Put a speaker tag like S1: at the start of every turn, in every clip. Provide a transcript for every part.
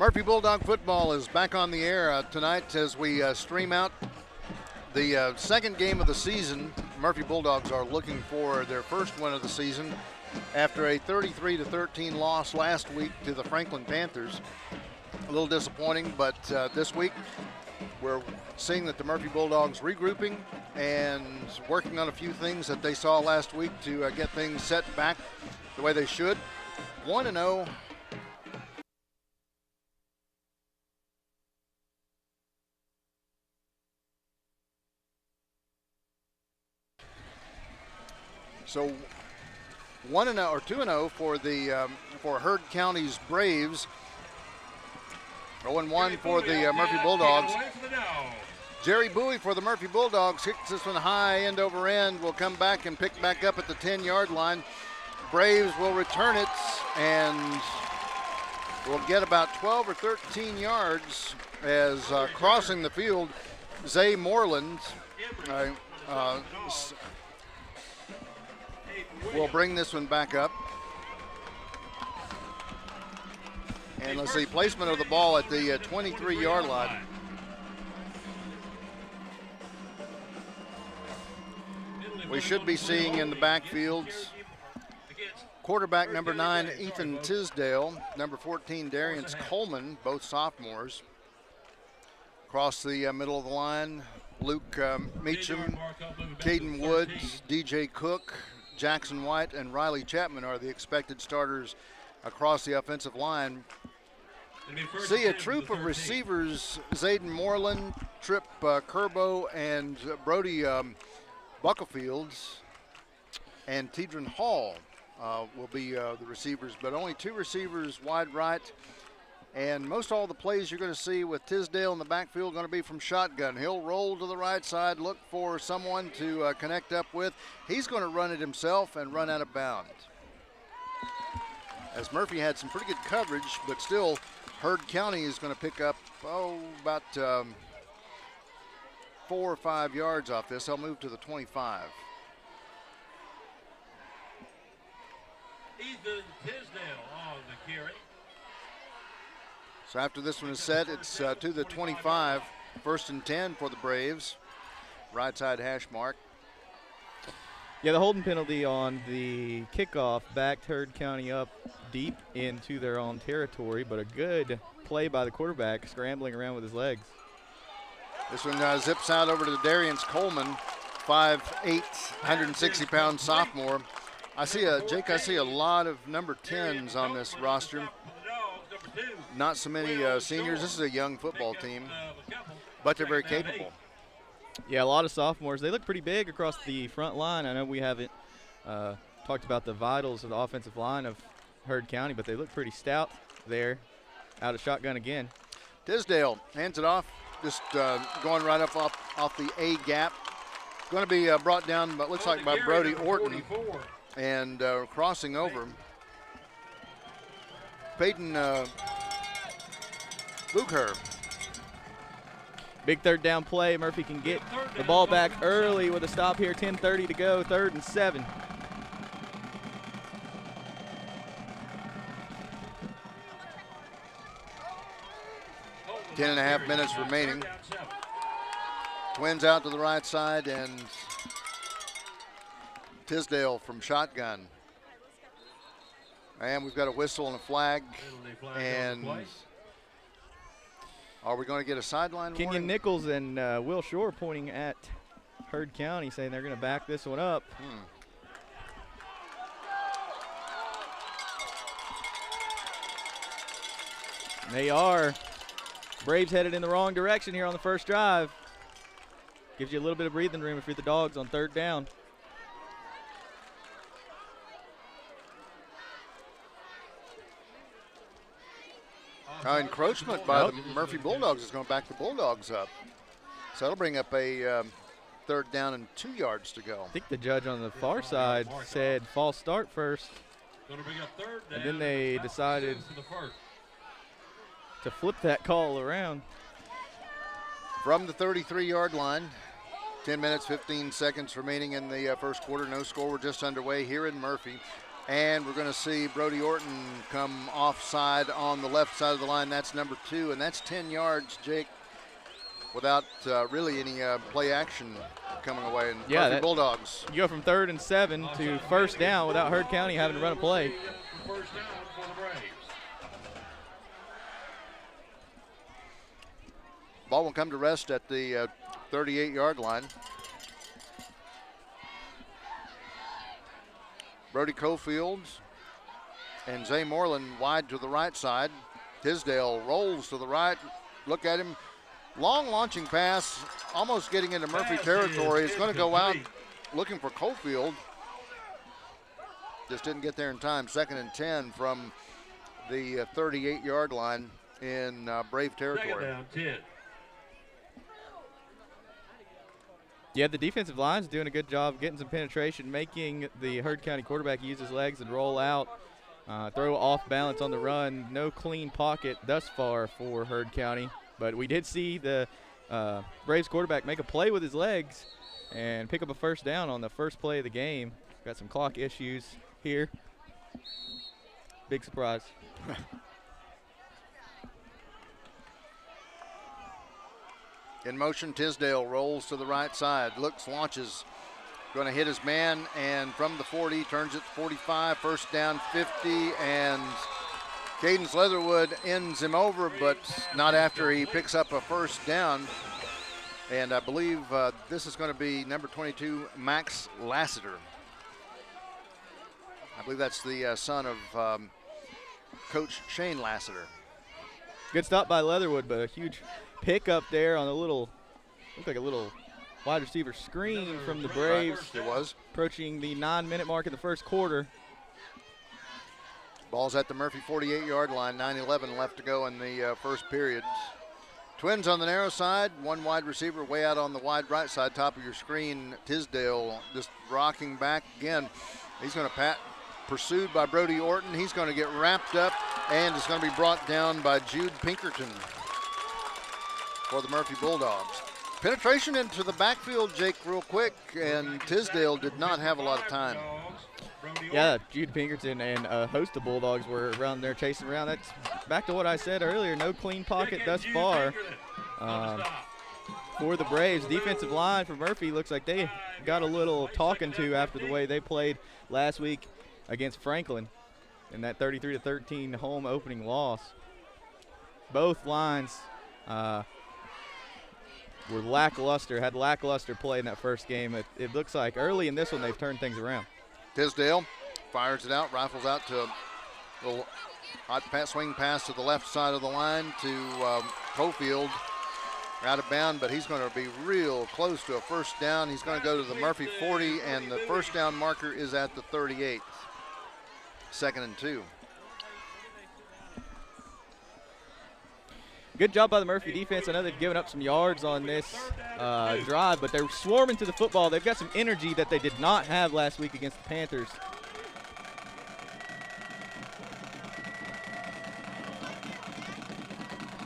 S1: Murphy Bulldog football is back on the air tonight as we stream out the second game of the season. Murphy Bulldogs are looking for their first win of the season after a 33-13 loss last week to the Franklin Panthers. A little disappointing, but this week we're seeing that the Murphy Bulldogs regrouping and working on a few things that they saw last week to get things set back the way they should. 1-0. So 1-0 or 2-0 for the for Heard County's Braves. 0-1 for the Murphy Bulldogs. Jerry Bowie for the Murphy Bulldogs kicks this one high, end over end. Will come back and pick back up at the 10-yard line. Braves will return it and will get about 12 or 13 yards as crossing the field, Zay Moreland will bring this one back up. And let's see, placement of the ball at the 23-yard line. We should be seeing in the backfields quarterback number 9, Ethan Tisdale, number 14, Darius Coleman, both sophomores. Across the middle of the line, Luke Meacham, Caden Woods, DJ Cook, Jackson White, and Riley Chapman are the expected starters across the offensive line. See a troop of receivers, Zayden Moreland, Trip Kerbo, and Brody Bucklefields, and Tidron Hall will be the receivers, but only 2 receivers wide right. And most all the plays you're going to see with Tisdale in the backfield going to be from shotgun. He'll roll to the right side, look for someone to connect up with. He's going to run it himself and run out of bounds. As Murphy had some pretty good coverage, but still Heard County is going to pick up, about 4 or 5 yards off this. They'll move to the 25.
S2: Ethan Tisdale on the carry.
S1: So after this one is set, it's to the 25. 1st and 10 for the Braves. Right side hash mark.
S3: Yeah, the holding penalty on the kickoff backed Heard County up deep into their own territory, but a good play by the quarterback, scrambling around with his legs.
S1: This one zips out over to Darius Coleman, 5'8", 160-pound sophomore. I see a lot of number 10s on this roster. Not so many seniors. This is a young football team, but they're very capable.
S3: Yeah, a lot of sophomores. They look pretty big across the front line. I know we haven't talked about the vitals of the offensive line of Heard County, but they look pretty stout there. Out of shotgun again.
S1: Tisdale hands it off, just going right up off the A gap. Going to be brought down, but looks like by Brody Orton, and crossing over. Peyton Booker.
S3: Big 3rd down play. Murphy can get the ball back early with a stop here. 10:30 to go. 3rd and 7.
S1: Ten and a half minutes remaining. Twins out to the right side, and Tisdale from shotgun. And we've got a whistle and a flag. And are we going to get a sideline warning?
S3: Kenyon Nichols and Will Shore pointing at Heard County, saying they're going to back this one up. They are. Braves headed in the wrong direction here on the first drive. Gives you a little bit of breathing room if you're the Dogs on 3rd down.
S1: Encroachment by the Murphy Bulldogs is going to back the Bulldogs up. So that'll bring up a 3rd down and 2 yards to go.
S3: I think the judge on the far side said false start first. And then they decided to flip that call around.
S1: From the 33-yard line, 10 minutes, 15 seconds remaining in the first quarter. No score. We're just underway here in Murphy. And we're going to see Brody Orton come offside on the left side of the line. That's number 2, and that's 10 yards, Jake, without really any play action coming away. And
S3: Yeah,
S1: Murphy Bulldogs.
S3: You go from 3rd and 7 to first down without Heard County having to run a play.
S2: First down for the Braves.
S1: Ball will come to rest at the 38-yard line. Brody Cofield and Zay Moreland wide to the right side. Tisdale rolls to the right. Look at him. Long launching pass, almost getting into Murphy territory. It's going to go out looking for Cofield. Just didn't get there in time. 2nd and 10 from the 38-yard line in Brave territory.
S2: Second down, 10.
S3: Yeah, the defensive line's doing a good job getting some penetration, making the Heard County quarterback use his legs and roll out, throw off balance on the run. No clean pocket thus far for Heard County, but we did see the Braves quarterback make a play with his legs and pick up a first down on the first play of the game. Got some clock issues here. Big surprise.
S1: In motion, Tisdale rolls to the right side, looks, launches, going to hit his man, and from the 40, turns it to 45, first down 50, and Cadence Leatherwood ends him over, but not after he picks up a first down. And I believe this is going to be number 22, Max Lassiter. I believe that's the son of Coach Shane Lassiter.
S3: Good stop by Leatherwood, but a huge pick up there on a little, looked like a little wide receiver screen from the Braves.
S1: It was.
S3: Approaching the 9-minute mark in the first quarter.
S1: Ball's at the Murphy 48-yard line, 9:11 left to go in the first period. Twins on the narrow side, one wide receiver way out on the wide right side, top of your screen. Tisdale just rocking back again. He's going to pursued by Brody Orton. He's going to get wrapped up and is going to be brought down by Jude Pinkerton for the Murphy Bulldogs. Penetration into the backfield, Jake, real quick, and Tisdale did not have a lot of time.
S3: Yeah, Jude Pinkerton and a host of Bulldogs were around there chasing around. That's back to what I said earlier. No clean pocket thus far for the Braves. Defensive line for Murphy looks like they got a little talking to after the way they played last week against Franklin in that 33-13 home opening loss. Both lines were lackluster, had lackluster play in that first game. It looks like early in this one they've turned things around.
S1: Tisdale fires it out, rifles out to a little hot swing pass to the left side of the line to Cofield. Out of bound, but he's going to be real close to a first down. He's going to go to the Murphy 40, and the first down marker is at the 38. 2nd and 2.
S3: Good job by the Murphy defense. I know they've given up some yards on this drive, but they're swarming to the football. They've got some energy that they did not have last week against the Panthers.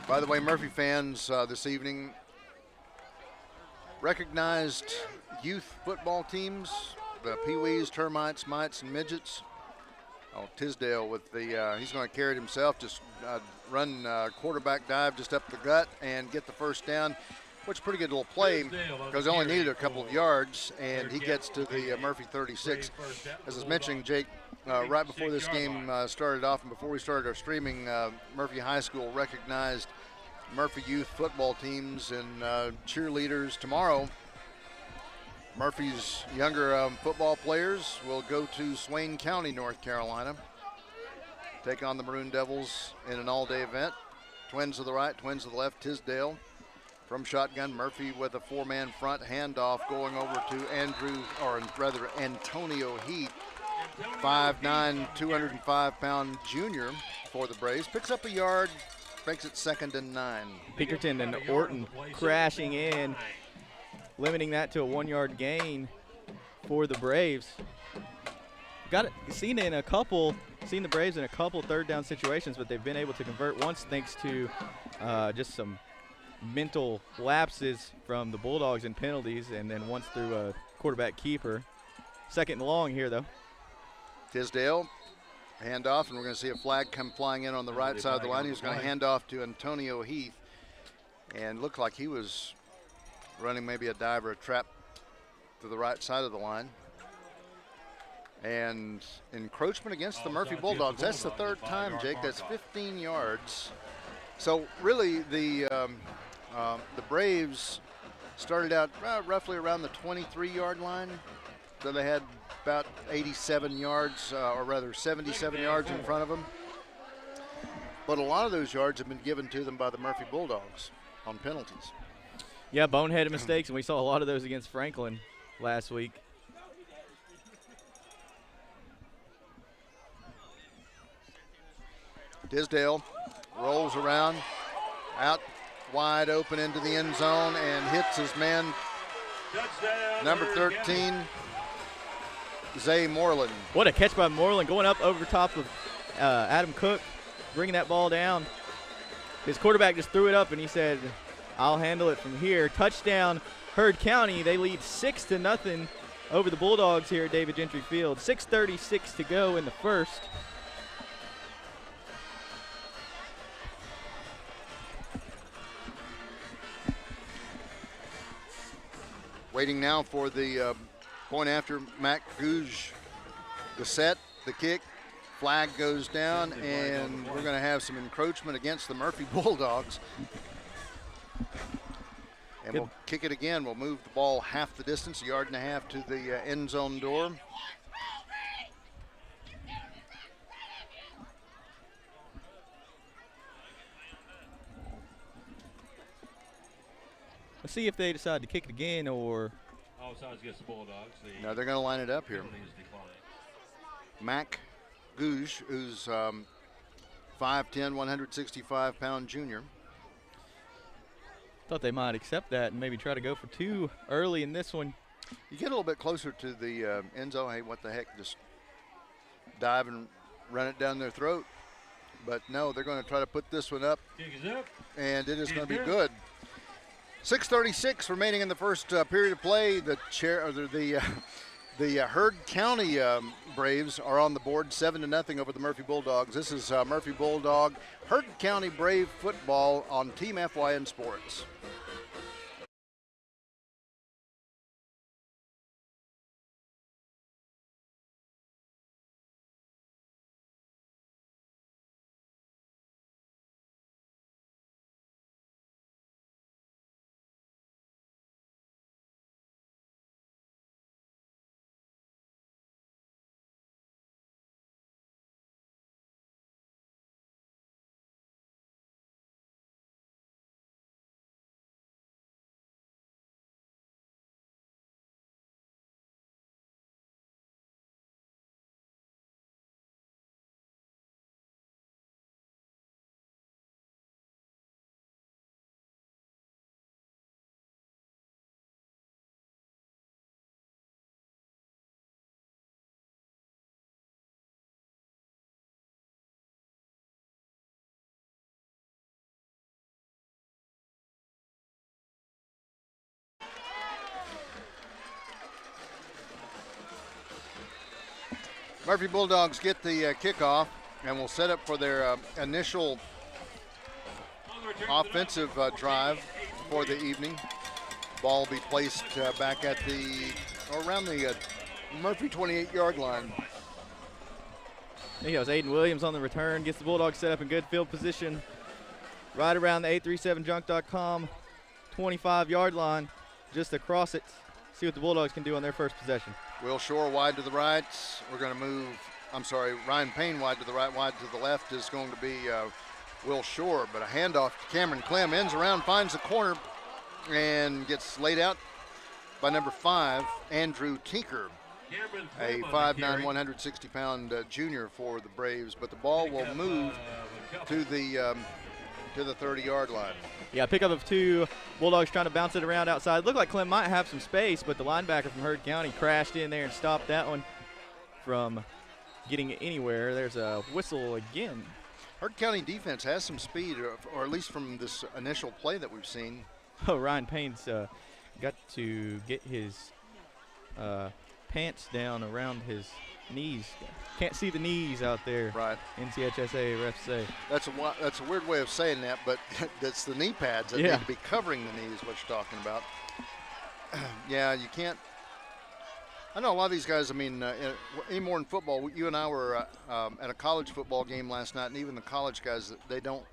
S1: By the way, Murphy fans this evening recognized youth football teams, the Pee-wees, Termites, Mites, and Midgets. Oh, Tisdale with the, he's going to carry it himself, just run quarterback dive just up the gut and get the first down, which is a pretty good little play because he only needed a couple of yards, and he gets to the Murphy 36. As I was mentioning, Jake, right before this game started off and before we started our streaming, Murphy High School recognized Murphy youth football teams and cheerleaders. Tomorrow, Murphy's younger football players will go to Swain County, North Carolina, take on the Maroon Devils in an all-day event. Twins to the right, twins to the left. Tisdale from shotgun. Murphy with a four-man front handoff going over to Antonio Heat, 5'9", 205-pound junior for the Braves. Picks up a yard, makes it 2nd and 9.
S3: Pinkerton and Orton crashing in, limiting that to a 1-yard gain for the Braves. Seen the Braves in a couple third down situations, but they've been able to convert once thanks to just some mental lapses from the Bulldogs and penalties, and then once through a quarterback keeper. 2nd and long here, though.
S1: Tisdale, handoff, and we're going to see a flag come flying in on the right side of the line. He's going to hand off to Antonio Heath, and looked like he was running maybe a dive or a trap to the right side of the line. And encroachment against the Murphy Bulldogs. That's the third time, Jake. That's 15 yards. So really, the Braves started out roughly around the 23-yard line. So they had about 87 yards, or rather 77 yards in front of them. But a lot of those yards have been given to them by the Murphy Bulldogs on penalties.
S3: Yeah, boneheaded mistakes, and we saw a lot of those against Franklin last week.
S1: Tisdale rolls around, out wide open into the end zone, and hits his man, number 13, Zay Moreland.
S3: What a catch by Moreland, going up over top of Adam Cook, bringing that ball down. His quarterback just threw it up, and he said, I'll handle it from here. Touchdown, Heard County. They lead 6-0 over the Bulldogs here at David Gentry Field. 6:36 to go in the first.
S1: Waiting now for the point after Mac Gouge. The set, the kick, flag goes down, and we're going to have some encroachment against the Murphy Bulldogs. And we'll kick it again. We'll move the ball half the distance, a yard and a half to the end zone door.
S3: Let's see if they decide to kick it again or.
S2: Offsides against the Bulldogs.
S1: No, they're going to line it up here. Mac Gouge, who's 5'10", 165-pound junior.
S3: Thought they might accept that and maybe try to go for two early in this one.
S1: You get a little bit closer to the end zone. Hey, what the heck? Just dive and run it down their throat. But no, they're going to try to put this one up, and it is going to be good. 6:36 remaining in the first period of play. The Heard County Braves are on the board, 7-0 over the Murphy Bulldogs. This is Murphy Bulldog Heard County Brave football on Team FYN Sports. Murphy Bulldogs get the kickoff and will set up for their initial offensive drive for the evening. Ball will be placed back at around the Murphy 28-yard line.
S3: There he goes, Aiden Williams on the return, gets the Bulldogs set up in good field position. Right around the 837junk.com 25-yard line, just across it. See what the Bulldogs can do on their first possession.
S1: Will Shore wide to the right. We're going to move, Ryan Payne wide to the right, wide to the left is going to be Will Shore, but a handoff to Cameron Clem, ends around, finds the corner, and gets laid out by number 5, Andrew Tinker, a 5'9", 160-pound junior for the Braves, but the ball will move to the 30-yard line.
S3: Yeah, pickup of 2. Bulldogs trying to bounce it around outside. Looked like Clem might have some space, but the linebacker from Heard County crashed in there and stopped that one from getting anywhere. There's a whistle again.
S1: Heard County defense has some speed, or at least from this initial play that we've seen.
S3: Oh, Ryan Payne's got to get his pants down around his knees. Can't see the knees out there.
S1: Right.
S3: NCHSA refs say.
S1: That's a weird way of saying that, but that's the knee pads that need to be covering the knees, what you're talking about. Yeah, you can't. I know a lot of these guys, I mean, any more in football, you and I were at a college football game last night, and even the college guys, they don't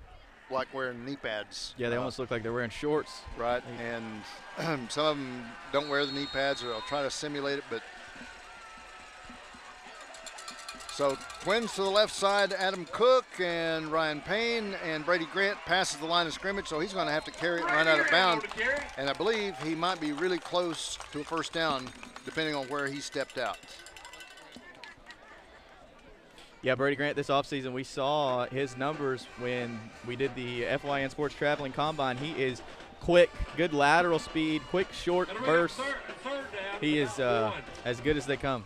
S1: like wearing knee pads.
S3: Yeah, they almost look like they're wearing shorts.
S1: Right, and some of them don't wear the knee pads, or they'll try to simulate it, but. So Twins to the left side, Adam Cook and Ryan Payne, and Brady Grant passes the line of scrimmage, so he's going to have to carry it and run out of bounds. And I believe he might be really close to a first down, depending on where he stepped out.
S3: Yeah, Brady Grant this offseason, we saw his numbers when we did the FYN Sports Traveling Combine. He is quick, good lateral speed, quick short bursts. He is as good as they come.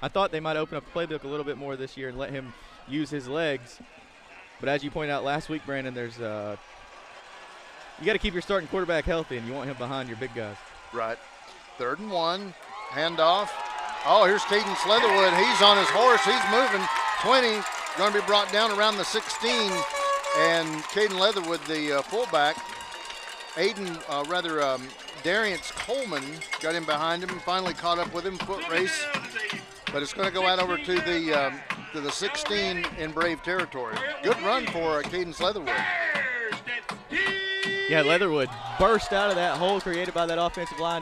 S3: I thought they might open up the playbook a little bit more this year and let him use his legs. But as you pointed out last week, Brandon, there's you got to keep your starting quarterback healthy, and you want him behind your big guys.
S1: Right. 3rd and 1, handoff. Oh, here's Cadence Leatherwood. He's on his horse. He's moving. 20, going to be brought down around the 16. And Caden Leatherwood, the fullback, Darius Coleman got him behind him, finally caught up with him, foot race. But it's going to go out over to the 16 in Brave territory. Good run for Cadence Leatherwood.
S3: Yeah, Leatherwood burst out of that hole created by that offensive line.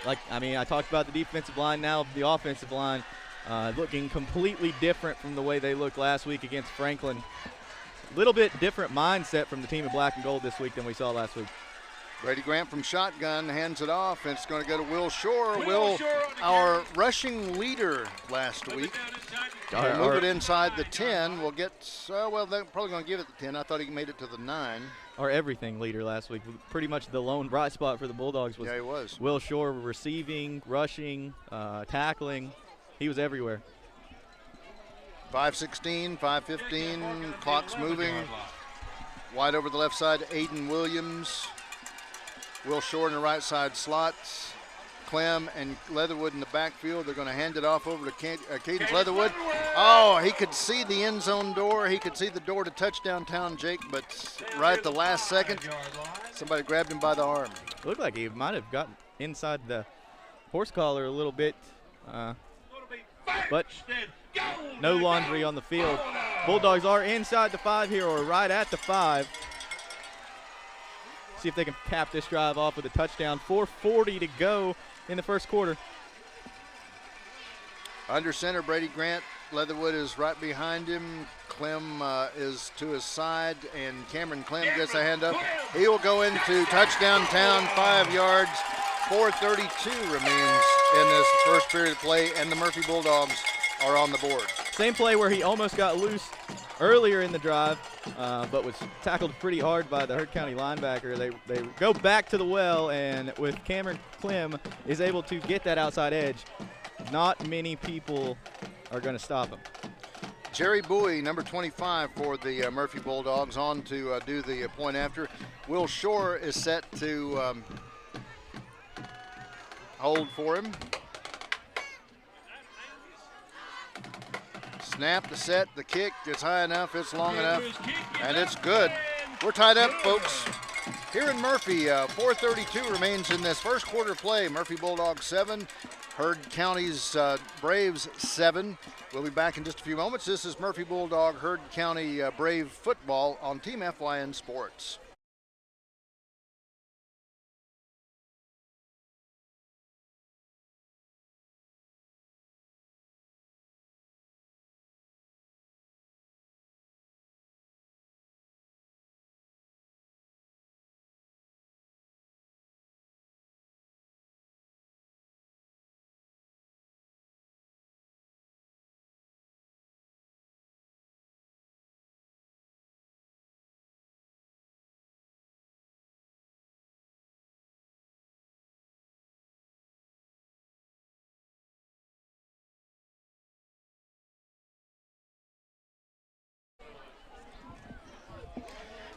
S3: I talked about the defensive line, now the offensive line looking completely different from the way they looked last week against Franklin. A little bit different mindset from the team in black and gold this week than we saw last week.
S1: Brady Grant from shotgun hands it off, and it's going to go to Will Shore. Will, our rushing leader last week. We'll move it inside the 10. We'll get, they're probably going to give it the 10. I thought he made it to the 9.
S3: Our everything leader last week. Pretty much the lone bright spot for the Bulldogs was,
S1: he was.
S3: Will Shore, receiving, rushing, tackling. He was everywhere.
S1: 5:16, 5:15, clock's moving. Wide over the left side, Aiden Williams. Will Shore in the right side slot. Clem and Leatherwood in the backfield. They're going to hand it off over to Cadence Leatherwood. Oh, he could see the end zone door. He could see the door to touchdown town, Jake, but right at the last second, somebody grabbed him by the arm.
S3: It looked like he might have gotten inside the horse collar a little bit, but no laundry on the field. Bulldogs are inside the 5 here, or right at the 5. See if they can cap this drive off with a touchdown. 4:40 to go in the first quarter.
S1: Under center, Brady Grant. Leatherwood is right behind him. Clem is to his side, and Cameron Clem gets a hand up. He will go into touchdown town, 5 yards. 4:32 remains in this first period of play, and the Murphy Bulldogs are on the board.
S3: Same play where he almost got loose earlier in the drive, but was tackled pretty hard by the Heard County linebacker. They go back to the well, and with Cameron Clem is able to get that outside edge, not many people are going to stop him.
S1: Jerry Bowie, number 25 for the Murphy Bulldogs, on to do the point after. Will Shore is set to hold for him. Snap, the set, the kick, it's high enough, it's long enough, and it's good. We're tied up, folks. Here in Murphy, 4:32 remains in this first quarter play. Murphy Bulldogs 7, Heard County's Braves 7. We'll be back in just a few moments. This is Murphy Bulldog Heard County Brave football on Team FYN Sports.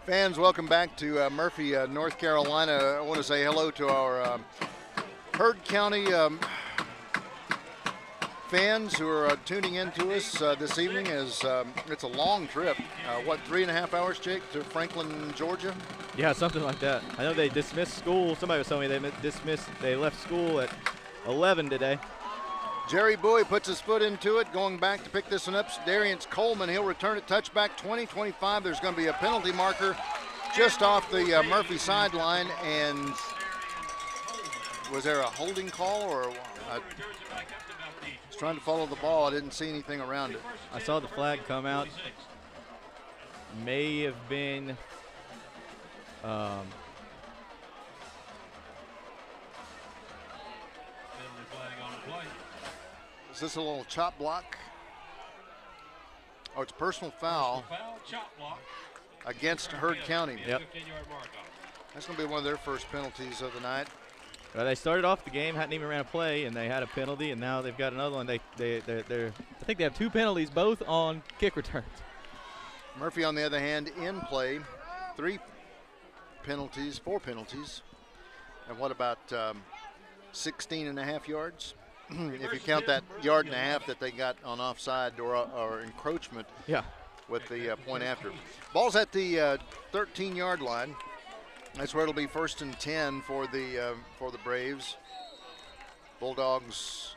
S1: Fans, welcome back to Murphy, North Carolina. I want to say hello to our Heard County fans who are tuning in to us this evening, as it's a long trip. 3.5 hours, Jake, to Franklin, Georgia?
S3: Yeah, something like that. I know they dismissed school. Somebody was telling me they left school at 11 today.
S1: Jerry Bowie puts his foot into it, going back to pick this one up. Darius Coleman, he'll return it, touchback 20-25. There's going to be a penalty marker just off the Murphy sideline, and was there a holding call, or I was trying to follow the ball. I didn't see anything around it.
S3: I saw the flag come out. May have been
S1: is this a little chop block? Oh, it's personal foul against Heard County.
S3: Yep.
S1: That's going to be one of their first penalties of the night.
S3: Well, they started off the game, hadn't even ran a play, and they had a penalty, and now they've got another one. They're I think they have 2 penalties, both on kick returns.
S1: Murphy, on the other hand, in play, 4 penalties. And what about 16.5 yards? If you count that 1.5 yards that they got on offside or encroachment,
S3: Yeah.
S1: with the point after. Ball's at the 13-yard line. That's where it'll be 1st and 10 for the Braves. Bulldogs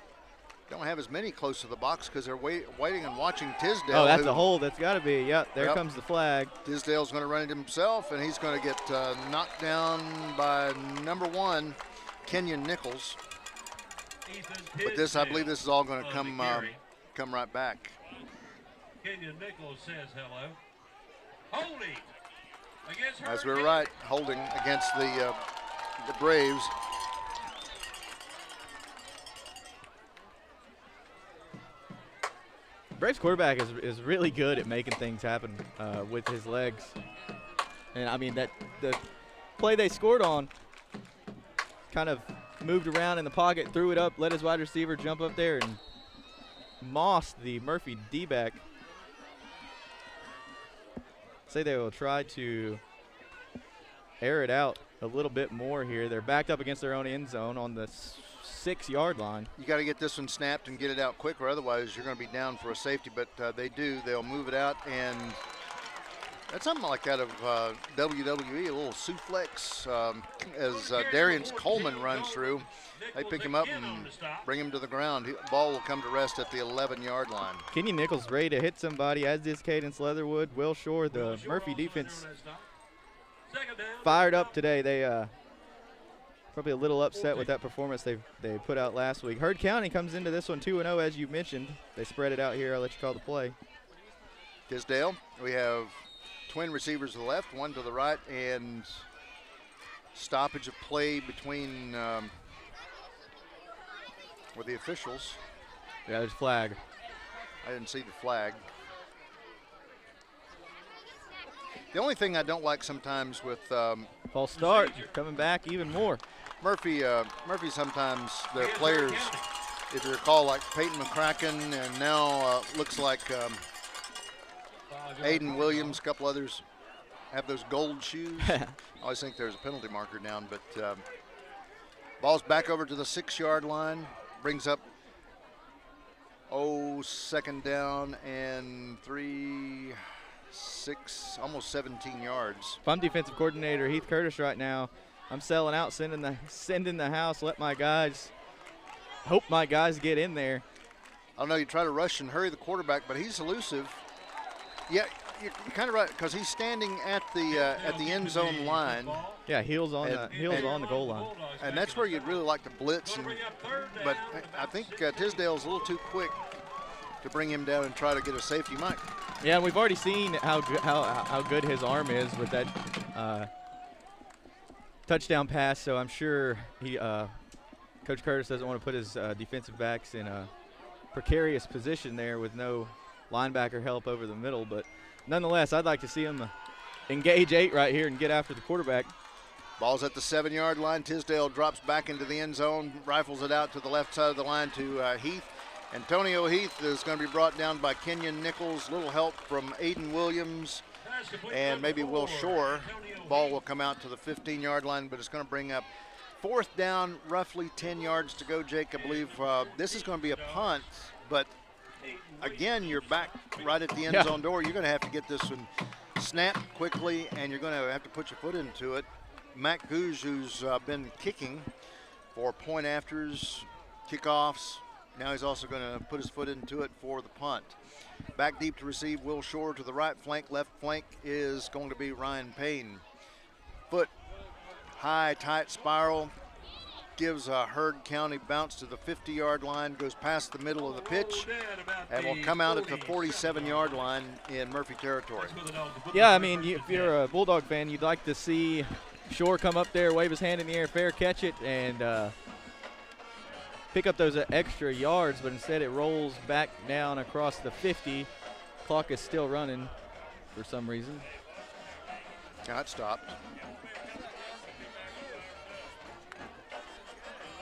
S1: don't have as many close to the box because they're waiting and watching Tisdale.
S3: Oh, that's a hold. That's got to be. Yep, there
S1: Yep.
S3: comes the flag.
S1: Tisdale's going to run it himself, and he's going to get knocked down by number 1, Kenyon Nichols. But this, I believe, this is all going to come right back.
S2: Kenyon Nichols says hello. Holding against
S1: As
S2: Heard
S1: we're right, holding against the Braves.
S3: Braves quarterback is really good at making things happen with his legs. And I mean, that the play they scored on kind of moved around in the pocket, threw it up, let his wide receiver jump up there and mossed the Murphy D-back. Say they will try to air it out a little bit more here. They're backed up against their own end zone on the 6-yard line.
S1: You got to get this one snapped and get it out quick, or otherwise you're going to be down for a safety. But they do. They'll move it out, and that's something like out of WWE, a little suplex as Darius Coleman runs through. They pick him up and bring him to the ground. Ball will come to rest at the 11-yard line.
S3: Kenyon Nichols ready to hit somebody, as is Cadence Leatherwood. Will Shore, the Murphy defense, fired up today. They probably a little upset with that performance they put out last week. Heard County comes into this one 2-0, as you mentioned. They spread it out here. I'll let you call the play.
S1: Tisdale, we have twin receivers to the left, one to the right, and stoppage of play between with the officials.
S3: Yeah, there's a flag.
S1: I didn't see the flag. The only thing I don't like sometimes with
S3: False start, coming back even more.
S1: Murphy sometimes their players, if you recall, like Peyton McCracken, and now looks like Aiden Williams, a couple others have those gold shoes. I always think there's a penalty marker down, but ball's back over to the 6-yard line, brings up 2nd down and 3, 6, almost 17 yards.
S3: If I'm defensive coordinator Heath Curtis right now, I'm selling out, sending the house, hope my guys get in there.
S1: I don't know, you try to rush and hurry the quarterback, but he's elusive. Yeah, you're kind of right, because he's standing at the end zone line.
S3: Yeah, heels on the goal line.
S1: And that's where you'd really like to blitz. But I think Tisdale's a little too quick to bring him down and try to get a safety. Mike.
S3: Yeah, and we've already seen how good his arm is with that touchdown pass. So I'm sure Coach Curtis doesn't want to put his defensive backs in a precarious position there with no linebacker help over the middle. But nonetheless, I'd like to see him engage 8 right here and get after the quarterback.
S1: Ball's at the 7-yard line. Tisdale drops back into the end zone, rifles it out to the left side of the line to Heath. Antonio Heath is going to be brought down by Kenyon Nichols. Little help from Aiden Williams and maybe Will Shore. Ball will come out to the 15-yard line, but it's going to bring up 4th down, roughly 10 yards to go, Jake. I believe this is going to be a punt But again, you're back right at the end
S3: Yeah.
S1: zone door. You're going to have to get this one snapped quickly, and you're going to have to put your foot into it. Matt Gouge, who's been kicking for point afters, kickoffs, now he's also going to put his foot into it for the punt. Back deep to receive, Will Shore to the right flank. Left flank is going to be Ryan Payne. Foot high, tight spiral. Gives a Heard County bounce to the 50-yard line, goes past the middle of the pitch, and will come out at the 47-yard line in Murphy territory.
S3: Yeah, I mean, if you're a Bulldog fan, you'd like to see Shore come up there, wave his hand in the air, fair catch it, and pick up those extra yards, but instead it rolls back down across the 50. Clock is still running for some reason.
S1: Got stopped.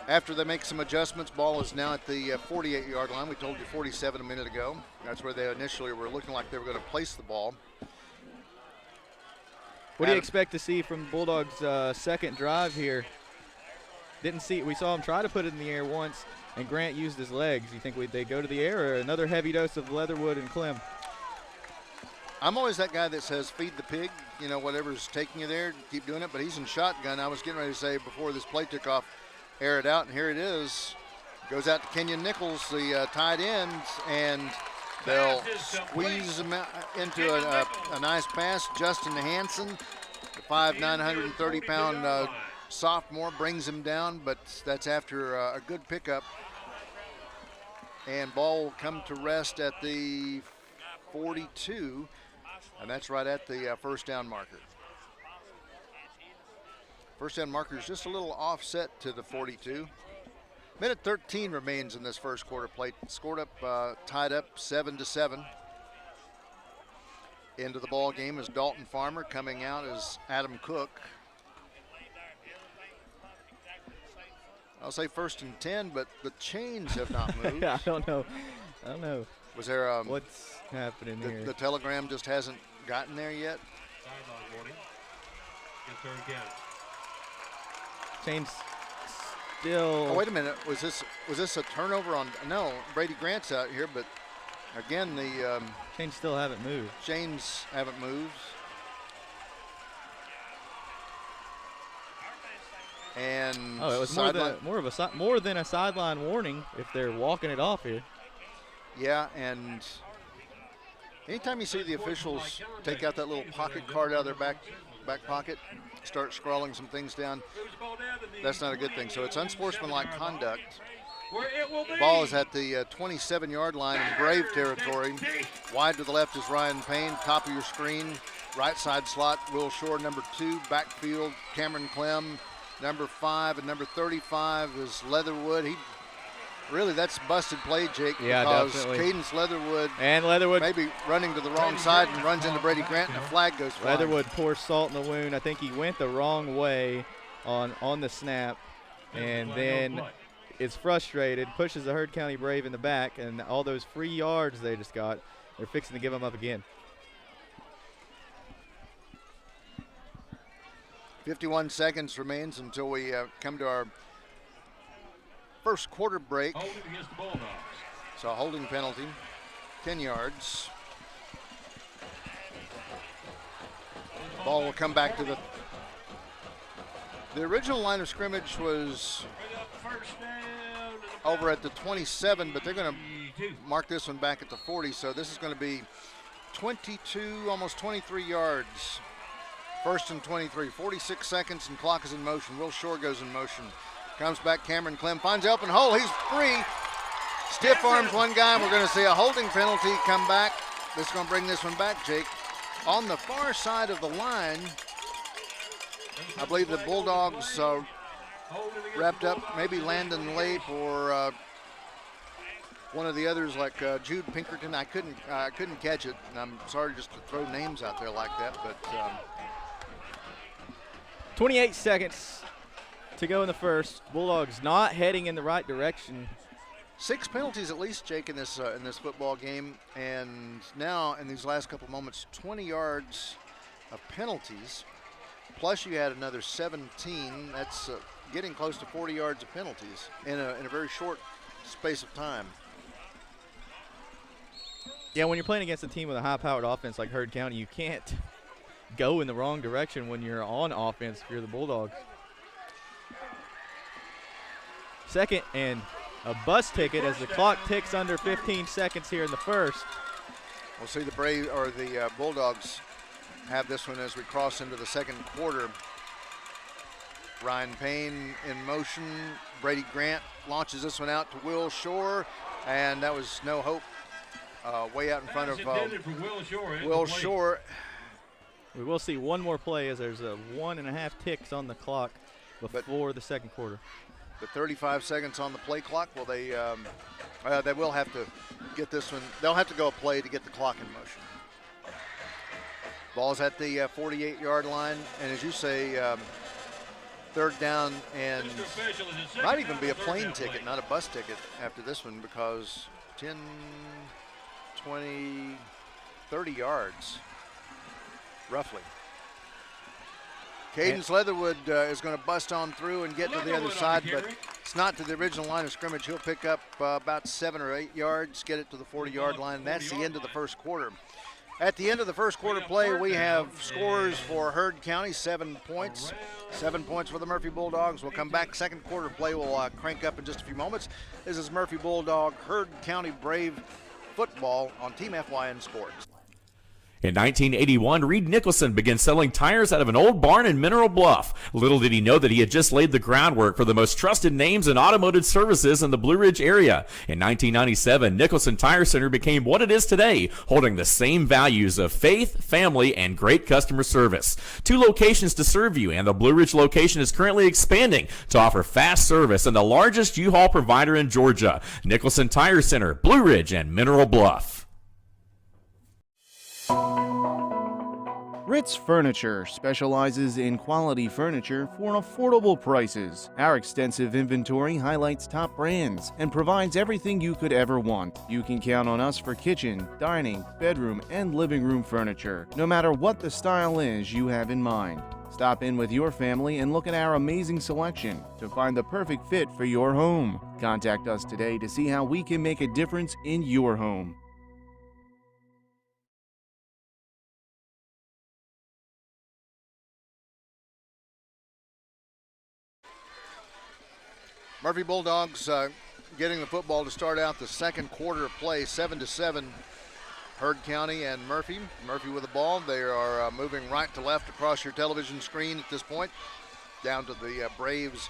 S1: After they make some adjustments, ball is now at the 48-yard line. We told you 47 a minute ago. That's where they initially were looking like they were going to place the ball.
S3: What do you
S1: Adam.
S3: expect to see from Bulldogs' second drive here? Didn't see. We saw him try to put it in the air once, and Grant used his legs. You think they go to the air, or another heavy dose of Leatherwood and Clem?
S1: I'm always that guy that says feed the pig, you know, whatever's taking you there, keep doing it. But he's in shotgun. I was getting ready to say before this play took off, air it out, and here it is. Goes out to Kenyon Nichols, the tight end, and they'll squeeze him out into a nice pass. Justin Hansen, the 5'9", 930-pound sophomore, brings him down, but that's after a good pickup. And ball will come to rest at the 42, and that's right at the first down marker. First down marker is just a little offset to the 42. Minute 13 remains in this first quarter play. Scored up, tied up 7-7. Into the ball game is Dalton Farmer. Coming out is Adam Cook. I'll say 1st and 10, but the chains have not moved.
S3: I don't know.
S1: Was there
S3: What's happening here?
S1: the telegram just hasn't gotten there yet?
S2: Sideline warning. Good third down.
S3: Chains still.
S1: Oh, wait a minute. Was this a turnover on? No, Brady Grant's out here, but again the
S3: Chains still haven't moved.
S1: chains haven't moved. And
S3: Oh, it was more than a sideline warning if they're walking it off here.
S1: Yeah, and anytime you see the officials take out that little pocket card out of their back pocket, start scrawling some things down, that's not a good thing. So it's unsportsmanlike conduct. Ball is at the 27-yard line in Brave territory. Wide to the left is Ryan Payne. Top of your screen, right side slot, Will Shore, number 2. Backfield, Cameron Clem, number 5, and number 35 is Leatherwood. That's busted play, Jake,
S3: Yeah,
S1: because
S3: definitely.
S1: Cadence Leatherwood
S3: And Leatherwood.
S1: maybe running to the wrong side and runs into Brady Grant, and a flag goes flying.
S3: Leatherwood pours salt in the wound. I think he went the wrong way on the snap, and then is frustrated, pushes the Heard County Brave in the back, and all those free yards they just got, they're fixing to give them up again.
S1: 51 seconds remains until we come to our first quarter break.
S2: Holding against the Bulldogs.
S1: So a holding penalty, 10 yards. Ball will come back to the original line of scrimmage was
S2: Bring up first down to the
S1: over at the 27, but they're going to
S2: 22.
S1: mark this one back at the 40. So this is going to be 22, almost 23 yards. 1st and 23, 46 seconds, and clock is in motion. Will Shore goes in motion. Comes back, Cameron Clem finds the open hole. He's free. Stiff arms one guy. We're going to see a holding penalty come back. This is going to bring this one back, Jake. On the far side of the line, I believe the Bulldogs wrapped up. Maybe Landon Lape or one of the others, like Jude Pinkerton. I couldn't catch it, and I'm sorry just to throw names out there like that, but
S3: 28 seconds to go in the first. Bulldogs not heading in the right direction.
S1: 6 penalties at least, Jake, in this football game, and now in these last couple moments, 20 yards of penalties. Plus, you had another 17. That's getting close to 40 yards of penalties in a very short space of time.
S3: Yeah, when you're playing against a team with a high-powered offense like Heard County, you can't go in the wrong direction when you're on offense if you're the Bulldogs. Second and a bus ticket as the clock ticks under 15 seconds here in the first.
S1: We'll see the Bulldogs have this one as we cross into the second quarter. Ryan Payne in motion. Brady Grant launches this one out to Will Shore, and that was no hope. Way out in front of Will Shore.
S3: We will see one more play as there's a 1.5 ticks on the clock before the second quarter.
S1: The 35 seconds on the play clock. Well, they will have to get this one. They'll have to go a play to get the clock in motion. Ball's at the 48-yard line, and as you say, third down, and might even be a plane ticket, not a bus ticket after this one, because 10, 20, 30 yards, roughly. Cadence Leatherwood is going to bust on through and get to the other side, but it's not to the original line of scrimmage. He'll pick up about 7 or 8 yards, get it to the 40-yard line. That's the end of the first quarter. At the end of the first quarter play, we have scores for Heard County, 7 points. 7 points for the Murphy Bulldogs. We'll come back. Second quarter play will crank up in just a few moments. This is Murphy Bulldog, Heard County Brave football on Team FYN Sports.
S4: In 1981, Reed Nicholson began selling tires out of an old barn in Mineral Bluff. Little did he know that he had just laid the groundwork for the most trusted names in automotive services in the Blue Ridge area. In 1997, Nicholson Tire Center became what it is today, holding the same values of faith, family, and great customer service. 2 locations to serve you, and the Blue Ridge location is currently expanding to offer fast service and the largest U-Haul provider in Georgia. Nicholson Tire Center, Blue Ridge, and Mineral Bluff.
S5: Ritz Furniture specializes in quality furniture for affordable prices. Our extensive inventory highlights top brands and provides everything you could ever want. You can count on us for kitchen, dining, bedroom, and living room furniture, no matter what the style is you have in mind. Stop in with your family and look at our amazing selection to find the perfect fit for your home. Contact us today to see how we can make a difference in your home.
S1: Murphy Bulldogs getting the football to start out the second quarter of play, 7-7. Heard County and Murphy. Murphy with the ball. They are moving right to left across your television screen at this point, down to the Braves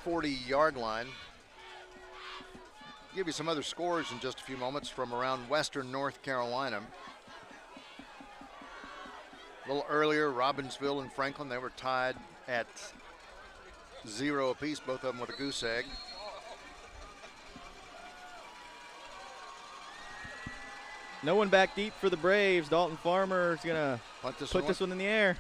S1: 40-yard line. Give you some other scores in just a few moments from around western North Carolina. A little earlier, Robbinsville and Franklin, they were tied at 0 apiece, both of them with a goose egg.
S3: No one back deep for the Braves. Dalton Farmer is going to put this one in the air.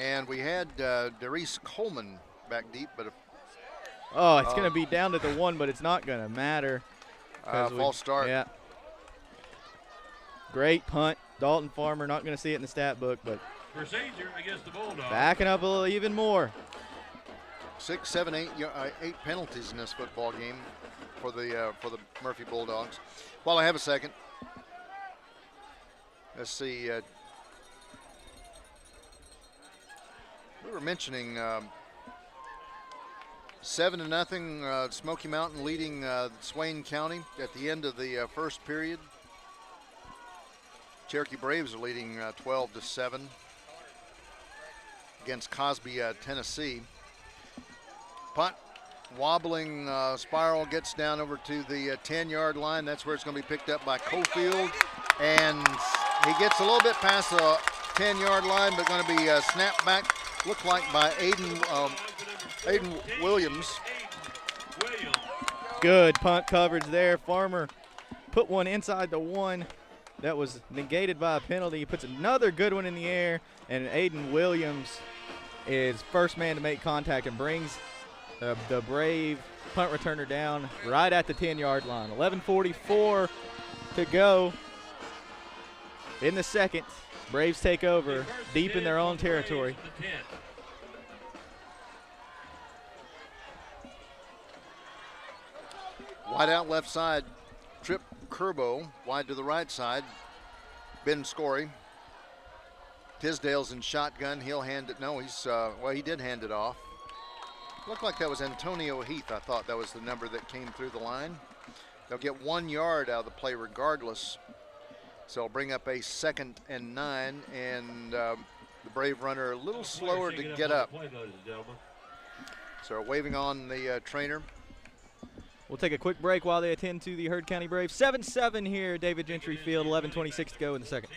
S1: And we had Darice Coleman back deep, but
S3: it's going to be down to the 1, but it's not going to matter.
S1: False start.
S3: Yeah. Great punt. Dalton Farmer, not going to see it in the stat book, but
S2: procedure against the Bulldogs.
S3: Backing up a little even more.
S1: 6, 7, 8 penalties in this football game for the Murphy Bulldogs. While I have a second, let's see. We were mentioning 7-0. Smoky Mountain leading Swain County at the end of the first period. Cherokee Braves are leading 12-7 against Cosby, Tennessee. Punt, wobbling spiral, gets down over to the 10-yard line. That's where it's going to be picked up by Cofield. And he gets a little bit past the 10-yard line, but going to be snapped back, looked like by Aiden Williams.
S3: Good punt coverage there. Farmer put one inside the 1. That was negated by a penalty. He puts another good one in the air, and Aiden Williams is first man to make contact and brings the Brave punt returner down right at the 10-yard line. 11:44 to go in the second. Braves take over deep in their own territory.
S1: Wide out left side. trip Kerbo wide to the right side. Ben Scory. Tisdale's in shotgun. He'll hand it. No, he did hand it off. Looked like that was Antonio Heath. I thought that was the number that came through the line. They'll get 1 yard out of the play regardless. So it'll bring up a 2nd and 9, and the Brave runner a little slower to get up. So waving on the trainer.
S3: We'll take a quick break while they attend to the Heard County Braves. 7-7 here, David Gentry Field, 11:26 to go in the second.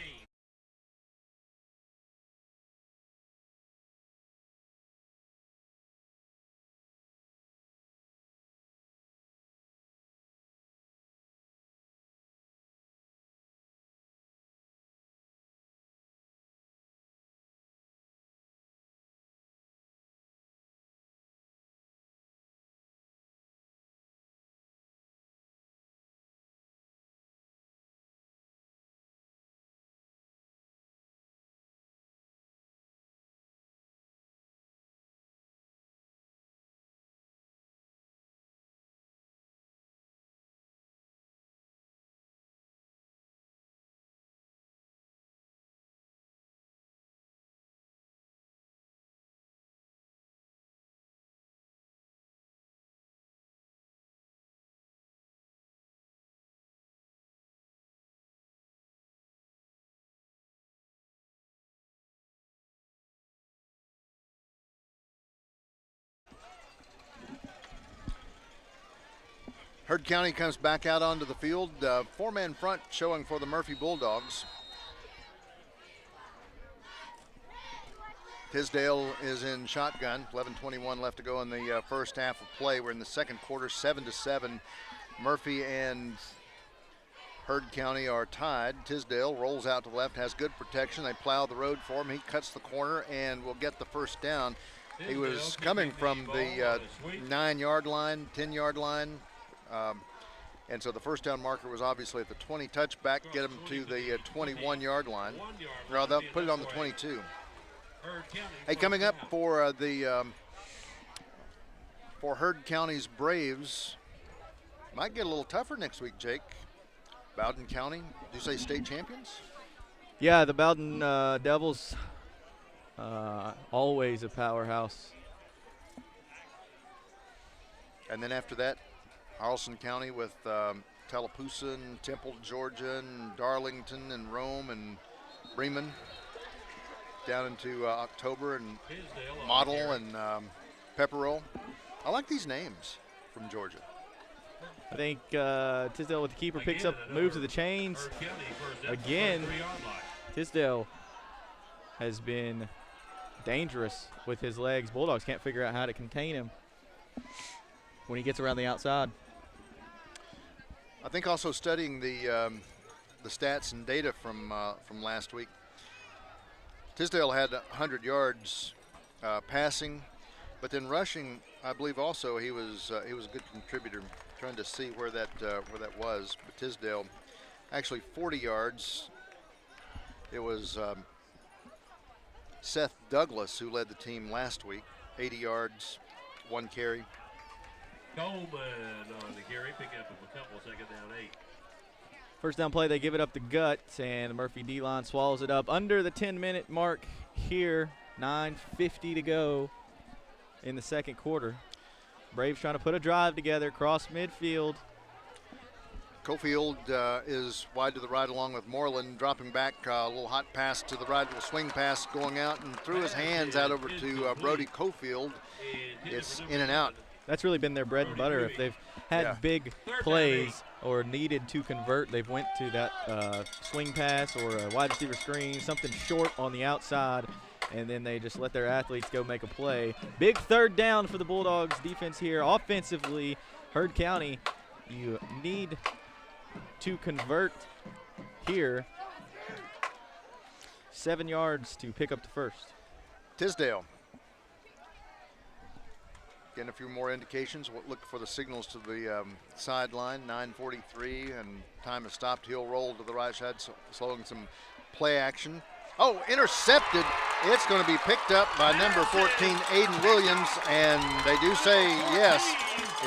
S1: Heard County comes back out onto the field. 4-man front showing for the Murphy Bulldogs. Tisdale is in shotgun. 11:21 left to go in the first half of play. We're in the second quarter, 7-7. Murphy and Heard County are tied. Tisdale rolls out to the left, has good protection. They plow the road for him. He cuts the corner and will get the first down. He was coming from the 9-yard line, 10-yard line. And so the first down marker was obviously at the 20. Touchback, get him to the 21-yard line. Or they'll put it on the 22. Hey, coming up for for Heard County's Braves, might get a little tougher next week, Jake. Bowden County, did you say state champions?
S3: Yeah, the Bowden Devils, always a powerhouse.
S1: And then after that, Haralson County with Tallapoosa and Temple, Georgia, and Darlington and Rome and Bremen down into October, and Model and Pepperell. I like these names from Georgia.
S3: I think Tisdale with the keeper picks up, moves to the chains. Again, Tisdale has been dangerous with his legs. Bulldogs can't figure out how to contain him when he gets around the outside.
S1: I think also studying the stats and data from last week, Tisdale had 100 yards passing, but then rushing, I believe also he was a good contributor. Trying to see where that was, but Tisdale actually 40 yards. It was Seth Douglas who led the team last week, 80 yards, 1 carry.
S2: Coleman on the carry, picking up a couple, second down 8.
S3: First down play, they give it up the gut, and the Murphy D-line swallows it up under the 10-minute mark here. 9:50 to go in the second quarter. Braves trying to put a drive together, cross midfield.
S1: Cofield is wide to the right along with Moreland, dropping back a little hot pass to the right, a little swing pass going out, and threw his hands out over to Brody Cofield. It's in and out.
S3: That's really been their bread and butter. If they've had big plays or needed to convert, they've went to that swing pass or a wide receiver screen, something short on the outside, and then they just let their athletes go make a play. Big third down for the Bulldogs defense here. Offensively, Heard County, you need to convert here. 7 yards to pick up the first.
S1: Tisdale. Getting a few more indications. We'll look for the signals to the sideline. 9:43 and time has stopped. He'll roll to the right side, slowing some play action. Oh, intercepted. It's going to be picked up by number 14, Aiden Williams, and they do say yes,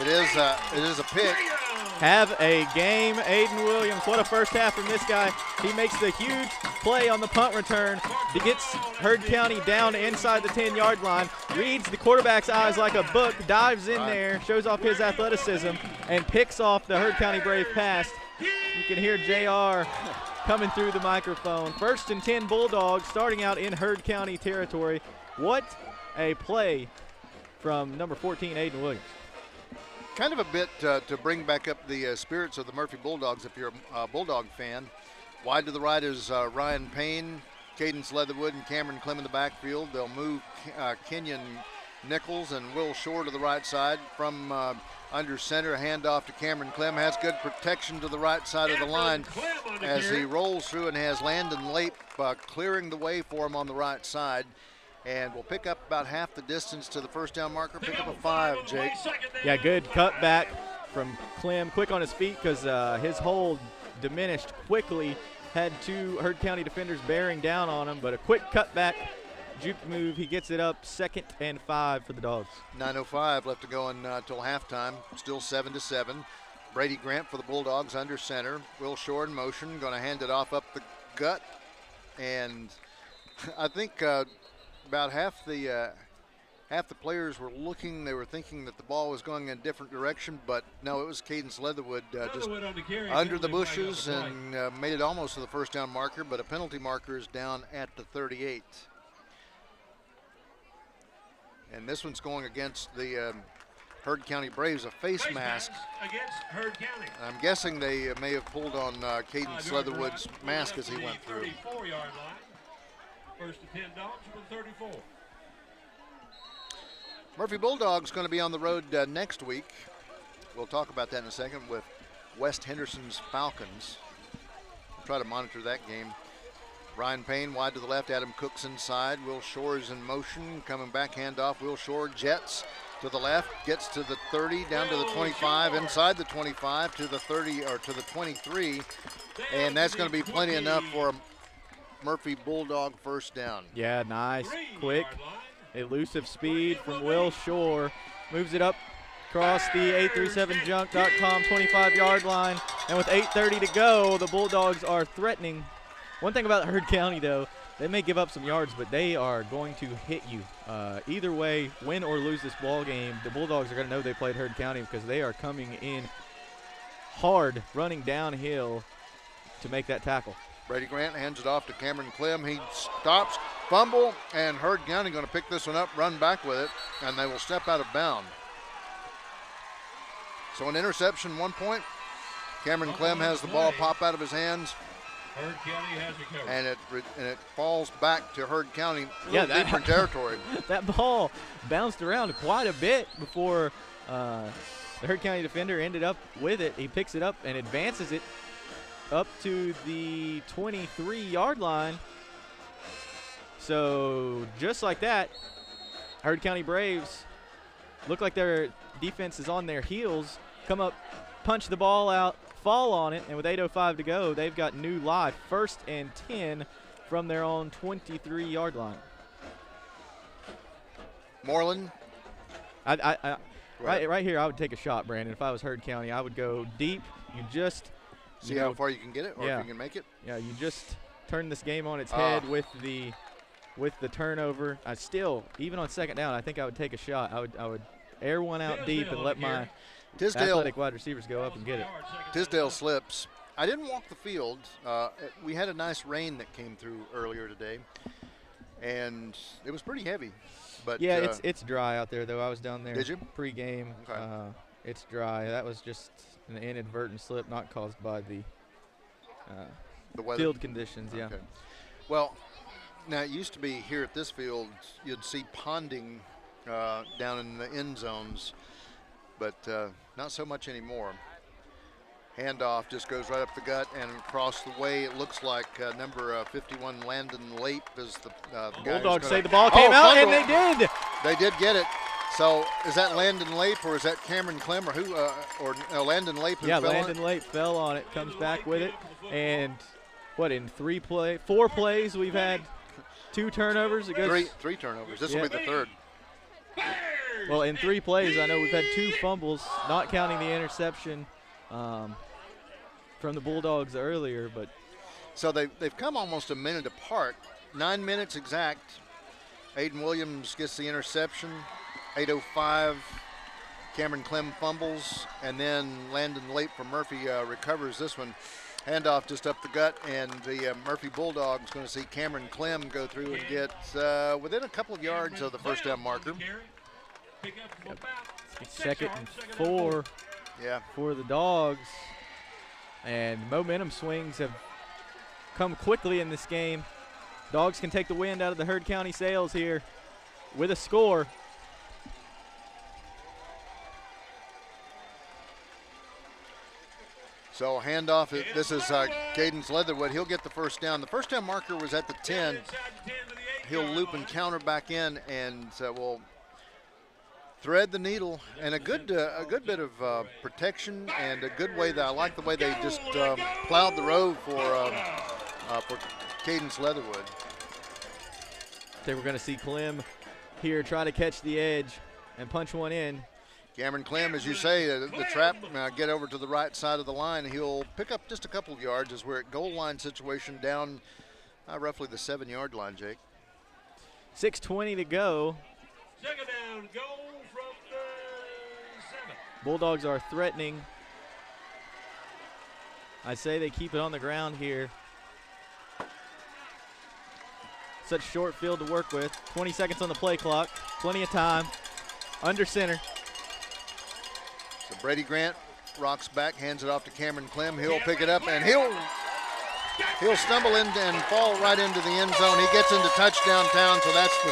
S1: it is a pick.
S3: have a game. Aiden Williams, what a first half from this guy. He makes the huge play on the punt return. He gets Heard County down inside the 10-yard line, reads the quarterback's eyes like a book, dives in there, shows off his athleticism, and picks off the Heard County Brave pass. You can hear JR coming through the microphone. 1st and 10 Bulldogs starting out in Heard County territory. What a play from number 14, Aiden Williams.
S1: Kind of a bit to bring back up the spirits of the Murphy Bulldogs if you're a Bulldog fan. Wide to the right is Ryan Payne, Cadence Leatherwood, and Cameron Clem in the backfield. They'll move Kenyon Nichols and Will Shore to the right side. From under center, handoff to Cameron Clem. Has good protection to the right side of the line as he rolls through and has Landon Lape clearing the way for him on the right side. And we'll pick up about half the distance to the first down marker. Pick up a 5, Jake.
S3: Yeah, good cutback from Clem. Quick on his feet because his hold diminished quickly. Had 2 Heard County defenders bearing down on him, but a quick cutback, juke move. He gets it up 2nd and 5 for the Dogs.
S1: 9:05 left to go until halftime. Still 7-7. Brady Grant for the Bulldogs under center. Will Shore in motion. Going to hand it off up the gut. And I think about half the players were looking. They were thinking that the ball was going in a different direction, but no, it was Cadence Leatherwood just under the bushes and made it almost to the first down marker, but a penalty marker is down at the 38. And this one's going against the Heard County Braves, a face mask.
S2: Against Heard County.
S1: I'm guessing they may have pulled on Cadence Leatherwood's mask as he went through.
S2: 34-yard line. 1st and 10 Dogs from 34.
S1: Murphy Bulldogs going to be on the road next week. We'll talk about that in a second with West Henderson's Falcons. We'll try to monitor that game. Ryan Payne wide to the left, Adam Cooks inside. Will Shore is in motion, coming back, handoff. Will Shore jets to the left, gets to the 30, down to the 25, inside the 25 to the 30 or to the 23, and that's going to be plenty enough for a Murphy Bulldog first down.
S3: Yeah, nice, quick, elusive speed from Will Shore. Moves it up across the 837junk.com 25-yard line. And with 8:30 to go, the Bulldogs are threatening. One thing about Heard County, though, they may give up some yards, but they are going to hit you. Either way, win or lose this ball game, the Bulldogs are going to know they played Heard County because they are coming in hard, running downhill to make that tackle.
S1: Brady Grant hands it off to Cameron Clem. He stops, fumble, and Heard County going to pick this one up, run back with it, and they will step out of bounds. So an interception, 1 point. Cameron Clem has the ball pop out of his hands.
S2: Heard County has recovered.
S1: And it falls back to Heard County, different territory.
S3: That ball bounced around quite a bit before the Heard County defender ended up with it. He picks it up and advances it up to the 23-yard line. So just like that, Heard County Braves look like their defense is on their heels, come up, punch the ball out, fall on it, and with 8:05 to go, they've got new life. 1st and 10 from their own 23-yard line.
S1: Moreland.
S3: Right here, I would take a shot, Brandon. If I was Heard County, I would go deep. You just
S1: see how far you can get it, or if you can make it.
S3: Yeah, you just turn this game on its head with the turnover. I still, even on 2nd down, I think I would take a shot. I would air one out deep and let my athletic wide receivers go up and get it.
S1: Tisdale slips. I didn't walk the field. We had a nice rain that came through earlier today, and it was pretty heavy. But
S3: yeah, it's dry out there, though. I was down there.
S1: Did you?
S3: Pre-game.
S1: Okay.
S3: It's dry. That was just an inadvertent slip, not caused by the
S1: weather?
S3: Field conditions, yeah.
S1: Okay. Well, now it used to be here at this field, you'd see ponding down in the end zones, but not so much anymore. Handoff just goes right up the gut and across the way. It looks like number 51, Landon Lape, is the guy.
S3: Bulldogs say the ball came out, and they did.
S1: They did get it. So is that Landon Lape or is that Cameron Clem or who? Landon Lape who fell
S3: Landon
S1: on it?
S3: Lape fell on it, comes back with it, and in 4 plays we've had 2 turnovers. It goes,
S1: three turnovers. This will be the 3rd.
S3: Well, in 3 plays, I know we've had 2 fumbles, not counting the interception from the Bulldogs earlier, but
S1: So they've come almost a minute apart. 9 minutes exact. Aiden Williams gets the interception. 8:05. Cameron Clem fumbles, and then Landon Late from Murphy recovers this one. Handoff just up the gut, and the Murphy Bulldogs going to see Cameron Clem go through and get within a couple of yards of the first down marker.
S3: second and 4 for the Dogs. And momentum swings have come quickly in this game. Dogs can take the wind out of the Heard County sails here with a score.
S1: So handoff, this is Cadence Leatherwood. He'll get the first down. The first down marker was at the 10. He'll loop and counter back in, and will thread the needle. And a good bit of protection, and a good way that I like the way they just plowed the road for Cadence Leatherwood.
S3: They were going to see Clem here try to catch the edge and punch one in.
S1: Cameron Clem, as you say, the trap, get over to the right side of the line. He'll pick up just a couple of yards as we're at goal line situation down roughly the 7-yard line, Jake.
S3: 6:20 to go.
S2: Second down, goal from the 7.
S3: Bulldogs are threatening. I say they keep it on the ground here. Such short field to work with. 20 seconds on the play clock. Plenty of time. Under center.
S1: So Brady Grant rocks back, hands it off to Cameron Clem. He'll pick it up, and he'll stumble in and fall right into the end zone. He gets into touchdown town, so that's the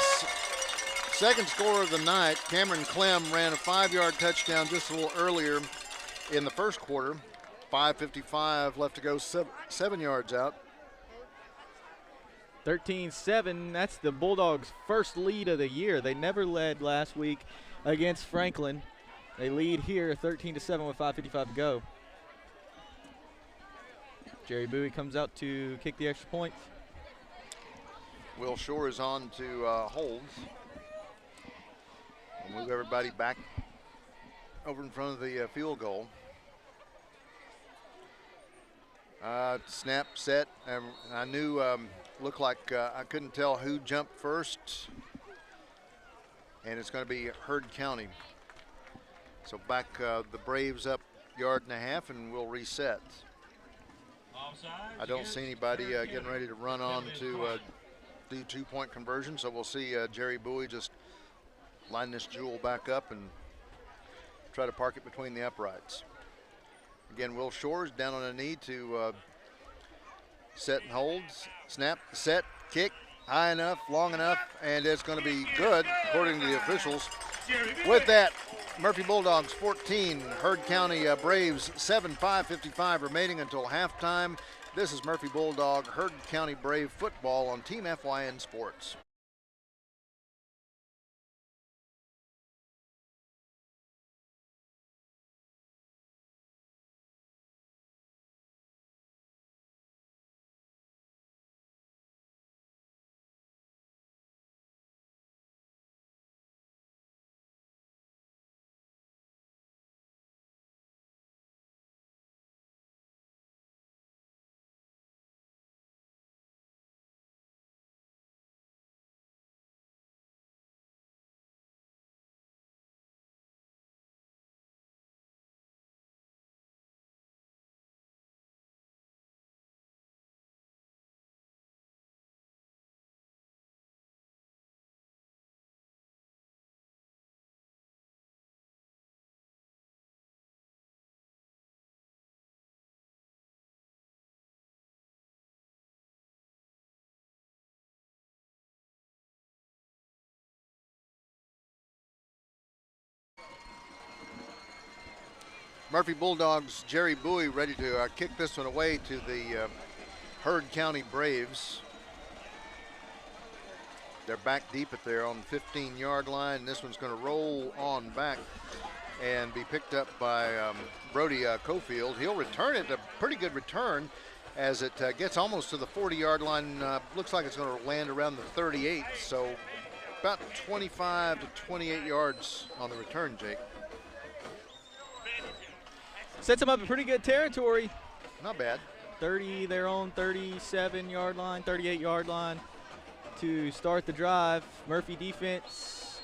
S1: second score of the night. Cameron Clem ran a 5-yard touchdown just a little earlier in the first quarter. 5:55 left to go, 7 yards out.
S3: 13-7, that's the Bulldogs' first lead of the year. They never led last week against Franklin. They lead here 13-7 with 5:55 to go. Jerry Bowie comes out to kick the extra point.
S1: Will Shore is on to holds. We'll move everybody back over in front of the field goal. Snap, set, and I knew, looked like I couldn't tell who jumped first, and it's going to be Heard County. So back the Braves up 1.5 yards, and we'll reset. I don't see anybody getting ready to run on to do 2-point conversion, so we'll see Jerry Bowie just line this jewel back up and try to park it between the uprights. Again, Will Shores down on a knee to set and holds. Snap, set, kick, high enough, long enough, and it's going to be good, according to the officials. With that, Murphy Bulldogs 14, Heard County Braves 7, 5:55 remaining until halftime. This is Murphy Bulldog, Heard County Brave football on Team FYN Sports. Murphy Bulldogs, Jerry Bowie ready to kick this one away to the Heard County Braves. They're back deep at there on the 15-yard line. This one's going to roll on back and be picked up by Brody Cofield. He'll return it, a pretty good return, as it gets almost to the 40-yard line. Looks like it's going to land around the 38, so about 25 to 28 yards on the return, Jake.
S3: Sets them up in pretty good territory.
S1: Not bad.
S3: 30, their own 37-yard line, 38-yard line to start the drive. Murphy defense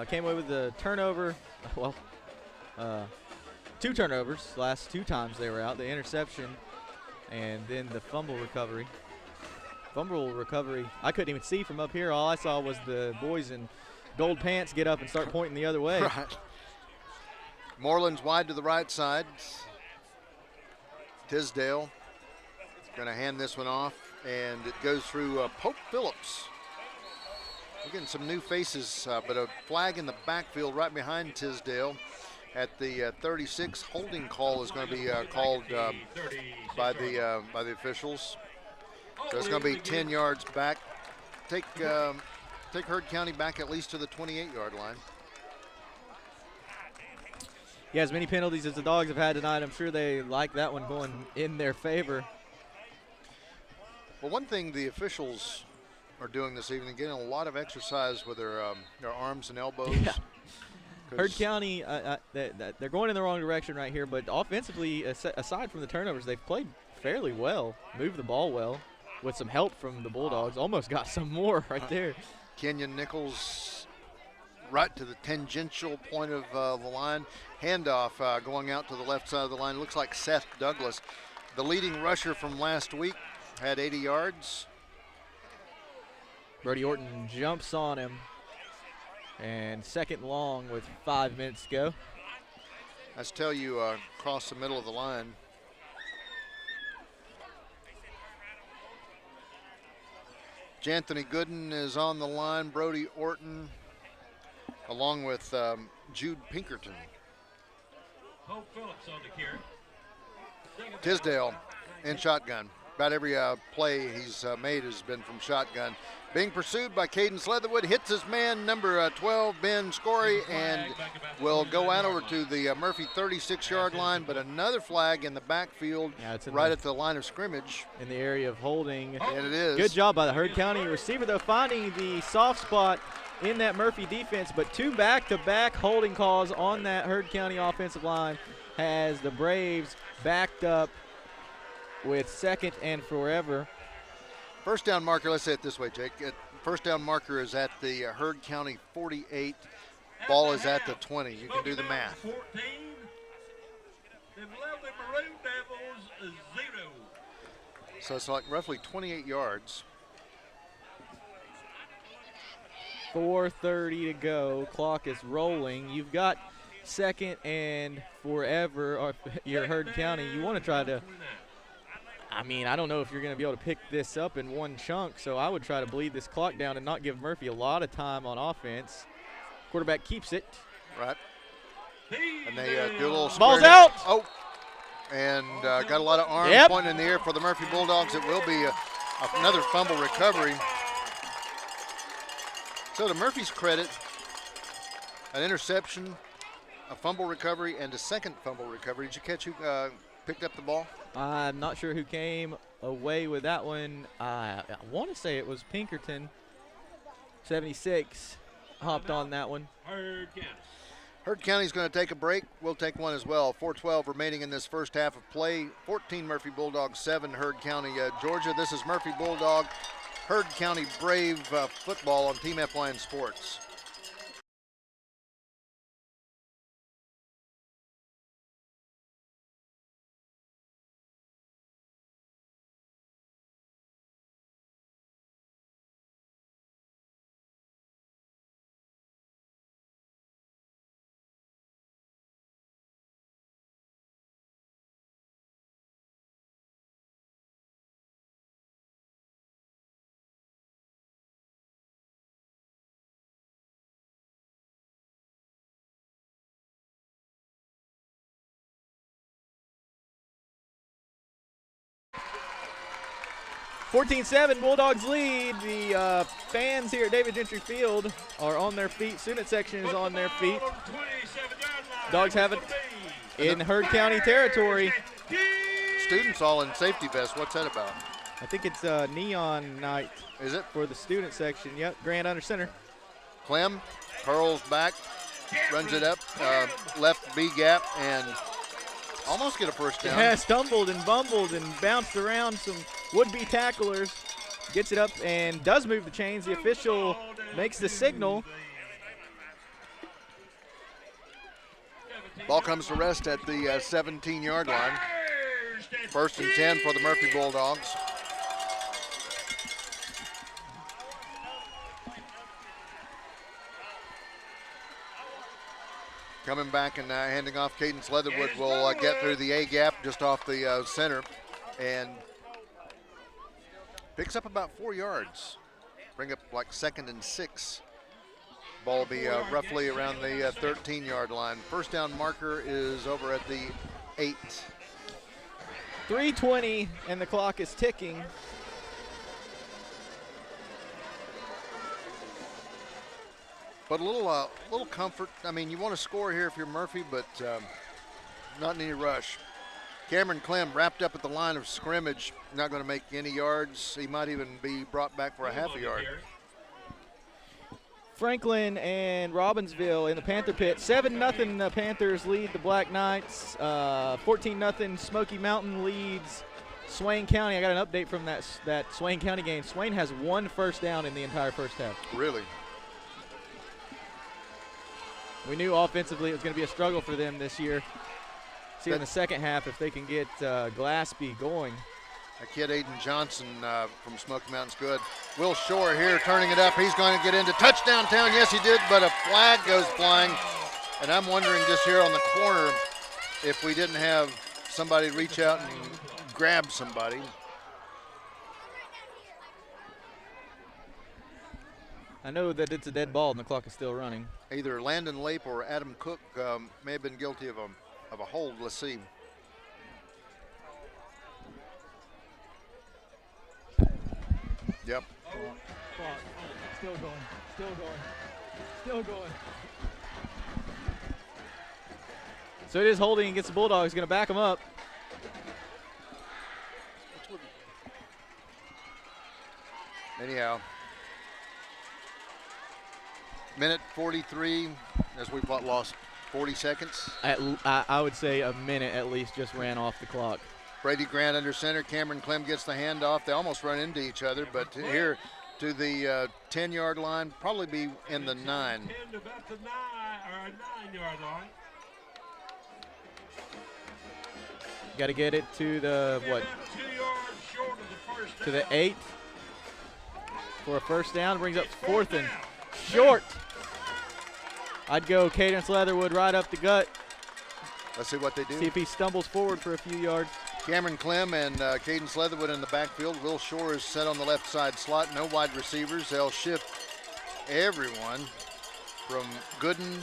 S3: came away with the turnover. Well, 2 turnovers last 2 times they were out. The interception and then the fumble recovery. Fumble recovery, I couldn't even see from up here. All I saw was the boys in gold pants get up and start pointing the other way.
S1: Right. Moreland's wide to the right side. Tisdale going to hand this one off, and it goes through Pope Phillips. We're getting some new faces, but a flag in the backfield right behind Tisdale at the 36. Holding call is going to be called by the officials. So it's going to be 10 yards back. Take Heard County back at least to the 28-yard line.
S3: Yeah, as many penalties as the Dogs have had tonight, I'm sure they like that one going in their favor.
S1: Well, one thing the officials are doing this evening, getting a lot of exercise with their arms and elbows.
S3: Yeah. Heard County, they're going in the wrong direction right here, but offensively, aside from the turnovers, they've played fairly well, moved the ball well, with some help from the Bulldogs. Almost got some more right there.
S1: Kenyon Nichols right to the tangential point of the line. Handoff going out to the left side of the line. Looks like Seth Douglas, the leading rusher from last week, had 80 yards.
S3: Brody Orton jumps on him, and second long with 5 minutes to go.
S1: Let's tell you, across the middle of the line. J'Anthony Gooden is on the line. Brody Orton, along with Jude Pinkerton.
S2: Hope Phillips on the carry.
S1: Tisdale in shotgun. About every play he's made has been from shotgun. Being pursued by Cadence Leatherwood, hits his man, number 12, Ben Scory, and will go out over to the Murphy 36-yard line, but another flag in the backfield right at the line of scrimmage.
S3: In the area of holding.
S1: And it is.
S3: Good job by the Heard County receiver, though, finding the soft spot in that Murphy defense, but 2 back-to-back holding calls on that Heard County offensive line has the Braves backed up with second and forever.
S1: First down marker, let's say it this way, Jake. First down marker is at the Heard County 48. Ball is at the 20. You can do the math.
S2: 14. The lovely Maroon Devils, 0.
S1: So it's like roughly 28 yards.
S3: 4:30 to go. Clock is rolling. You've got second and forever. Or your Heard County. You want to try to. I mean, I don't know if you're going to be able to pick this up in one chunk, so I would try to bleed this clock down and not give Murphy a lot of time on offense. Quarterback keeps it.
S1: Right. And they do a little
S3: Ball's
S1: square
S3: out.
S1: Oh, and got a lot of arms pointing in the air for the Murphy Bulldogs. It will be another fumble recovery. So to Murphy's credit, an interception, a fumble recovery, and a second fumble recovery. Did you catch who picked up the ball?
S3: I'm not sure who came away with that one. I want to say it was Pinkerton. 76 hopped on that one.
S2: Heard County.
S1: Heard County's going to take a break. We'll take one as well. 4:12 remaining in this first half of play. 14 Murphy Bulldogs, 7 Heard County, Georgia. This is Murphy Bulldog, Heard County Brave football on Team FYN Sports.
S3: (14-7) Bulldogs lead. The fans here at David Gentry Field are on their feet. Student section is on their feet. Dogs have it in Heard County territory.
S1: Students all in safety vests. What's that about?
S3: I think it's neon night.
S1: Is it?
S3: For the student section. Yep, Grant under center.
S1: Clem curls back, runs it up, left B gap, and Almost get a first down.
S3: Yeah, stumbled and bumbled and bounced around some would-be tacklers. Gets it up and does move the chains. The official makes the signal.
S1: Ball comes to rest at the 17-yard line. First and 10 for the Murphy Bulldogs. Coming back and handing off, Cadence Leatherwood will get through the A gap just off the center and picks up about 4 yards. Bring up like 2nd and 6. Ball will be roughly around the 13-yard line. First down marker is over at the 8.
S3: 3:20 and the clock is ticking.
S1: But a little comfort. I mean, you want to score here if you're Murphy, but not in any rush. Cameron Clem wrapped up at the line of scrimmage, not going to make any yards. He might even be brought back for a half a yard.
S3: Franklin and Robbinsville in the Panther pit. 7-0 the Panthers lead the Black Knights. 14-0 Smoky Mountain leads Swain County. I got an update from that Swain County game. Swain has 1 first down in the entire first half.
S1: Really?
S3: We knew offensively it was going to be a struggle for them this year. See in the second half if they can get Glaspie going.
S1: That kid Aiden Johnson from Smoky Mountain's good. Will Shore here turning it up. He's going to get into touchdown town. Yes, he did, but a flag goes flying. And I'm wondering just here on the corner if we didn't have somebody reach out and grab somebody.
S3: I know that it's a dead ball and the clock is still running.
S1: Either Landon Lape or Adam Cook may have been guilty of a hold. Let's see. Yep.
S3: Still going, still going, still going. So it is holding against the Bulldogs. Going to back them up.
S1: Anyhow. Minute 43 as we've lost 40 seconds.
S3: I would say a minute at least just ran off the clock.
S1: Brady Grant under center. Cameron Clem gets the handoff. They almost run into each other, but here to the 10-yard line, probably be in the 9.
S2: 10 to about the 9-yard line.
S3: Got to get it to the, what?
S2: 2 yards short of the first down.
S3: To the 8 for a first down. Brings up 4th and short. I'd go Cadence Leatherwood right up the gut.
S1: Let's see what they do.
S3: See if he stumbles forward for a few yards.
S1: Cameron Clem and Cadence Leatherwood in the backfield. Will Shore is set on the left side slot. No wide receivers. They'll shift everyone from Gooden,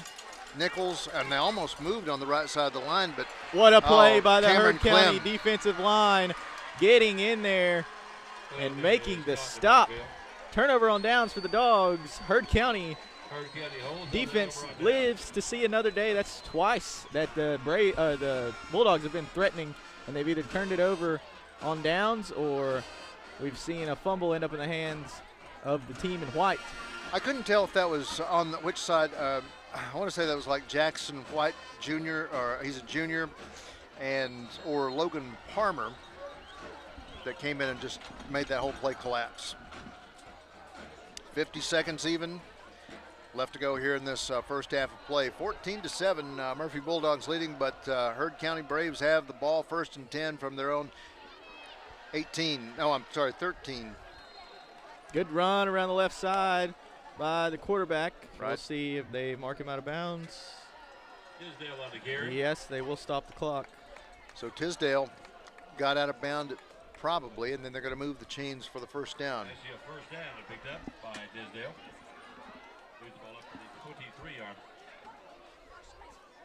S1: Nichols, and they almost moved on the right side of the line. But
S3: what a play by the
S1: Cameron
S3: Heard County
S1: Clem.
S3: defensive line, getting in there and making the stop. Turnover on downs for the Dogs. Heard County defense lives to see another day. That's twice that the Bulldogs have been threatening, and they've either turned it over on downs or we've seen a fumble end up in the hands of the team in white.
S1: I couldn't tell if that was on which side. I want to say that was like Jackson White Jr., or he's a junior, or Logan Palmer that came in and just made that whole play collapse. 50 seconds even left to go here in this first half of play. 14-7, Murphy Bulldogs leading, but Heard County Braves have the ball, 1st and 10 from their own 13.
S3: Good run around the left side by the quarterback.
S1: Right.
S3: We'll see if they mark him out of bounds.
S2: Tisdale on the carry.
S3: Yes, they will stop the clock.
S1: So Tisdale got out of bounds probably, and then they're going to move the chains for the first down.
S2: I see a first down and picked up by Tisdale. Moves the ball up to the 23-yard.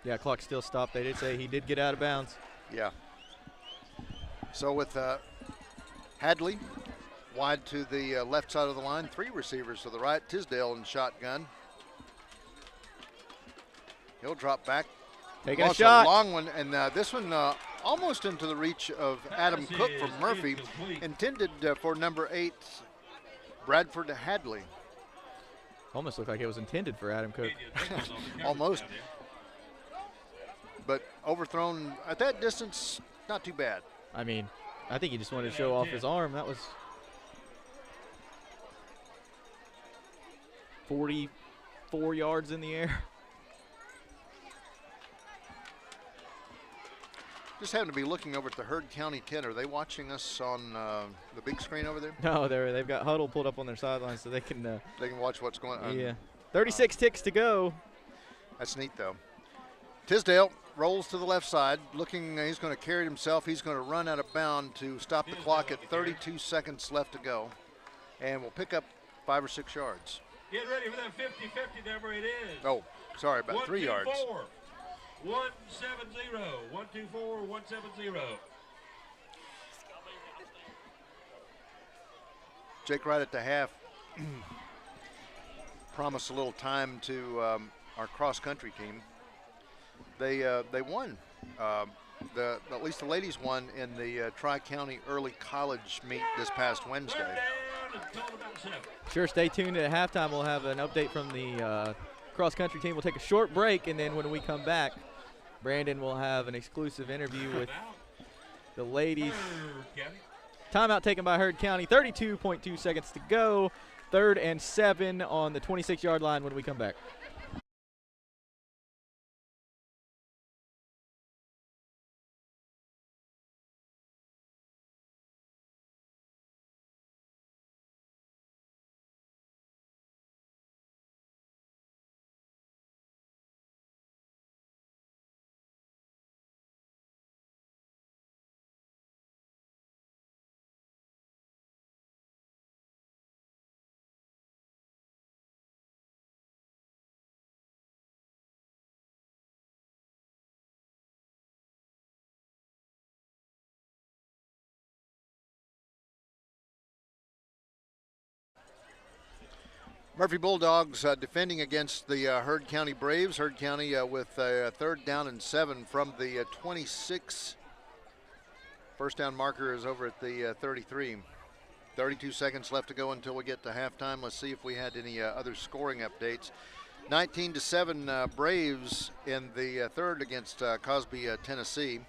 S3: Yeah, clock still stopped. They did say he did get out of bounds.
S1: Yeah. So with Hadley wide to the left side of the line, 3 receivers to the right. Tisdale in shotgun. He'll drop back.
S3: Taking a
S1: Lost
S3: shot.
S1: A long one, and this one almost into the reach of Adam Cook from Murphy, intended for number 8, Bradford Hadley.
S3: Almost looked like it was intended for Adam Cook.
S1: Almost. But overthrown at that distance, not too bad.
S3: I mean, I think he just wanted to show off his arm. That was 44 yards in the air.
S1: Just happened to be looking over at the Heard County 10. Are they watching us on the big screen over there?
S3: No, they've got Huddle pulled up on their sideline so they can.
S1: They can watch what's going on.
S3: Yeah, 36 ticks to go.
S1: That's neat, though. Tisdale rolls to the left side, looking. He's going to carry himself. He's going to run out of bound to stop the clock at 32 seconds left to go, and we'll pick up 5 or 6 yards.
S2: Get ready for that 50-50 number. It is.
S1: Oh, sorry, about 3 yards.
S2: 170. 124, 170.
S1: Jake, right at the half, promised a little time to our cross-country team. They won. At least the ladies won in the Tri-County Early College meet this past Wednesday.
S3: Sure, stay tuned at halftime. We'll have an update from the cross-country team. We'll take a short break, and then when we come back, Brandon will have an exclusive interview with the ladies. Timeout taken by Heard County. 32.2 seconds to go. 3rd and 7 on the 26-yard line when we come back.
S1: Murphy Bulldogs defending against the Heard County Braves. Heard County with a 3rd down and 7 from the 26. First down marker is over at the 33. 32 seconds left to go until we get to halftime. Let's see if we had any other scoring updates. 19-7 Braves in the 3rd against Cosby, Tennessee.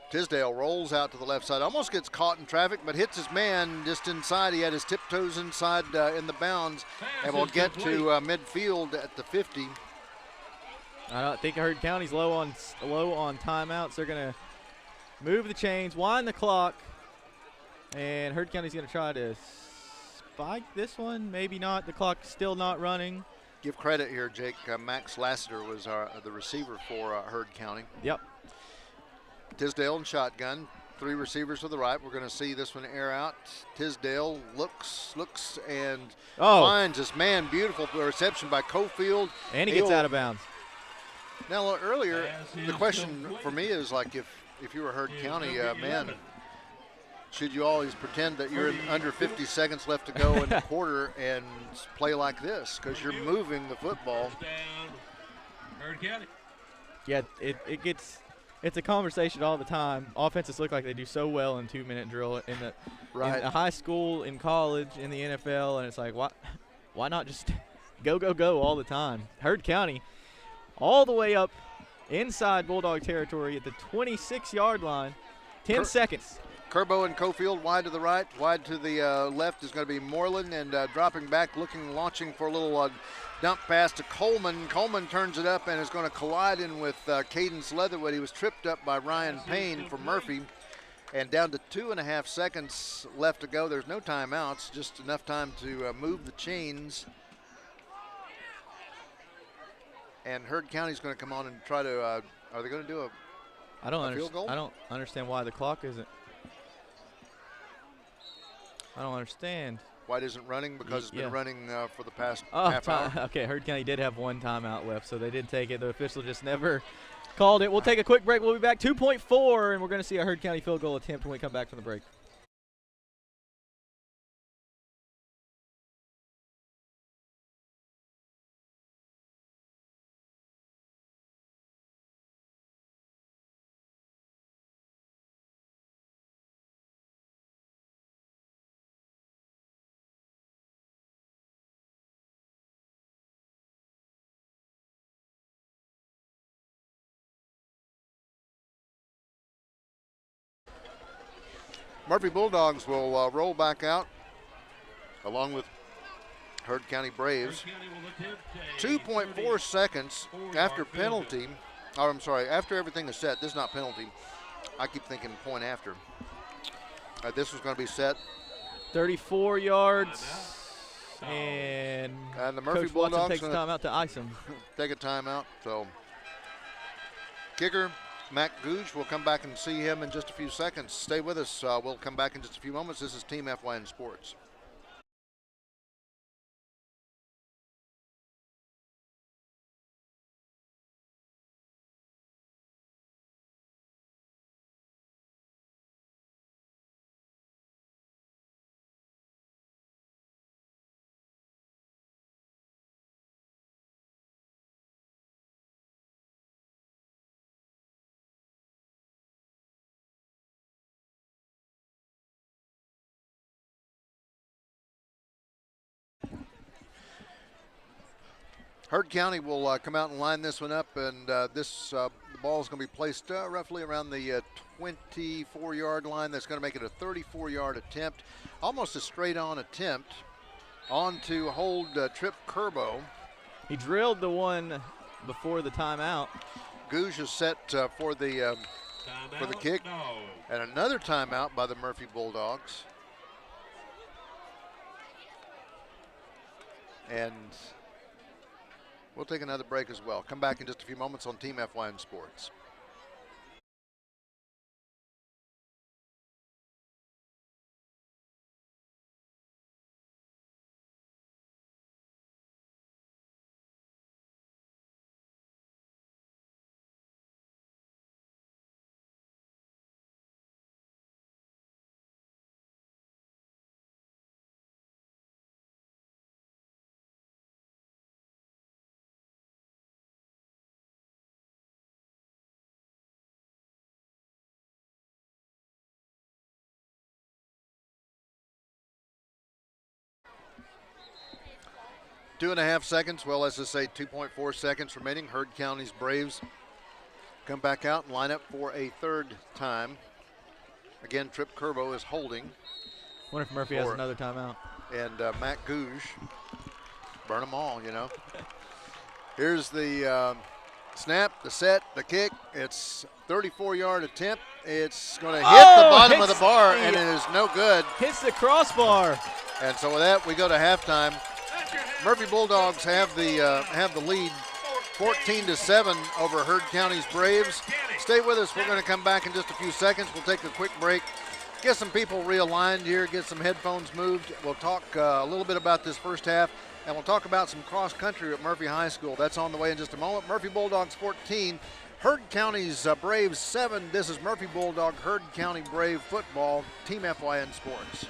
S1: Tisdale rolls out to the left side, almost gets caught in traffic, but hits his man just inside. He had his tiptoes inside in the bounds, and will get to midfield at the 50.
S3: I don't think Heard County's low on timeouts. They're going to move the chains, wind the clock, and Heard County's going to try to spike this one. Maybe not. The clock's still not running.
S1: Give credit here, Jake. Max Lassiter was the receiver for Heard County.
S3: Yep.
S1: Tisdale in shotgun, 3 receivers to the right. We're going to see this one air out. Tisdale looks, and finds this man. Beautiful reception by Cofield.
S3: And he gets out of bounds.
S1: Now, earlier, the question for me is, like, if you were Heard County, man, should you always pretend that you're under 50 seconds left to go in the quarter and play like this? Because you're moving the football.
S2: Heard County.
S3: Yeah, it's a conversation all the time. Offenses look like they do so well in 2-minute drill in the high school, in college, in the NFL, and it's like, why not just go all the time? Heard County all the way up inside Bulldog territory at the 26-yard line. 10 seconds.
S1: Kerbo and Cofield wide to the right, wide to the left is going to be Moreland, and dropping back, launching for a little dump pass to Coleman. Coleman turns it up and is going to collide in with Cadence Leatherwood. He was tripped up by Ryan Payne from Murphy, and down to 2.5 seconds left to go. There's no timeouts, just enough time to move the chains. And Heard County's going to come on and try to. Are they going to do a field goal?
S3: I don't understand why the clock isn't. I don't understand.
S1: Why it isn't running? Because it's been running for the past
S3: half
S1: hour.
S3: Okay, Heard County did have 1 timeout left, so they did take it. The official just never called it. We'll take a quick break. We'll be back. 2.4, and we're going to see a Heard County field goal attempt when we come back from the break.
S1: Murphy Bulldogs will roll back out along with Heard County Braves. 2.4 seconds after penalty. Oh, I'm sorry, after everything is set. This is not penalty. I keep thinking point after. This was going to be set.
S3: 34 yards. And
S1: the Murphy
S3: Coach Watson
S1: Bulldogs
S3: takes time out to ice him.
S1: take a timeout. So kicker Matt Googe, we'll come back and see him in just a few seconds. Stay with us. We'll come back in just a few moments. This is Team FYN Sports. Heard County will come out and line this one up, and the ball is going to be placed roughly around the 24-yard line. That's going to make it a 34-yard attempt, almost a straight-on attempt on to hold Trip Kerbo.
S3: He drilled the one before the timeout.
S1: Googe is set for the kick, and another timeout by the Murphy Bulldogs. And we'll take another break as well. Come back in just a few moments on Team FYN Sports. Two and a half seconds, well, let's just say 2.4 seconds remaining. Heard County's Braves come back out and line up for a third time. Again, Trip Kerbo is holding.
S3: Wonder if Murphy has another timeout.
S1: And Matt Googe, burn them all, you know. Here's the snap, the set, the kick. It's 34-yard attempt. It's going to hit the bottom of the bar, and it is no good.
S3: Hits the crossbar.
S1: And so with that, we go to halftime. Murphy Bulldogs have the lead 14-7 over Heard County's Braves. Stay with us. We're going to come back in just a few seconds. We'll take a quick break, get some people realigned here, get some headphones moved. We'll talk a little bit about this first half, and we'll talk about some cross country at Murphy High School. That's on the way in just a moment. Murphy Bulldogs 14, Heard County's Braves 7. This is Murphy Bulldog, Heard County Brave football, Team FYN Sports.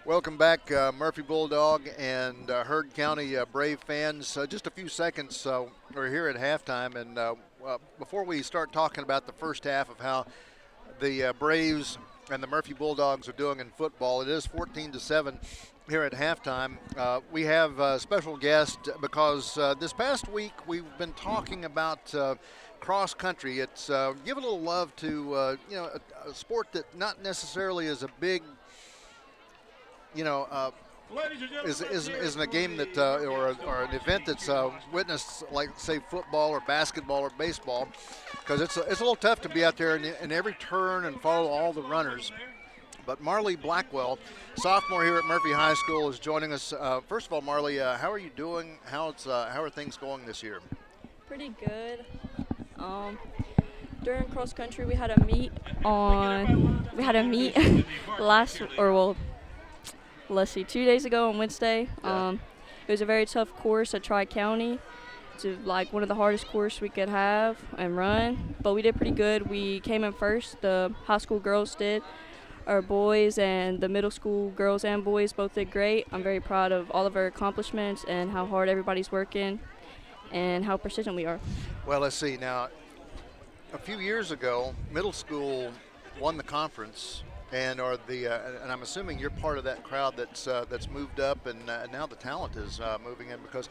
S1: Welcome back, Murphy Bulldog and Heard County Brave fans. Just a few seconds, we're here at halftime, and before we start talking about the first half of how the Braves and the Murphy Bulldogs are doing in football. It is 14-7 here at halftime. We have a special guest because this past week we've been talking about cross country. It's give a little love to a sport that not necessarily is a big, isn't a game that or an event that's witnessed like say football or basketball or baseball, because it's a little tough to be out there in every turn and follow all the runners. But Marley Blackwell, sophomore here at Murphy High School, is joining us. First of all, Marley, how are you doing? How are things going this year?
S6: Pretty good. During cross country, we had a meet let's see, 2 days ago on Wednesday.
S1: Yeah.
S6: It was a very tough course at Tri-County. It's like one of the hardest courses we could have and run, but we did pretty good. We came in first. The high school girls did. Our boys and the middle school girls and boys both did great. I'm very proud of all of our accomplishments and how hard everybody's working and how persistent we are.
S1: Well, let's see. Now, a few years ago, middle school won the conference, and I'm assuming you're part of that crowd that's moved up, and now the talent is moving in, because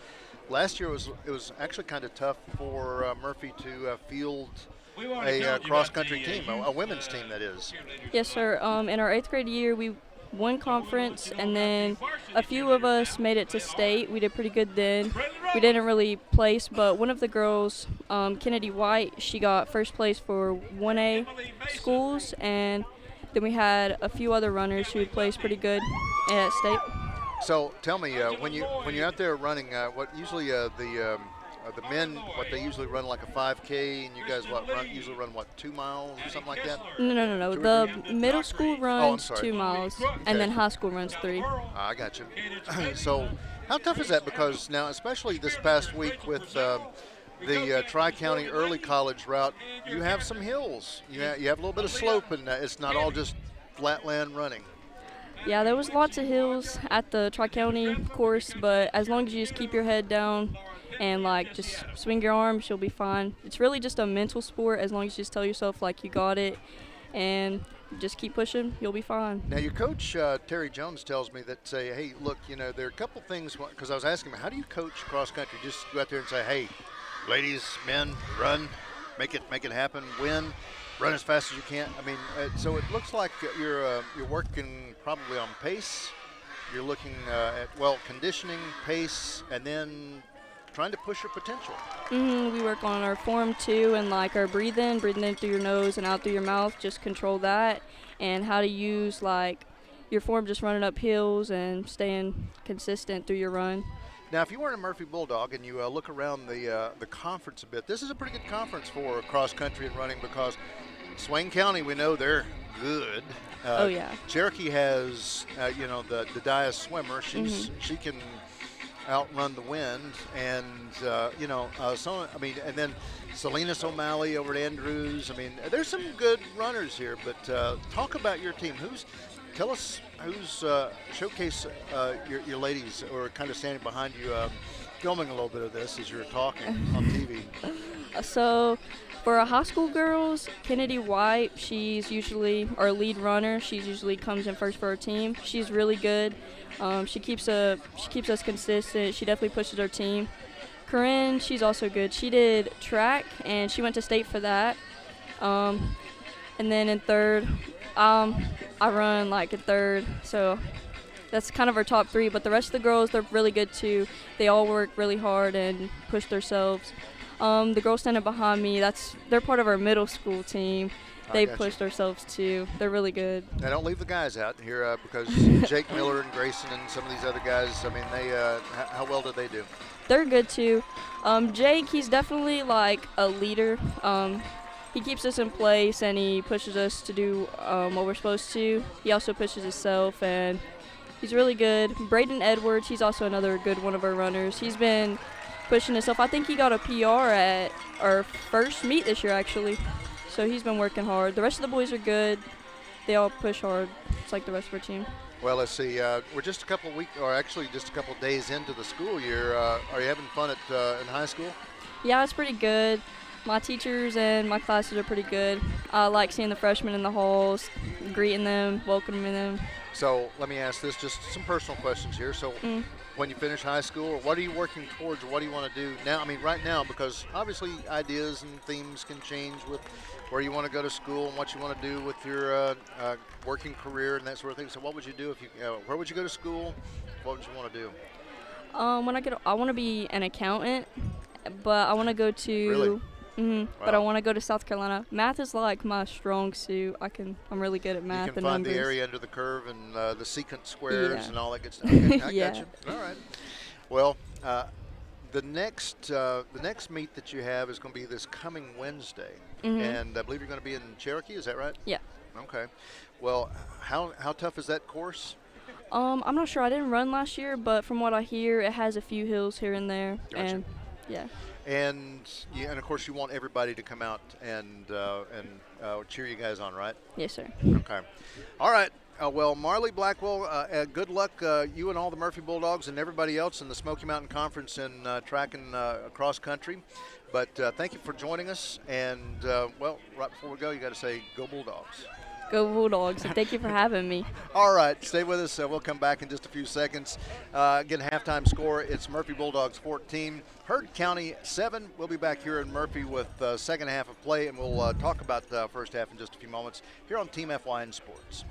S1: last year it was actually kind of tough for Murphy to field a cross-country team, a women's team, that is.
S6: Yes, sir. In our 8th grade year, we won conference, and then a few of us made it to state. We did pretty good then. We didn't really place, but one of the girls, Kennedy White, she got first place for 1A schools, and then we had a few other runners who placed pretty good at state.
S1: So tell me, when you're out there running, what usually the men, what they usually run like a 5K, and you guys usually run 2 miles or something like that?
S6: No. The middle school runs 2 miles, and then high school runs 3.
S1: I got you. So how tough is that? Because now, especially this past week with the Tri-County early college route, you have some hills. You have a little bit of slope, and it's not all just flat land running.
S6: Yeah, there was lots of hills at the Tri-County course, but as long as you just keep your head down and just swing your arms, you'll be fine. It's really just a mental sport. As long as you just tell yourself you got it and just keep pushing, you'll be fine.
S1: Now your coach Terry Jones tells me that hey, look, there are a couple things, because I was asking him, how do you coach cross country? Just go out there and say, hey, ladies, men, run, make it happen, win, run as fast as you can. I mean, so it looks like you're working probably on pace. You're looking at conditioning, pace, and then trying to push your potential.
S6: We work on our form too, and our breathing in through your nose and out through your mouth. Just control that, and how to use your form, just running up hills and staying consistent through your run.
S1: Now, if you weren't a Murphy Bulldog and you look around the conference a bit, this is a pretty good conference for cross country and running, because Swain County, we know they're good.
S6: Oh yeah.
S1: Cherokee has the Dias swimmer. She can outrun the wind, and and then Salinas O'Malley over at Andrews. I mean, there's some good runners here. But talk about your team. Tell us who's showcase your ladies, or kind of standing behind you, filming a little bit of this as you're talking on TV.
S6: So for our high school girls, Kennedy White, she's usually our lead runner. She usually comes in first for our team. She's really good. She keeps us consistent. She definitely pushes our team. Corinne, she's also good. She did track, and she went to state for that. And then in third, I run in third, so that's kind of our top 3. But the rest of the girls, they're really good too. They all work really hard and push themselves. The girls standing behind me, they're part of our middle school team. They pushed themselves too. They're really good.
S1: Now, don't leave the guys out here, because Jake Miller and Grayson and some of these other guys, I mean, they how well did they do?
S6: They're good too. Jake, he's definitely a leader. He keeps us in place, and he pushes us to do what we're supposed to. He also pushes himself, and he's really good. Braden Edwards, he's also another good one of our runners. He's been pushing himself. I think he got a PR at our first meet this year, actually. So he's been working hard. The rest of the boys are good. They all push hard. It's like the rest of our team.
S1: Well, let's see. We're just a couple days into the school year. Are you having fun in high school?
S6: Yeah, it's pretty good. My teachers and my classes are pretty good. I like seeing the freshmen in the halls, greeting them, welcoming them.
S1: So let me ask this, just some personal questions here. So when you finish high school, what are you working towards, or what do you want to do now? I mean, right now, because obviously ideas and themes can change with where you want to go to school and what you want to do with your working career and that sort of thing. So what would you do if you, where would you go to school? What would you want to do?
S6: I want to be an accountant, but I want to go to.
S1: Really?
S6: But I
S1: Wow.
S6: want to go to South Carolina. Math is like my strong suit. I'm really good at math
S1: You can
S6: and
S1: find
S6: numbers.
S1: the area under the curve and the secant squares
S6: Yeah.
S1: and all that good stuff. Okay, I
S6: Yeah.
S1: got you. All right. Well, the next meet that you have is going to be this coming Wednesday, and I believe you're going to be in Cherokee. Is that right?
S6: Yeah.
S1: Okay. Well, how tough is that course?
S6: I'm not sure. I didn't run last year, but from what I hear, it has a few hills here and there.
S1: Gotcha.
S6: And yeah.
S1: And of course you want everybody to come out and cheer you guys on, right?
S6: Yes, sir.
S1: Okay. All right. Well, Marley Blackwell, good luck, you and all the Murphy Bulldogs and everybody else in the Smoky Mountain Conference in track and cross country. But thank you for joining us. And, well, right before we go, you got to say, go Bulldogs.
S6: Go Bulldogs, and thank you for having me.
S1: All right, stay with us. We'll come back in just a few seconds. Again, halftime score, it's Murphy Bulldogs 14, Heard County 7. We'll be back here in Murphy with second half of play, and we'll talk about the first half in just a few moments here on Team FYN Sports.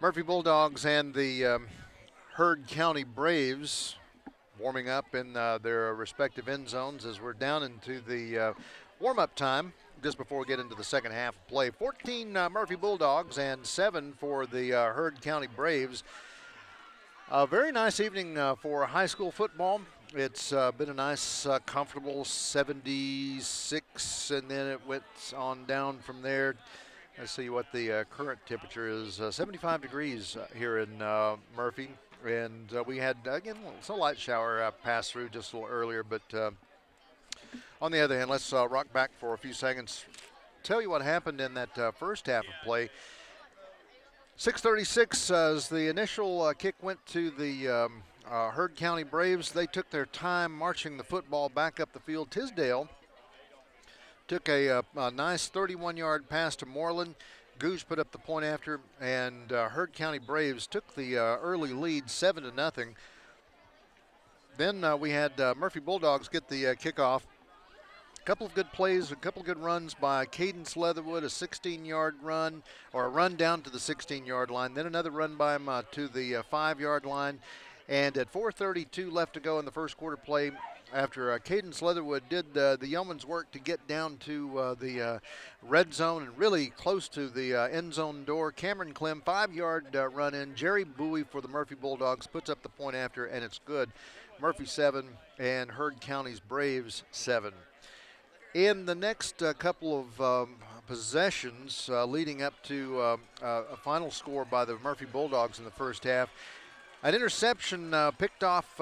S1: Murphy Bulldogs and the Heard County Braves warming up in their respective end zones as we're down into the warm-up time just before we get into the second half of play. 14 Murphy Bulldogs and 7 for the Heard County Braves. A very nice evening for high school football. It's been a nice, comfortable 76, and then it went on down from there. Let's see what the current temperature is. 75 degrees here in Murphy. And we had, again, it's a light shower pass through just a little earlier. But on the other hand, let's rock back for a few seconds. Tell you what happened in that first half of play. 6:36 as the initial kick went to the Heard County Braves. They took their time marching the football back up the field. Tisdale took a nice 31-yard pass to Moreland. Goose put up the point after, and Heard County Braves took the early lead 7-0. Then we had Murphy Bulldogs get the kickoff. A couple of good plays, a couple of good runs by Cadence Leatherwood, a 16-yard run, or a run down to the 16-yard line, then another run by him to the 5-yard line. And at 4:32 left to go in the first quarter play, after Cadence Leatherwood did the yeoman's work to get down to the red zone and really close to the end zone door, Cameron Clem, 5-yard run in. Jerry Bowie for the Murphy Bulldogs puts up the point after, and it's good. Murphy 7 and Heard County's Braves 7. In the next couple of possessions leading up to a final score by the Murphy Bulldogs in the first half, an interception picked off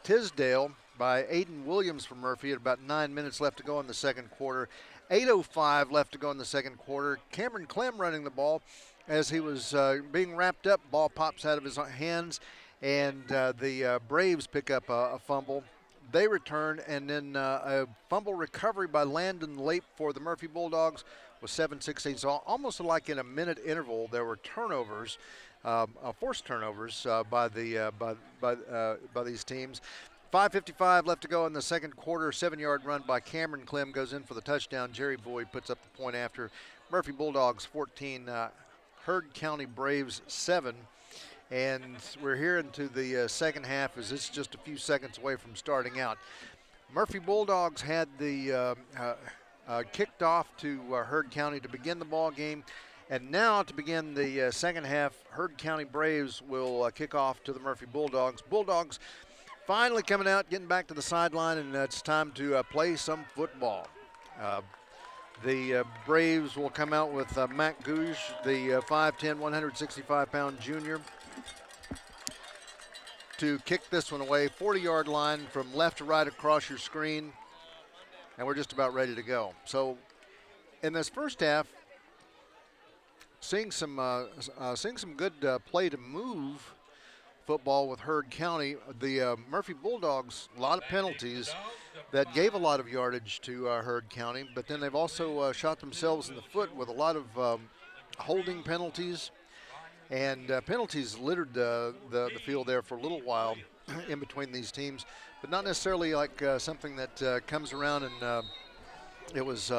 S1: Tisdale by Aiden Williams from Murphy at about 9 minutes left to go in the second quarter. 8:05 left to go in the second quarter. Cameron Clem running the ball. As he was being wrapped up, ball pops out of his hands, and the Braves pick up a fumble. They return, and then a fumble recovery by Landon Lape for the Murphy Bulldogs with 7:16. So almost like in a minute interval, there were turnovers, forced turnovers by these teams. 5:55 left to go in the second quarter. 7-yard run by Cameron Clem goes in for the touchdown. Jerry Boyd puts up the point after. Murphy Bulldogs 14, Heard County Braves 7. And we're here into the second half as it's just a few seconds away from starting out. Murphy Bulldogs had the kicked off to Heard County to begin the ball game. And now to begin the second half, Heard County Braves will kick off to the Murphy Bulldogs. Bulldogs finally coming out, getting back to the sideline, and it's time to play some football. The Braves will come out with Matt Gouge, the 5'10", 165-pound junior, to kick this one away. 40-yard line from left to right across your screen, and we're just about ready to go. So in this first half, seeing some good play to move football with Heard County. The Murphy Bulldogs, a lot of penalties that gave a lot of yardage to Heard County, but then they've also shot themselves in the foot with a lot of holding penalties, and penalties littered the field there for a little while in between these teams, but not necessarily like something that comes around and it was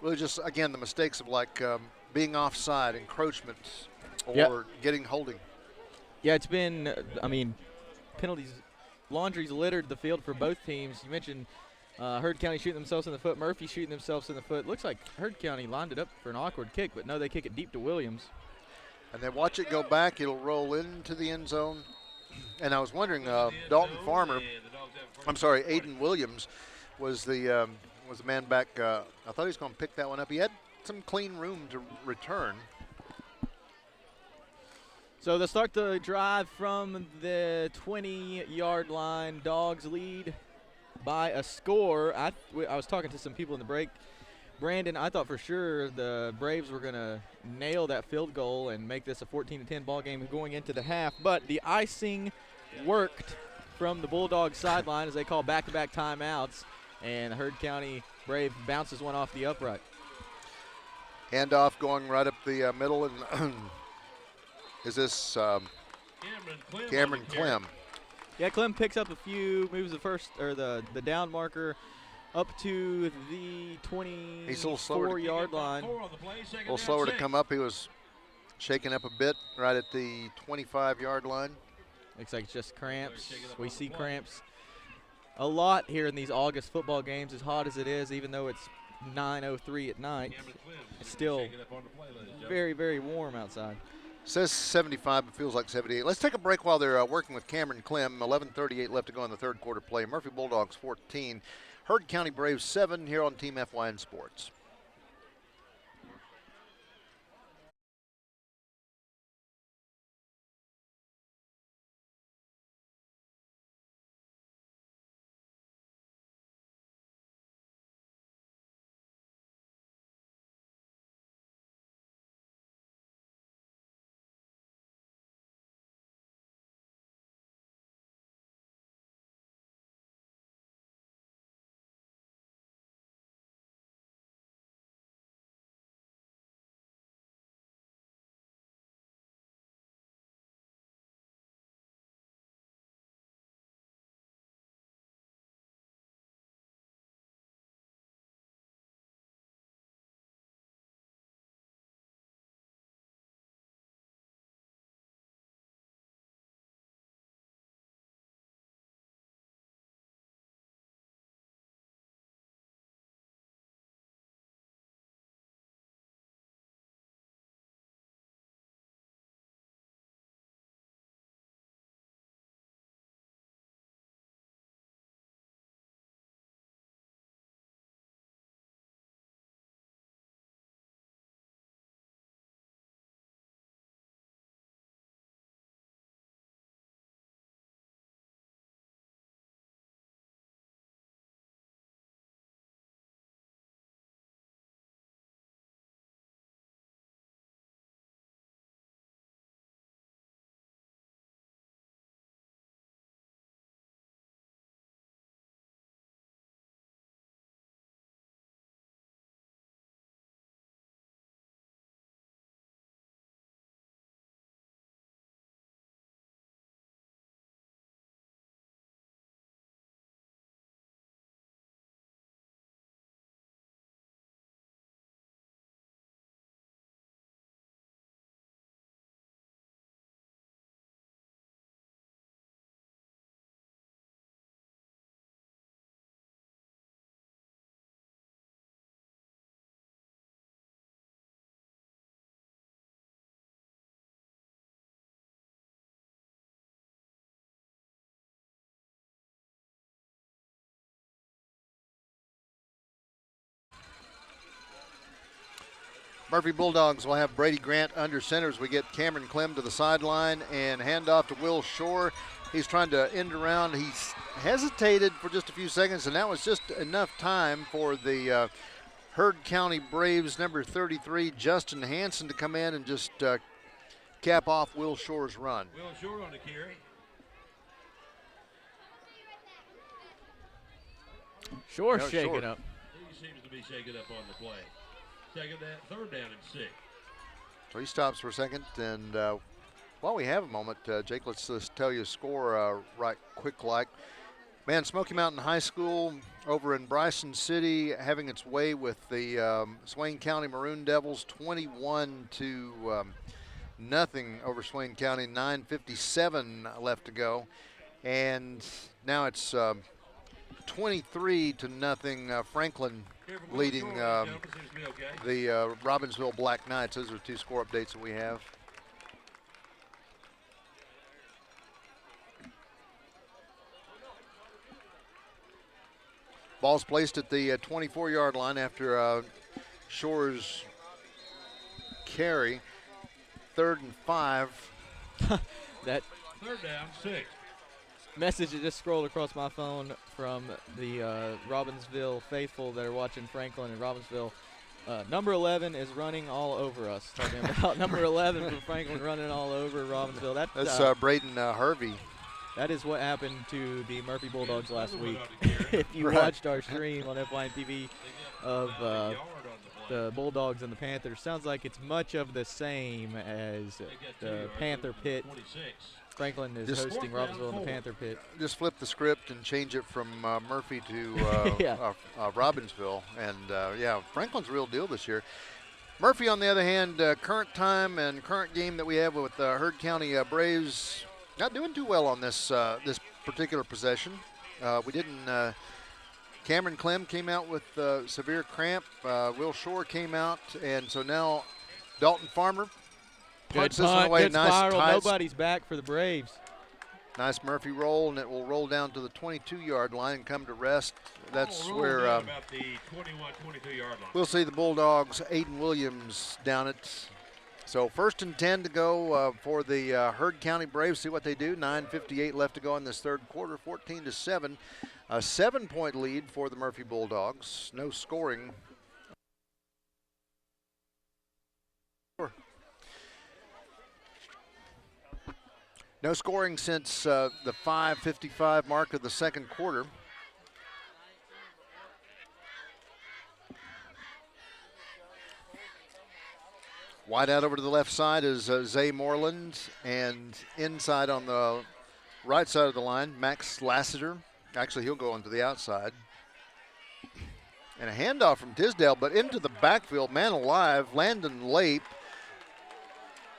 S1: really just, again, the mistakes of like being offside, encroachment, or getting holding.
S3: Yeah, it's been, penalties, laundry's littered the field for both teams. You mentioned Heard County shooting themselves in the foot, Murphy shooting themselves in the foot. Looks like Heard County lined it up for an awkward kick, but no, they kick it deep to Williams.
S1: And they watch it go back. It'll roll into the end zone. And I was wondering, Aiden Williams was the man back. I thought he was going to pick that one up. He had some clean room to return.
S3: So they'll start the drive from the 20-yard line. Dogs lead by a score. I was talking to some people in the break. Brandon, I thought for sure the Braves were going to nail that field goal and make this a 14-10 ball game going into the half. But the icing worked from the Bulldogs sideline as they call back-to-back timeouts. And the Heard County Brave bounces one off the upright.
S1: Handoff going right up the middle, and is this Cameron Clem?
S3: Yeah, Clem picks up a few, moves the down marker up to the 24-yard line.
S1: A little slower to come up. He was shaken up a bit right at the 25-yard line.
S3: Looks like it's just cramps. We see cramps a lot here in these August football games, as hot as it is, even though it's 9:03 at night. It's still very, very warm outside.
S1: Says 75, but feels like 78. Let's take a break while they're working with Cameron Clem. 11:38 left to go in the third quarter play. Murphy Bulldogs 14, Heard County Braves 7 here on Team FYN Sports. Murphy Bulldogs will have Brady Grant under center as we get Cameron Clem to the sideline and hand off to Will Shore. He's trying to end around. He's hesitated for just a few seconds, and that was just enough time for the Heard County Braves number 33, Justin Hanson, to come in and just cap off Will Shore's run.
S2: Will Shore on the carry.
S3: Shore
S1: Yeah,
S3: shaking
S1: Shore.
S3: up.
S2: He seems to be shaken up on the play. Third down and 6.
S1: So he stops for a second, and while we have a moment, Jake, let's just tell you a score right quick like. Man, Smoky Mountain High School over in Bryson City having its way with the Swain County Maroon Devils, 21-0 over Swain County, 9:57 left to go. And now it's 23-0 Franklin leading the Robbinsville Black Knights. Those are two score updates that we have. Ball's placed at the 24-yard line after Shore's carry. 3rd and 5.
S3: That
S2: Third down, 6.
S3: message that just scrolled across my phone from the Robbinsville faithful that are watching Franklin and Robbinsville. Number 11 is running all over us. Talking about number 11 from Franklin running all over Robbinsville.
S1: That's Braden Hervey.
S3: That is what happened to the Murphy Bulldogs last week. If you
S1: Right.
S3: watched our stream on FYN TV of the Bulldogs and the Panthers, sounds like it's much of the same as the Panther Pit. Franklin is
S1: Just
S3: hosting Robbinsville in the Panther Pit.
S1: Just flip the script and change it from Murphy to
S3: Yeah.
S1: Robbinsville. And, yeah, Franklin's a real deal this year. Murphy, on the other hand, current time and current game that we have with Heard County Braves, not doing too well on this this particular possession. We didn't. Cameron Clem came out with severe cramp. Will Shore came out, and so now Dalton Farmer
S3: Good
S1: punts this one
S3: punt,
S1: away.
S3: good
S1: Nice
S3: spiral.
S1: tight-
S3: Nobody's back for the Braves.
S1: Nice Murphy roll, and it will roll down to the 22-yard line and come to rest. That's
S2: Roll
S1: where
S2: down about the 21, 22-yard line.
S1: we'll see the Bulldogs. Aiden Williams down it. So 1st and 10 to go for the Heard County Braves. See what they do. 9:58 left to go in this third quarter. 14-7. A 7-point lead for the Murphy Bulldogs. No scoring. No scoring since the 5:55 mark of the second quarter. Wide out over to the left side is Zay Moreland, and inside on the right side of the line, Max Lassiter. Actually, he'll go onto the outside. And a handoff from Tisdale, but into the backfield, man alive, Landon Lape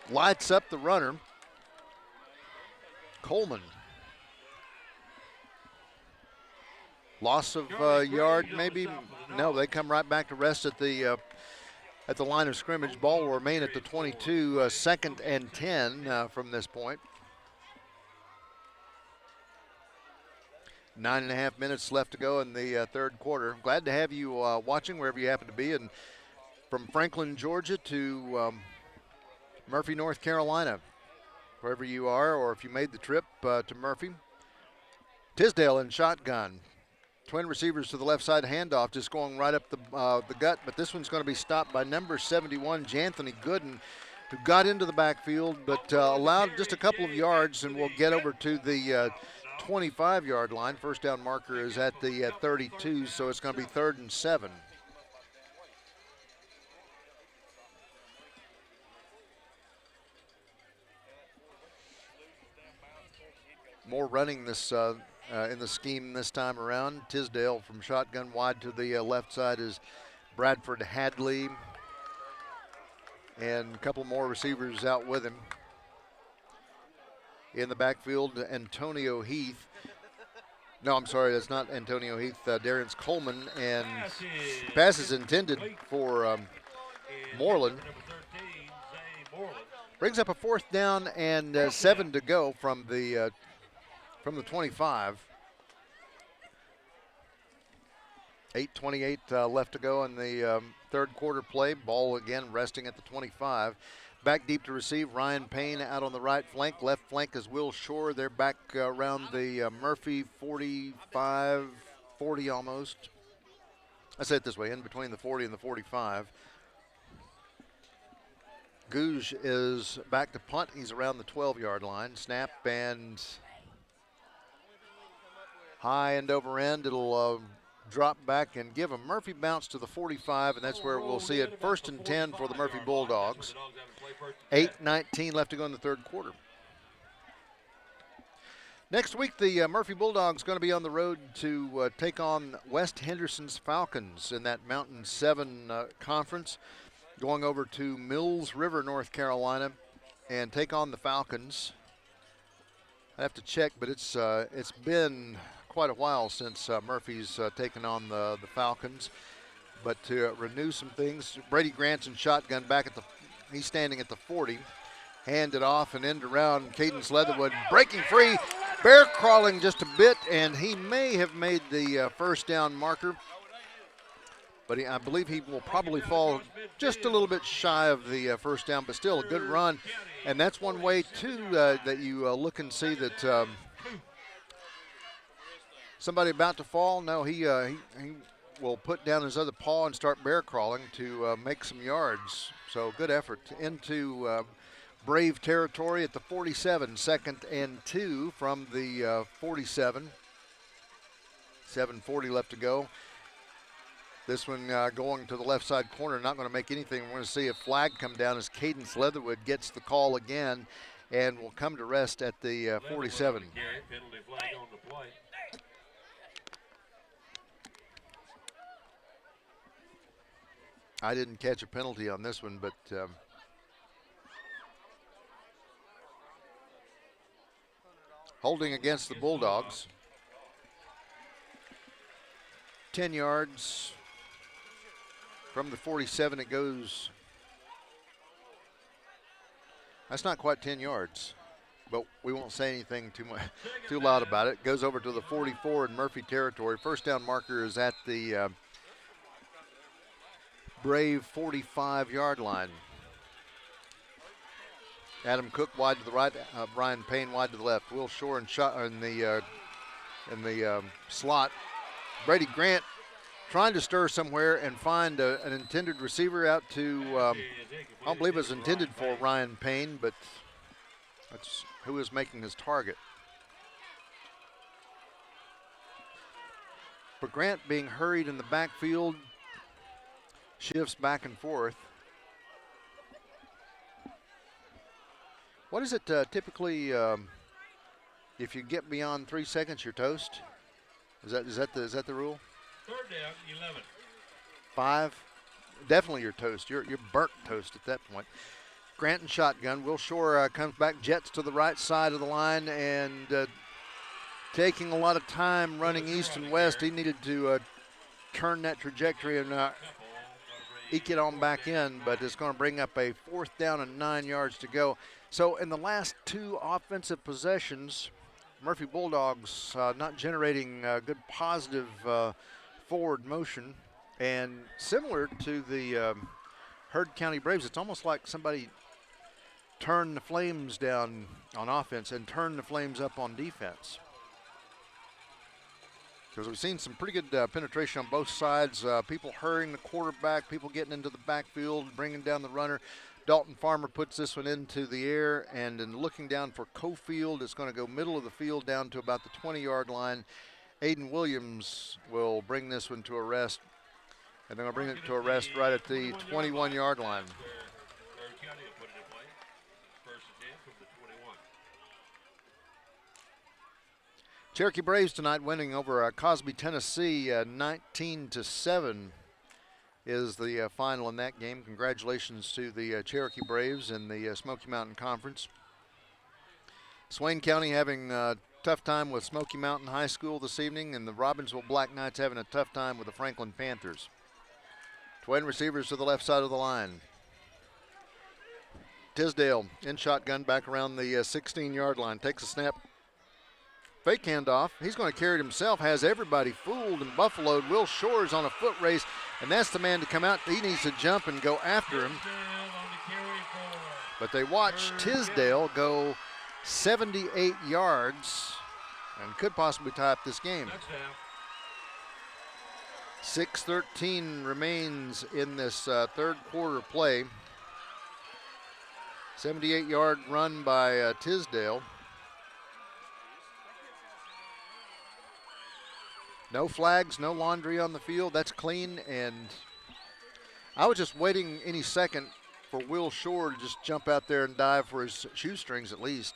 S1: lights up the runner. Coleman. Loss of yard, maybe. No, they come right back to rest at the line of scrimmage. Ball will remain at the 22, 2nd and 10 from this point. 9.5 minutes left to go in the third quarter. Glad to have you watching wherever you happen to be, and from Franklin, Georgia to Murphy, North Carolina, wherever you are, or if you made the trip to Murphy. Tisdale in shotgun. Twin receivers to the left side, handoff just going right up the gut, but this one's going to be stopped by number 71, Janthony Gooden, who got into the backfield but allowed just a couple of yards, and will get over to the 25-yard line. First down marker is at the 32, so it's going to be 3rd and 7. More running this in the scheme this time around. Tisdale from shotgun wide to the left side is Bradford Hadley, and a couple more receivers out with him. In the backfield, Antonio Heath. No, I'm sorry, that's not Antonio Heath. Darius Coleman, and pass is intended for Moreland.
S2: Number 13, Zay Moreland.
S1: Brings up a 4th down and 7 to go from the 25. 8:28 left to go in the third quarter play. Ball again resting at the 25. Back deep to receive, Ryan Payne out on the right flank. Left flank is Will Shore. They're back around the Murphy 45, 40 almost. I say it this way, in between the 40 and the 45. Gouge is back to punt. He's around the 12-yard line. Snap and high end over end. It'll drop back and give a Murphy bounce to the 45, and that's where we'll see it. 1st and 10 for the Murphy Bulldogs. 8:19 left to go in the third quarter. Next week, the Murphy Bulldogs going to be on the road to take on West Henderson's Falcons in that Mountain 7 conference, going over to Mills River, North Carolina, and take on the Falcons. I have to check, but it's been quite a while since Murphy's taken on the Falcons. But to renew some things, Brady Grant's in shotgun back at he's standing at the 40. Handed off and end around. Cadence Leatherwood breaking free, bear crawling just a bit, and he may have made the first down marker. But I believe he will probably fall just a little bit shy of the first down, but still a good run. And that's one way, too, that you look and see that somebody about to fall. No, he will put down his other paw and start bear crawling to make some yards. So good effort into Brave territory at the 47, 2nd and 2 from the 47. 7:40 left to go. This one going to the left side corner, not going to make anything. We're going to see a flag come down as Cadence Leatherwood gets the call again and will come to rest at the 47.
S2: Penalty flag on the play.
S1: I didn't catch a penalty on this one, but holding against the Bulldogs. 10 yards from the 47. It goes. That's not quite 10 yards, but we won't say anything too loud about it. Goes over to the 44 in Murphy territory. First down marker is at the Brave 45-yard line. Adam Cook wide to the right, Brian Payne wide to the left. Will Shore in the slot. Brady Grant trying to stir somewhere and find an intended receiver out to, I don't believe it was intended for Ryan Payne, but that's who is making his target. But Grant being hurried in the backfield, shifts back and forth. What is it typically, if you get beyond 3 seconds, you're toast? Is that the rule?
S2: Third down, 11.
S1: 5, definitely you're toast. You're burnt toast at that point. Grant and shotgun. Will Shore comes back, jets to the right side of the line, and taking a lot of time running east and west. He needed to turn that trajectory and eke it on back in, but it's going to bring up a 4th down and 9 yards to go. So in the last 2 offensive possessions, Murphy Bulldogs not generating good positive forward motion, and similar to the Heard County Braves, it's almost like somebody turned the flames down on offense and turned the flames up on defense. Because we've seen some pretty good penetration on both sides, people hurrying the quarterback, people getting into the backfield, bringing down the runner. Dalton Farmer puts this one into the air, and in looking down for Cofield, it's going to go middle of the field down to about the 20-yard line. Aiden Williams will bring this one to a rest, and they're going to bring it to a rest right at the 21-yard line.
S2: Heard County will put it in play. First and 10 from the 21.
S1: Cherokee Braves tonight winning over Cosby, Tennessee, 19-7 is the final in that game. Congratulations to the Cherokee Braves in the Smoky Mountain Conference. Swain County having a tough time with Smoky Mountain High School this evening, and the Robbinsville Black Knights having a tough time with the Franklin Panthers. Twin receivers to the left side of the line. Tisdale in shotgun back around the 16-yard line. Takes a snap. Fake handoff. He's going to carry it himself. Has everybody fooled and buffaloed. Will Shore is on a foot race, and that's the man to come out. He needs to jump and go after him. But they watch Tisdale go 78 yards and could possibly tie up this game. 6:13 remains in this third quarter play. 78-yard run by Tisdale. No flags, no laundry on the field. That's clean, and I was just waiting any second for Will Shore to just jump out there and dive for his shoestrings at least.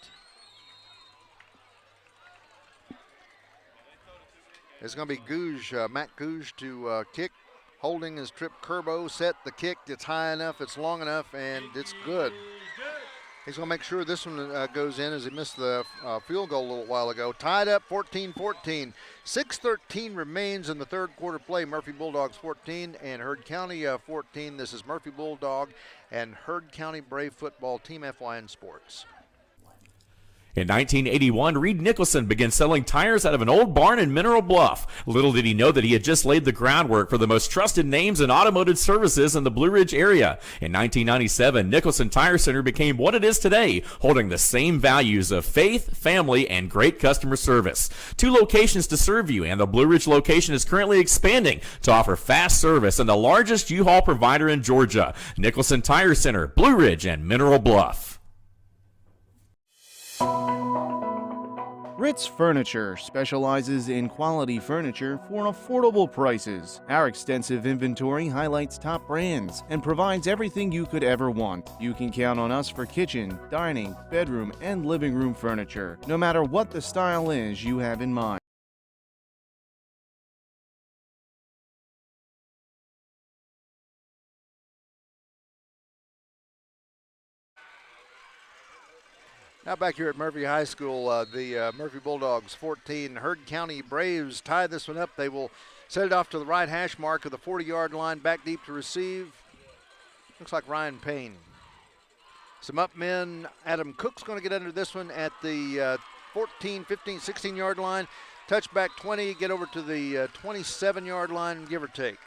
S1: It's going to be Gouge, Matt Gouge to kick. Holding his trip Kerbo, set the kick. It's high enough, it's long enough, and it's good. He's going to make sure this one goes in as he missed the field goal a little while ago. Tied up 14-14. 6:13 remains in the third quarter play. Murphy Bulldogs 14 and Heard County 14. This is Murphy Bulldog and Heard County Brave football team, FYN Sports.
S4: In 1981, Reed Nicholson began selling tires out of an old barn in Mineral Bluff. Little did he know that he had just laid the groundwork for the most trusted names in automotive services in the Blue Ridge area. In 1997, Nicholson Tire Center became what it is today, holding the same values of faith, family, and great customer service. 2 locations to serve you, and the Blue Ridge location is currently expanding to offer fast service and the largest U-Haul provider in Georgia. Nicholson Tire Center, Blue Ridge, and Mineral Bluff.
S5: Ritz Furniture specializes in quality furniture for affordable prices. Our extensive inventory highlights top brands and provides everything you could ever want. You can count on us for kitchen, dining, bedroom, and living room furniture, no matter what the style is you have in mind.
S1: Now back here at Murphy High School, the Murphy Bulldogs 14, Heard County Braves tie this one up. They will set it off to the right hash mark of the 40-yard line, back deep to receive. Looks like Ryan Payne. Some up men. Adam Cook's going to get under this one at the 14, 15, 16-yard line. Touchback 20, get over to the 27-yard line, give or take.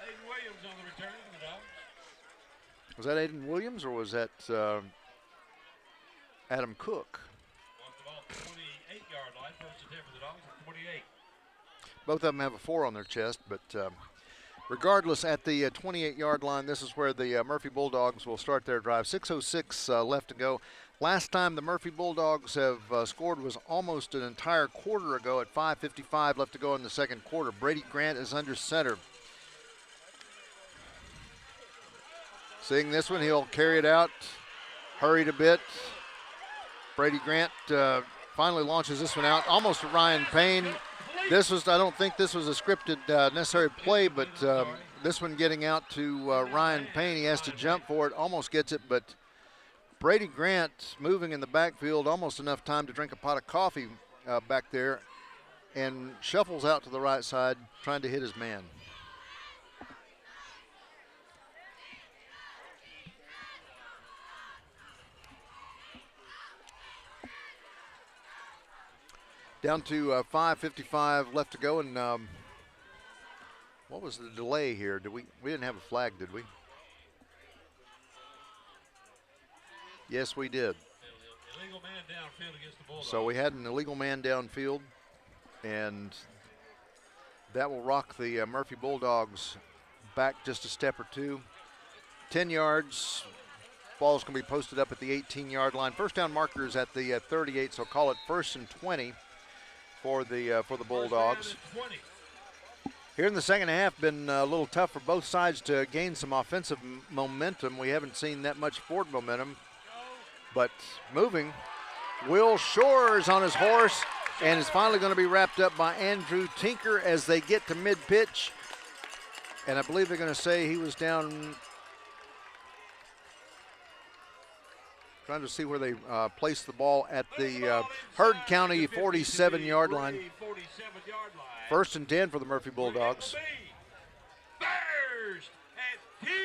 S2: Aiden Williams on the return for the Dogs.
S1: Was that Aiden Williams or was that Adam Cook?
S2: Lost the ball at the 28-yard line. First attempt for the Dogs at 28.
S1: Both of them have a 4 on their chest, but regardless, at the 28-yard line, this is where the Murphy Bulldogs will start their drive. 6:06 left to go. Last time the Murphy Bulldogs have scored was almost an entire quarter ago at 5:55 left to go in the second quarter. Brady Grant is under center. Seeing this one, he'll carry it out, hurried a bit. Brady Grant finally launches this one out, almost to Ryan Payne. This was, I don't think this was a scripted necessary play, but this one getting out to Ryan Payne. He has to jump for it, almost gets it, but Brady Grant moving in the backfield, almost enough time to drink a pot of coffee back there, and shuffles out to the right side, trying to hit his man. Down to 5:55 left to go, and what was the delay here? We didn't have a flag, did we? Yes, we did.
S2: Illegal man downfield against the Bulldogs.
S1: So we had an illegal man downfield, and that will rock the Murphy Bulldogs back just a step or two. 10 yards. Ball's going to be posted up at the 18-yard line. First down marker is at the 38, so call it 1st and 20 for the Bulldogs. Here in the second half, been a little tough for both sides to gain some offensive momentum. We haven't seen that much forward momentum, but moving. Will Shores on his horse, and is finally going to be wrapped up by Andrew Tinker as they get to mid-pitch. And I believe they're going to say he was down. Trying to see where they placed the ball at the Heard County 47-yard line.
S2: 47-yard line.
S1: 1st and 10 for the Murphy Bulldogs.
S2: First and 10.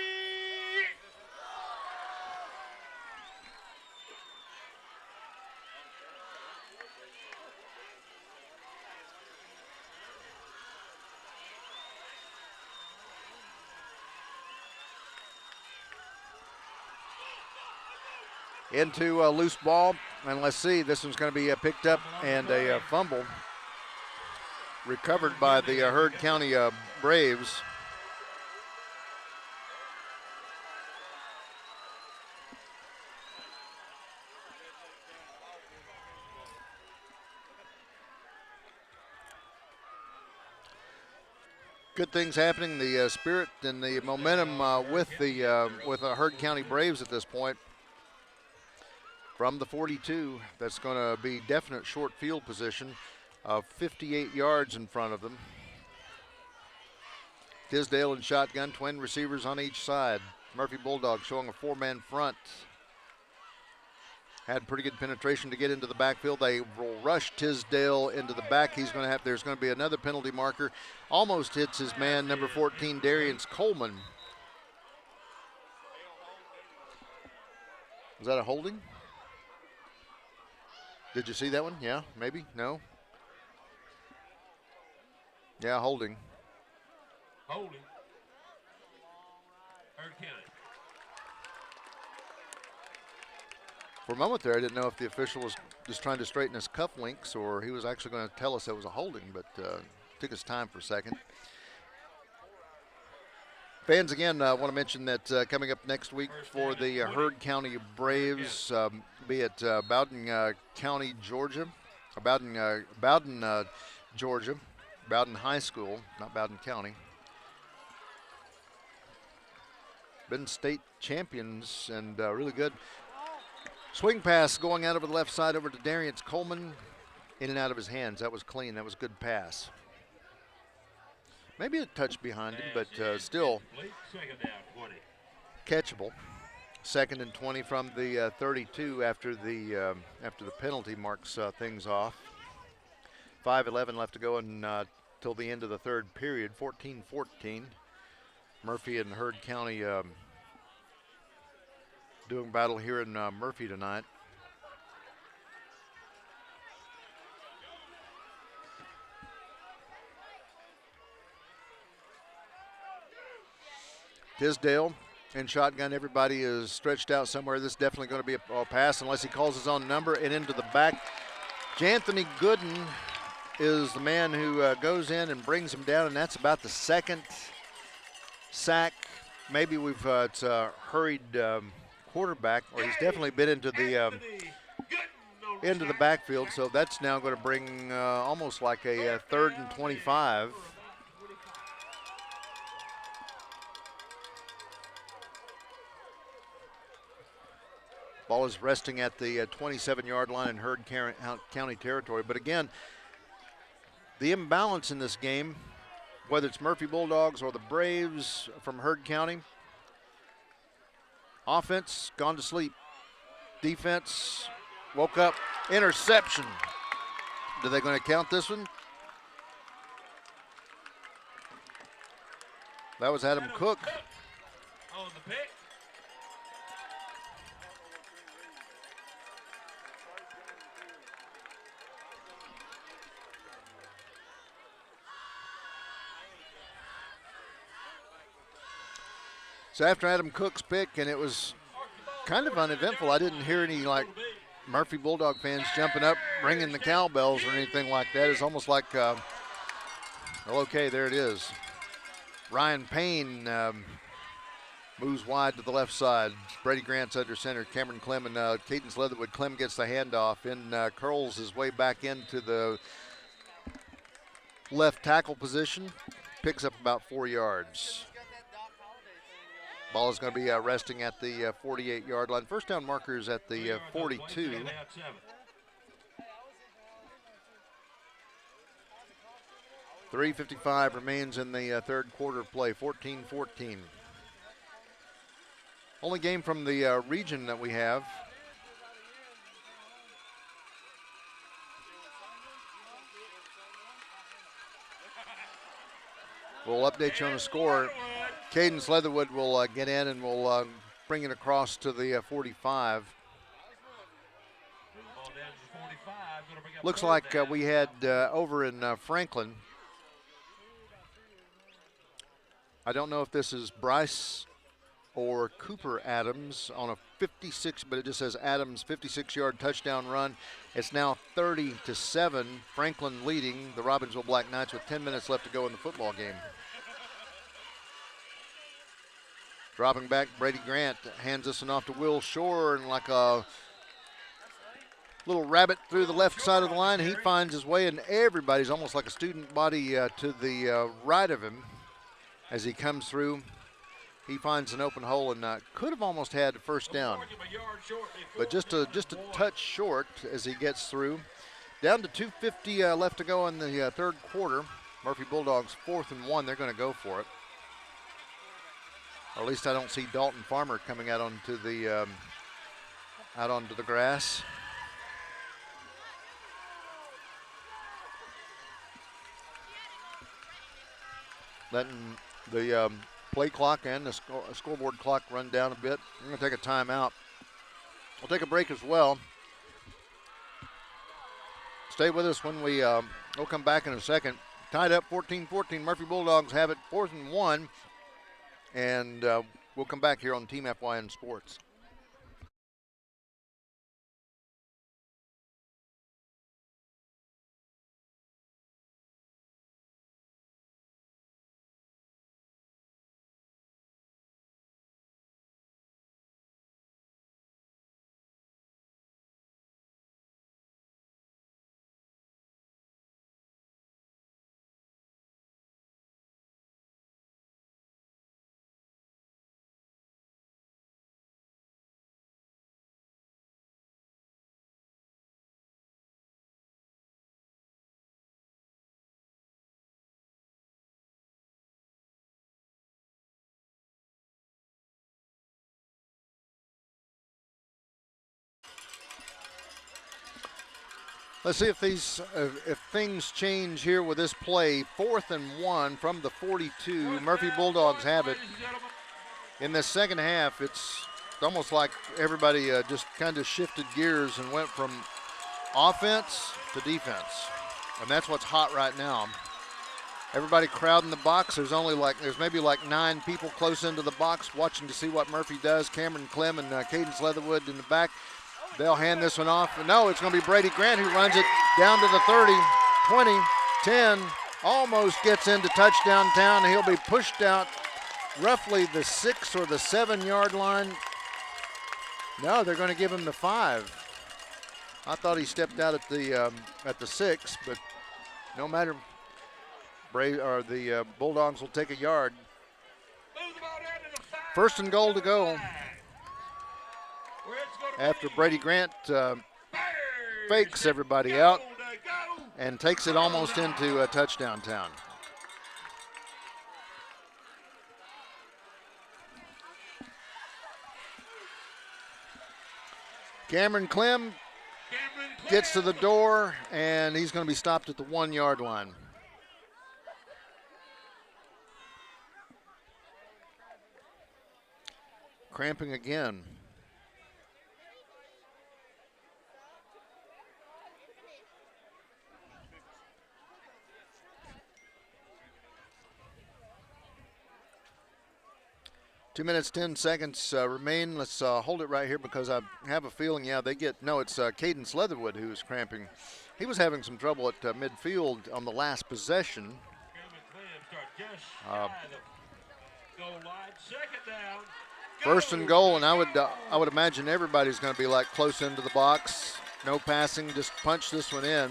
S1: Into a loose ball, and let's see, this one's going to be picked up and a fumble recovered by the Heard County Braves. Good things happening. The spirit and the momentum with the Heard County Braves at this point. From the 42, that's going to be definite short field position of 58 yards in front of them. Tisdale and shotgun, twin receivers on each side. Murphy Bulldogs showing a 4-man front. Had pretty good penetration to get into the backfield. They will rush Tisdale into the back. There's going to be another penalty marker. Almost hits his man, number 14, Darius Coleman. Was that a holding? Did you see that one? Yeah, maybe, no. Yeah, holding.
S2: Holding. Heard County.
S1: For a moment there, I didn't know if the official was just trying to straighten his cufflinks or he was actually going to tell us it was a holding, but took his time for a second. Fans, again, want to mention that coming up next week for the Heard County Braves, be it Bowden County, Georgia, Bowden, Georgia, Bowden High School, not Bowden County. Been state champions and really good. Swing pass going out over the left side over to Darius Coleman. In and out of his hands. That was clean. That was good pass. Maybe a touch behind him, but still
S2: Second down, 20.
S1: catchable. Second and 20 from the 32 after the penalty marks things off. 5:11 left to go until the end of the third period. 14-14. Murphy and Heard County doing battle here in Murphy tonight. Tisdale in shotgun. Everybody is stretched out somewhere. This is definitely going to be a pass unless he calls his own number. And into the back. J'Anthony Gooden is the man who goes in and brings him down, and that's about the second sack. Maybe it's a hurried quarterback, or he's definitely been into the backfield. So that's now going to bring almost like a 3rd and 25. Ball is resting at the 27-yard line in Heard County territory. But again, the imbalance in this game, whether it's Murphy Bulldogs or the Braves from Heard County, offense gone to sleep. Defense woke up. Interception. Are they going to count this one? That was Adam Cook.
S2: On the pick.
S1: So after Adam Cook's pick, and it was kind of uneventful. I didn't hear any like Murphy Bulldog fans jumping up, ringing the cowbells or anything like that. It's almost like, well, okay, there it is. Ryan Payne moves wide to the left side. Brady Grant's under center. Cameron Clem and Cadence Leatherwood. Clem gets the handoff and curls his way back into the left tackle position. Picks up about 4 yards. Ball is going to be resting at the 48-yard line. First down markers at the 42. .355 remains in the third quarter of play, 14-14. Only game from the region that we have. We'll update you on the score. Cadence Leatherwood will get in and will bring it across to the 45. Looks like we had over in Franklin. I don't know if this is Bryce or Cooper Adams on a 56, but it just says Adams 56-yard touchdown run. It's now 30-7. Franklin leading the Robbinsville Black Knights with 10 minutes left to go in the football game. Dropping back, Brady Grant hands this one off to Will Shore, and like a little rabbit through the left side of the line, he finds his way, and everybody's almost like a student body to the right of him as he comes through. He finds an open hole and could have almost had a first down, but just a touch short as he gets through. Down to 2:50 left to go in the third quarter. Murphy Bulldogs 4th and 1. They're going to go for it. Or at least I don't see Dalton Farmer coming out onto the grass. Letting the play clock and the scoreboard clock run down a bit. We're going to take a timeout. We'll take a break as well. Stay with us when we'll come back in a second. Tied up 14-14. Murphy Bulldogs have it 4th and 1. And we'll come back here on Team FYN Sports. Let's see if if things change here with this play. 4th and 1 from the 42. Murphy Bulldogs have it. In the second half, it's almost like everybody just kind of shifted gears and went from offense to defense. And that's what's hot right now. Everybody crowding the box. There's maybe like 9 people close into the box watching to see what Murphy does. Cameron Clem and Cadence Leatherwood in the back. They'll hand this one off. No, it's going to be Brady Grant who runs it down to the 30, 20, 10, almost gets into touchdown town. He'll be pushed out roughly the 6 or the 7 yard line. No, they're going to give him the 5. I thought he stepped out at the 6, but no matter. The Bulldogs will take a yard. 1st and goal to go. After Brady Grant fakes everybody out and takes it almost into touchdown town. Cameron Clem gets to the door, and he's going to be stopped at the 1 yard line. Cramping again. Two minutes, 10 seconds remain. Let's hold it right here because I have a feeling, it's Cadence Leatherwood who's cramping. He was having some trouble at midfield on the last possession. First and goal, and I would imagine everybody's going to be like close into the box. No passing, just punch this one in.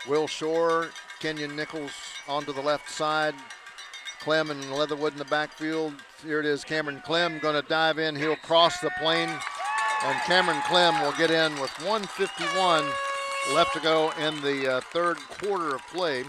S1: Will Shore, Kenyon Nichols onto the left side. Clem and Leatherwood in the backfield. Here it is, Cameron Clem going to dive in. He'll cross the plane, and Cameron Clem will get in with 1:51 left to go in the third quarter of play.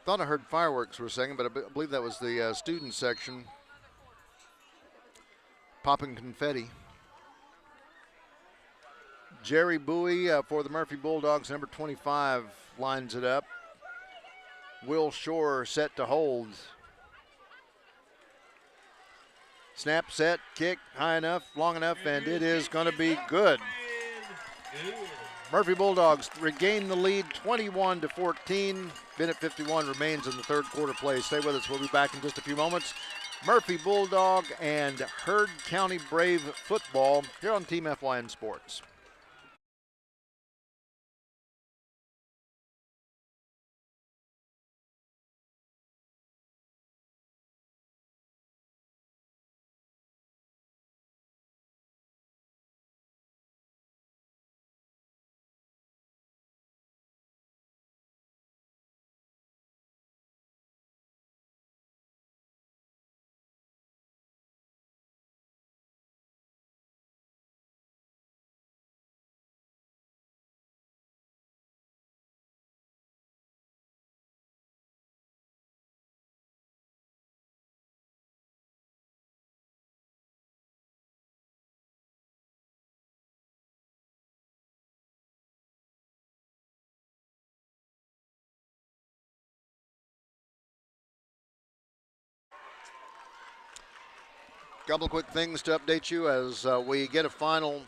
S1: Thought I heard fireworks for a second, but I believe that was the student section popping confetti. Jerry Bowie for the Murphy Bulldogs, number 25, lines it up. Will Shore set to hold. Snap, set, kick, high enough, long enough, and it is going to be good. Murphy Bulldogs regain the lead 21-14. Minute 51 remains in the third quarter play. Stay with us. We'll be back in just a few moments. Murphy Bulldog and Heard County Brave football here on Team FYN Sports. Couple of quick things to update you as we get a final.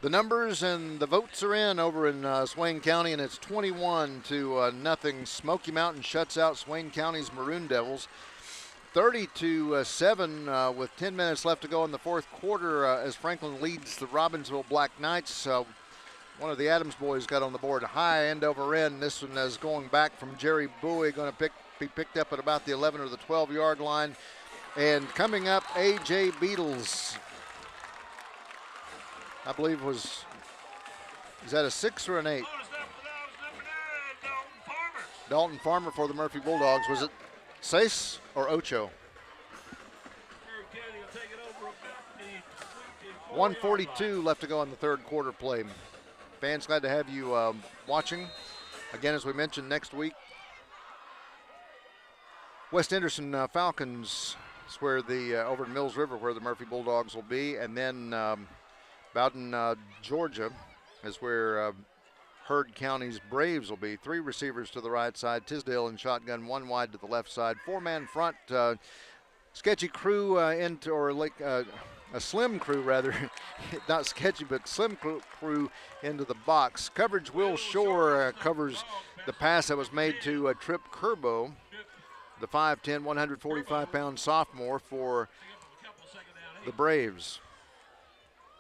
S1: The numbers and the votes are in over in Swain County, and it's 21-0. Smoky Mountain shuts out Swain County's Maroon Devils. 30-7 with 10 minutes left to go in the fourth quarter as Franklin leads the Robbinsville Black Knights. One of the Adams boys got on the board high end over end. This one is going back from Jerry Bowie, going to be picked up at about the 11 or the 12-yard line. And coming up, A.J. Beatles, I believe is that a 6 or an 8? Dalton Farmer for the Murphy Bulldogs. Was it 6 or Ocho? 1:42 left to go in the third quarter play. Fans, glad to have you watching. Again, as we mentioned, next week, West Henderson Falcons is where the over in Mills River where the Murphy Bulldogs will be, and then Bowden, Georgia is where Heard County's Braves will be. 3 receivers to the right side, Tisdale in shotgun, 1 wide to the left side, 4-man front. Sketchy crew a slim crew rather, not sketchy, but slim crew into the box. Coverage, Will Shore covers the pass that was made to Trip Kerbo, the 5'10", 145-pound sophomore for the Braves.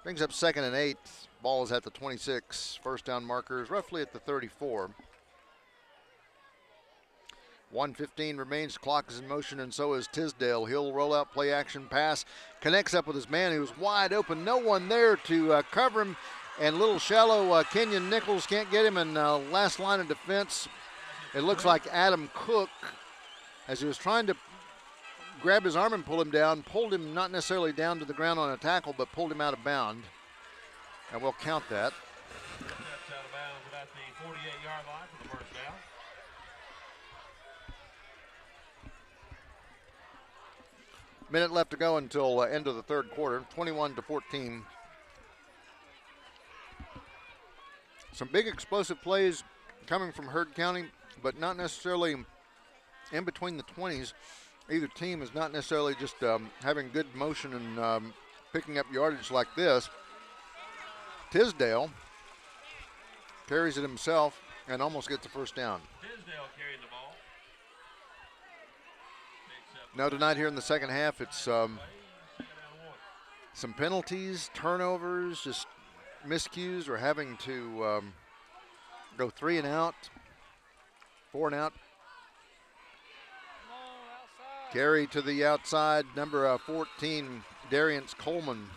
S1: Brings up 2nd and 8. Ball is at the 26. First down marker is roughly at the 34. 1:15 remains. Clock is in motion, and so is Tisdale. He'll roll out, play action pass. Connects up with his man who's wide open. No one there to cover him. And little shallow Kenyon Nichols can't get him. And last line of defense, it looks like Adam Cook, as he was trying to grab his arm and pull him down, pulled him not necessarily down to the ground on a tackle, but pulled him out of bounds. And we'll count that.
S2: That's out of bounds about the 48-yard line for the first down.
S1: Minute left to go until end of the third quarter, 21-14. Some big explosive plays coming from Heard County, but not necessarily in between the 20s. Either team is not necessarily just having good motion and picking up yardage like this. Tisdale carries it himself and almost gets the first down.
S2: Tisdale carrying the ball.
S1: No, tonight here in the second half, it's some penalties, turnovers, just miscues, or having to go 3 and out, 4 and out. Carry to the outside, number 14, Darius Coleman,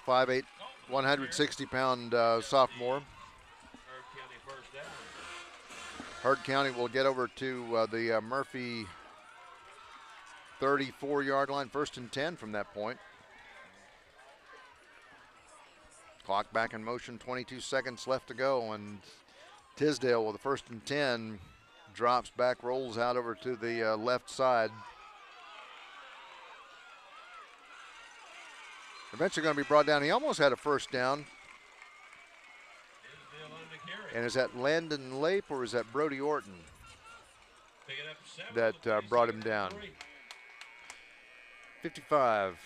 S1: 5'8", 160-pound sophomore.
S2: Heard County first down.
S1: Heard County will get over to the Murphy 34-yard line, 1st and 10 from that point. Clock back in motion, 22 seconds left to go, and Tisdale with the 1st and 10 drops back, rolls out over to the left side. Eventually going to be brought down. He almost had a first down.
S2: Tisdale on the carry.
S1: And is that Landon Lape or is that Brody Orton
S2: Picking up 7
S1: that brought him down? 55,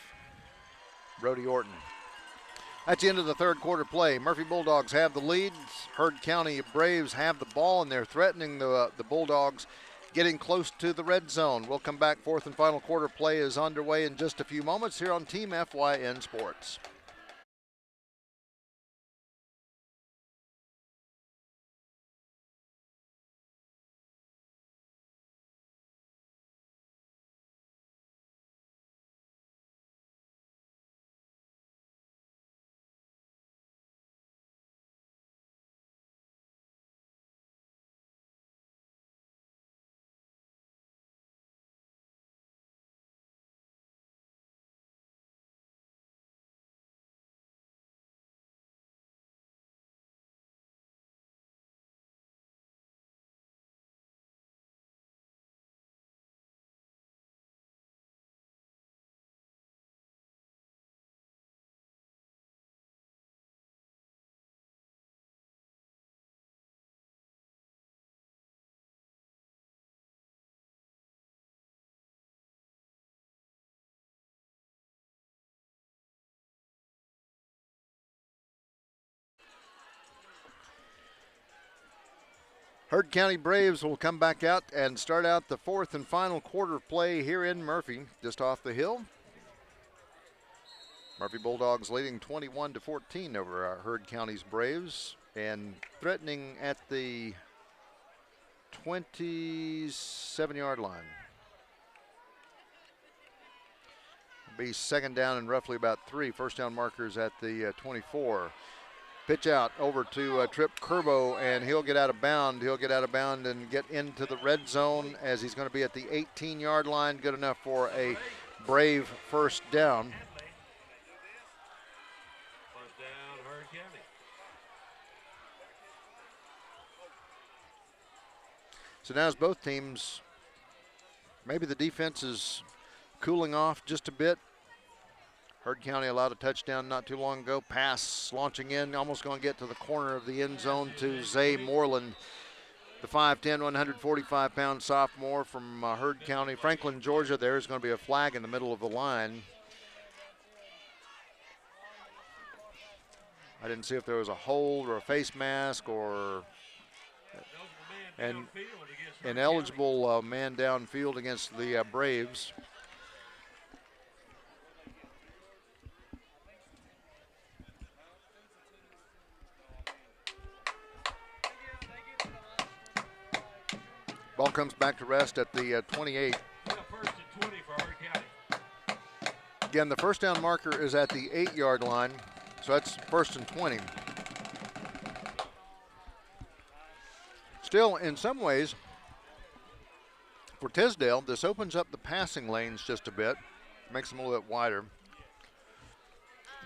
S1: Brody Orton. That's the end of the third quarter play. Murphy Bulldogs have the lead. Heard County Braves have the ball, and they're threatening the Bulldogs, getting close to the red zone. We'll come back. Fourth and final quarter play is underway in just a few moments here on Team FYN Sports. Heard County Braves will come back out and start out the fourth and final quarter play here in Murphy, just off the hill. Murphy Bulldogs leading 21-14 over Heard County's Braves and threatening at the 27-yard line. It'll be second down and roughly about 3. First down markers at the 24. Pitch out over to Trip Kerbo, and he'll get out of bound. He'll get out of bound and get into the red zone as he's going to be at the 18-yard line. Good enough for a Brave first down.
S2: First down, Heard County.
S1: So now as both teams, maybe the defense is cooling off just a bit. Heard County allowed a touchdown not too long ago. Pass launching in, almost going to get to the corner of the end zone to Zay Moreland, the 5'10", 145-pound sophomore from Heard County, Franklin, Georgia. There's going to be a flag in the middle of the line. I didn't see if there was a hold or a face mask or an ineligible man downfield against the Braves. Ball comes back to rest at the 28.
S2: First and 20 for Howard County.
S1: Again, the first down marker is at the 8-yard line, so that's first and 20. Still, in some ways, for Tisdale, this opens up the passing lanes just a bit, makes them a little bit wider.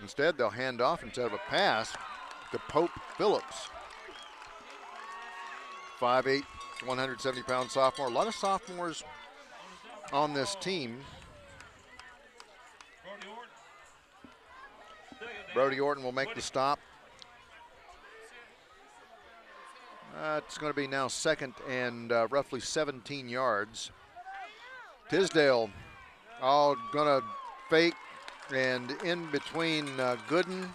S1: Instead, they'll hand off instead of a pass to Pope Phillips. 5'8", 170-pound sophomore. A lot of sophomores on this team. Brody Orton will make the stop. It's going to be now second and roughly 17 yards. Tisdale all going to fake, and in between Gooden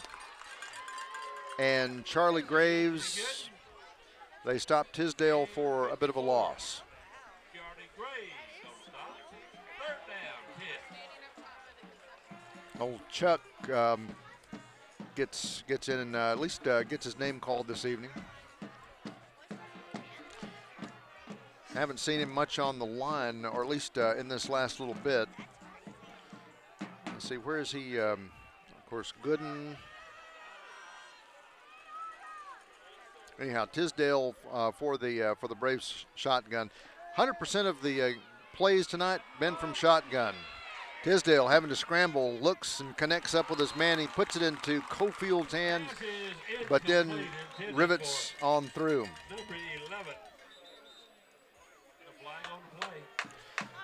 S1: and Charlie Graves, they stopped Tisdale for a bit of a loss. Old Chuck gets in and at least gets his name called this evening. Haven't seen him much on the line, or at least in this last little bit. Let's see, where is he? Of course, Gooden. Anyhow, Tisdale for the Braves shotgun. 100% of the plays tonight been from shotgun. Tisdale having to scramble, looks and connects up with his man. He puts it into Cofield's hand, but then rivets on through.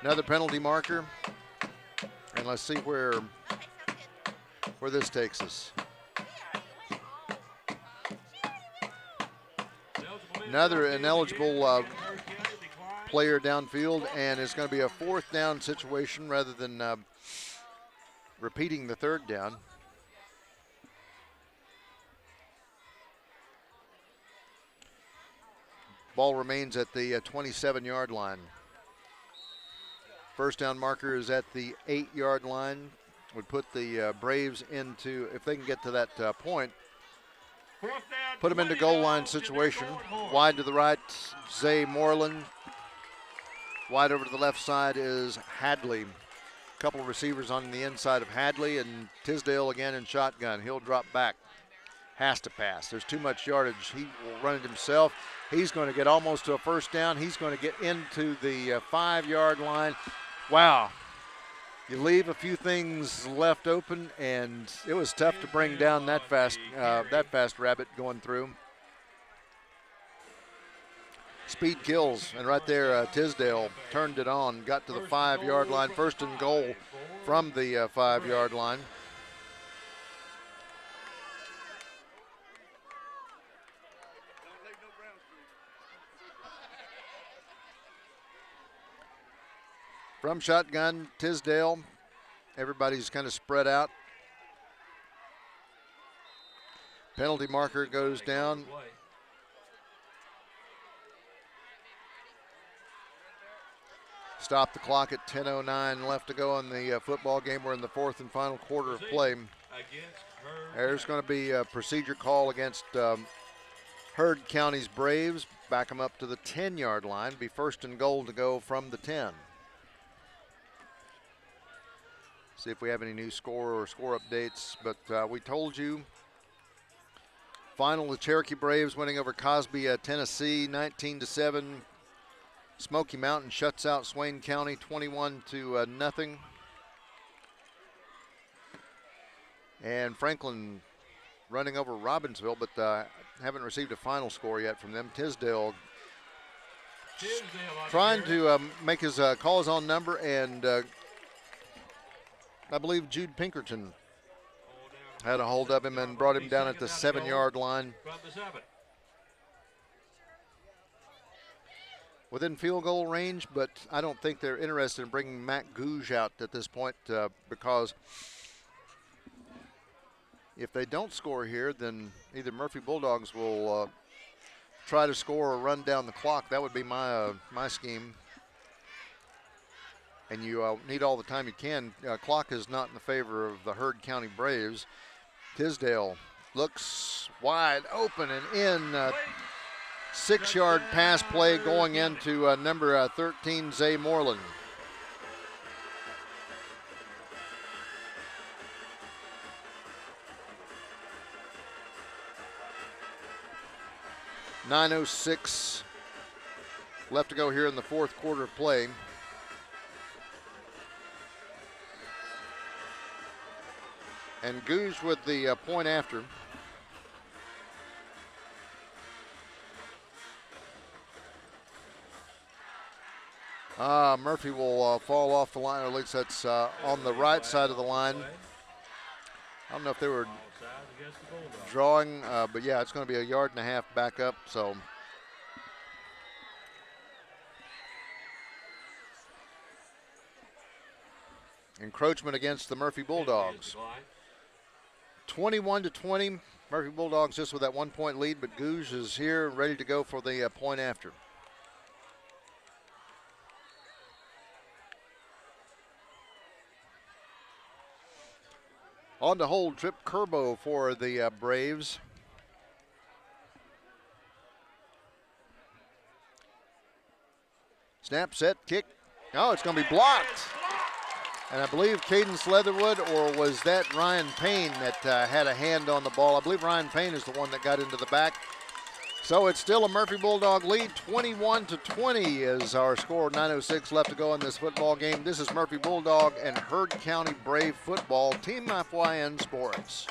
S1: Another penalty marker, and let's see where this takes us. Another ineligible player downfield, and it's going to be a fourth down situation rather than repeating the third down. Ball remains at the 27-yard line. First down marker is at the 8-yard line. Would put the Braves into, if they can get to that point, put them into goal line situation. Wide to the right, Zay Moreland. Wide over to the left side is Hadley. A couple of receivers on the inside of Hadley, and Tisdale again in shotgun. He'll drop back. Has to pass. There's too much yardage. He will run it himself. He's going to get almost to a first down. He's going to get into the 5-yard line. Wow. You leave a few things left open, and it was tough to bring down that fast rabbit going through. Speed kills, and right there Tisdale turned it on, got to the 5-yard line, first and goal from the 5-yard line. From shotgun, Tisdale, everybody's kind of spread out. Penalty marker goes down. Stop the clock at 10:09 left to go in the football game. We're in the fourth and final quarter of play. There's going to be a procedure call against Heard County's Braves. Back them up to the 10-yard line. Be first and goal to go from the 10. See if we have any new score or score updates. But we told you, final, the Cherokee Braves winning over Cosby at Tennessee, 19-7. Smoky Mountain shuts out Swain County 21-0. And Franklin running over Robbinsville, but haven't received a final score yet from them. Tisdale trying to make his call his own number, and I believe Jude Pinkerton had a hold of him and brought him down at the 7-yard line.
S2: From the 7.
S1: Within field goal range, but I don't think they're interested in bringing Matt Gouge out at this point because if they don't score here, then either Murphy Bulldogs will try to score or run down the clock. That would be my scheme. And you need all the time you can. Clock is not in the favor of the Heard County Braves. Tisdale looks wide open and in. 6-yard pass play going into number 13, Zay Moreland. .906 left to go here in the fourth quarter of play. And Goose with the point after. Murphy will fall off the line, or at least that's on the right side of the line. I don't know if they were drawing, but yeah, it's going to be 1.5 yards back up. So encroachment against the Murphy Bulldogs. 21-20. Murphy Bulldogs just with that 1-point lead, but Gouge is here ready to go for the point after. On to hold, Trip Kerbo for the Braves. Snap, set, kick. Oh, it's going to be blocked. And I believe Cadence Leatherwood, or was that Ryan Payne that had a hand on the ball? I believe Ryan Payne is the one that got into the back. So it's still a Murphy Bulldog lead. 21-20 is our score. 9:06 left to go in this football game. This is Murphy Bulldog and Heard County Brave football. Team FYN Sports.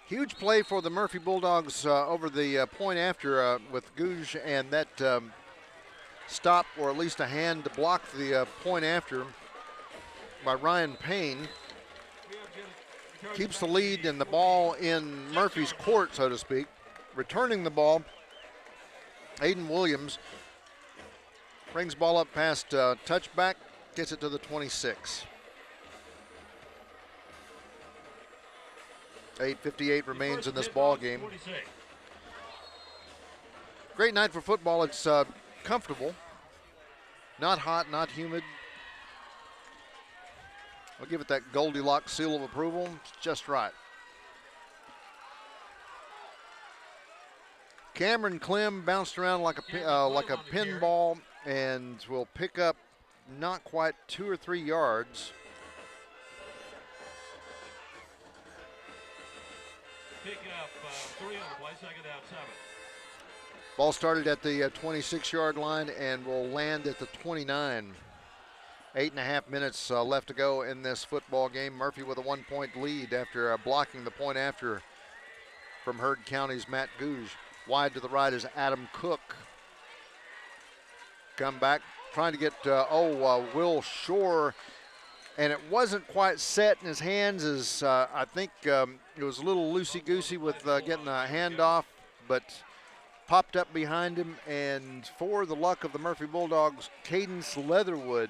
S1: Huge play for the Murphy Bulldogs over the point after with Gouge, and that stop, or at least a hand to block the point after by Ryan Payne. Keeps the lead and the ball in Murphy's court, so to speak. Returning the ball, Aiden Williams brings ball up past touchback, gets it to the 26. 8:58 remains in this ball game. Great night for football. It's comfortable, not hot, not humid. I'll give it that Goldilocks seal of approval. It's just right. Cameron Clem bounced around like a pinball and will pick up not quite 2 or 3 yards.
S2: Pick up 3 on the play, second down 7.
S1: Ball started at the 26-yard line and will land at the 29. 8.5 minutes left to go in this football game. Murphy with a 1-point lead after blocking the point after from Heard County's Matt Gouge. Wide to the right is Adam Cook. Come back, trying to get Will Shore, and it wasn't quite set in his hands as I think it was a little loosey-goosey with getting a handoff, but popped up behind him, and for the luck of the Murphy Bulldogs, Cadence Leatherwood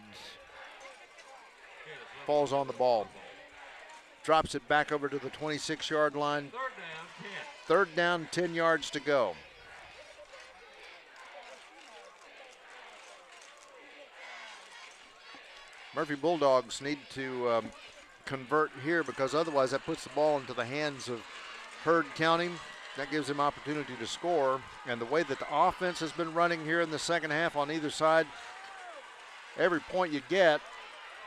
S1: falls on the ball. drops it back over to the 26-yard line.
S2: Third down, 10.
S1: 3rd down, 10 yards to go. Murphy Bulldogs need to convert here because otherwise that puts the ball into the hands of Heard County. That gives them opportunity to score. And the way that the offense has been running here in the second half on either side, every point you get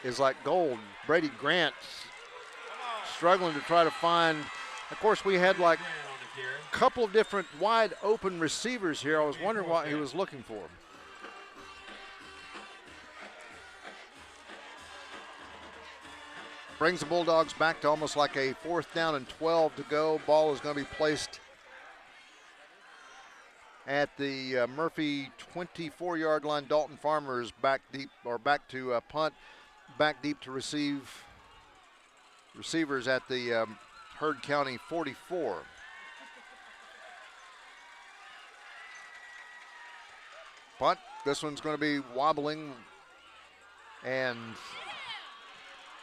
S1: is like gold. Brady Grant struggling to try to find. Of course, we had like
S2: Down on the carry.
S1: a couple of different wide open receivers here. I was wondering what he was looking for. Brings the Bulldogs back to almost like a 4th down and 12 to go. Ball is going to be placed at the Murphy 24-yard line. Dalton Farmers back deep, or back to punt, back deep to receive. Receivers at the Heard County 44. Punt. This one's going to be wobbling. And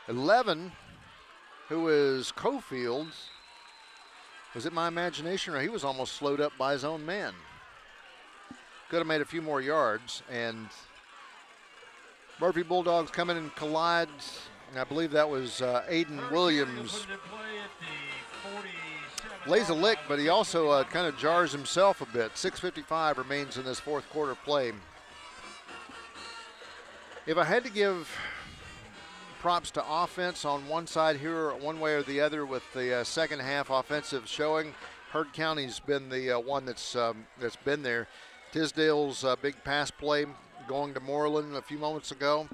S1: 11, who is Cofield. Was it my imagination, or he was almost slowed up by his own man? Could have made a few more yards. And Murphy Bulldogs come in and collide. And I believe that was Aiden Williams. Lays a lick, but he also kind of jars himself a bit. 6:55 remains in this 4th quarter play. If I had to give props to offense on one side here, one way or the other, with the second half offensive showing, Heard County's been the one that's been there. Tisdale's big pass play going to Moreland a few moments ago.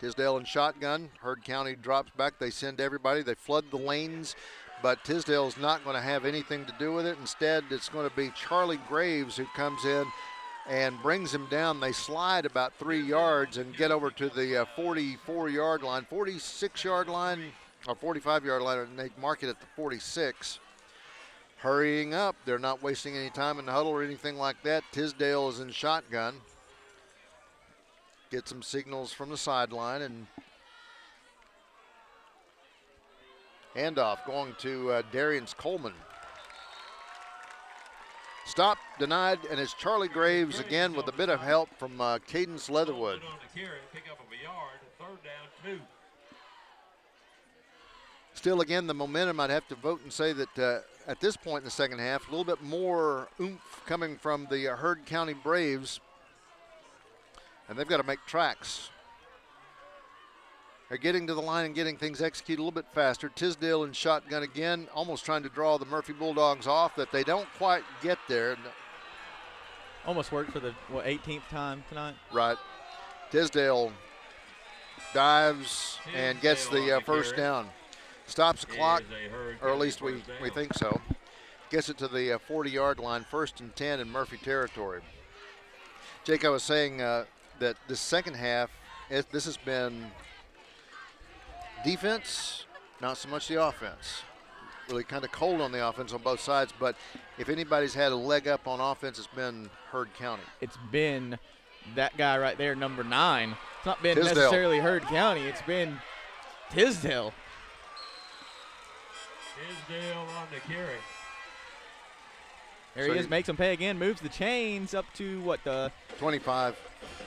S1: Tisdale in shotgun. Heard County drops back. They send everybody. They flood the lanes, but Tisdale's not going to have anything to do with it. Instead, it's going to be Charlie Graves who comes in and brings him down. They slide about 3 yards and get over to the 44-yard line, 46-yard line, or 45-yard line, and they mark it at the 46. Hurrying up. They're not wasting any time in the huddle or anything like that. Tisdale is in shotgun. Get some signals from the sideline, and handoff going to Darius Coleman. Stop, denied, and it's Charlie Graves again with a bit of help from Cadence Leatherwood.
S2: On the carry, pick up of a yard. 3rd down, 2.
S1: Still, again, the momentum, I'd have to vote and say that at this point in the second half, a little bit more oomph coming from the Heard County Braves, and they've got to make tracks. They're getting to the line and getting things executed a little bit faster. Tisdale in shotgun again, almost trying to draw the Murphy Bulldogs off, that they don't quite get there.
S3: Almost worked for the 18th time tonight.
S1: Right. Tisdale dives and gets the first down. Stops the clock, or at least we think so. Gets it to the 40-yard line, 1st and 10 in Murphy territory. Jake, I was saying that the second half, this has been defense, not so much the offense. Really kind of cold on the offense on both sides, but if anybody's had a leg up on offense, it's been Heard County.
S3: It's been that guy right there, number 9. It's not been
S1: Tisdale.
S3: necessarily Heard County. It's been Tisdale.
S2: Tisdale on the carry.
S3: There he is, makes him pay again, moves the chains up to what, the
S1: 25.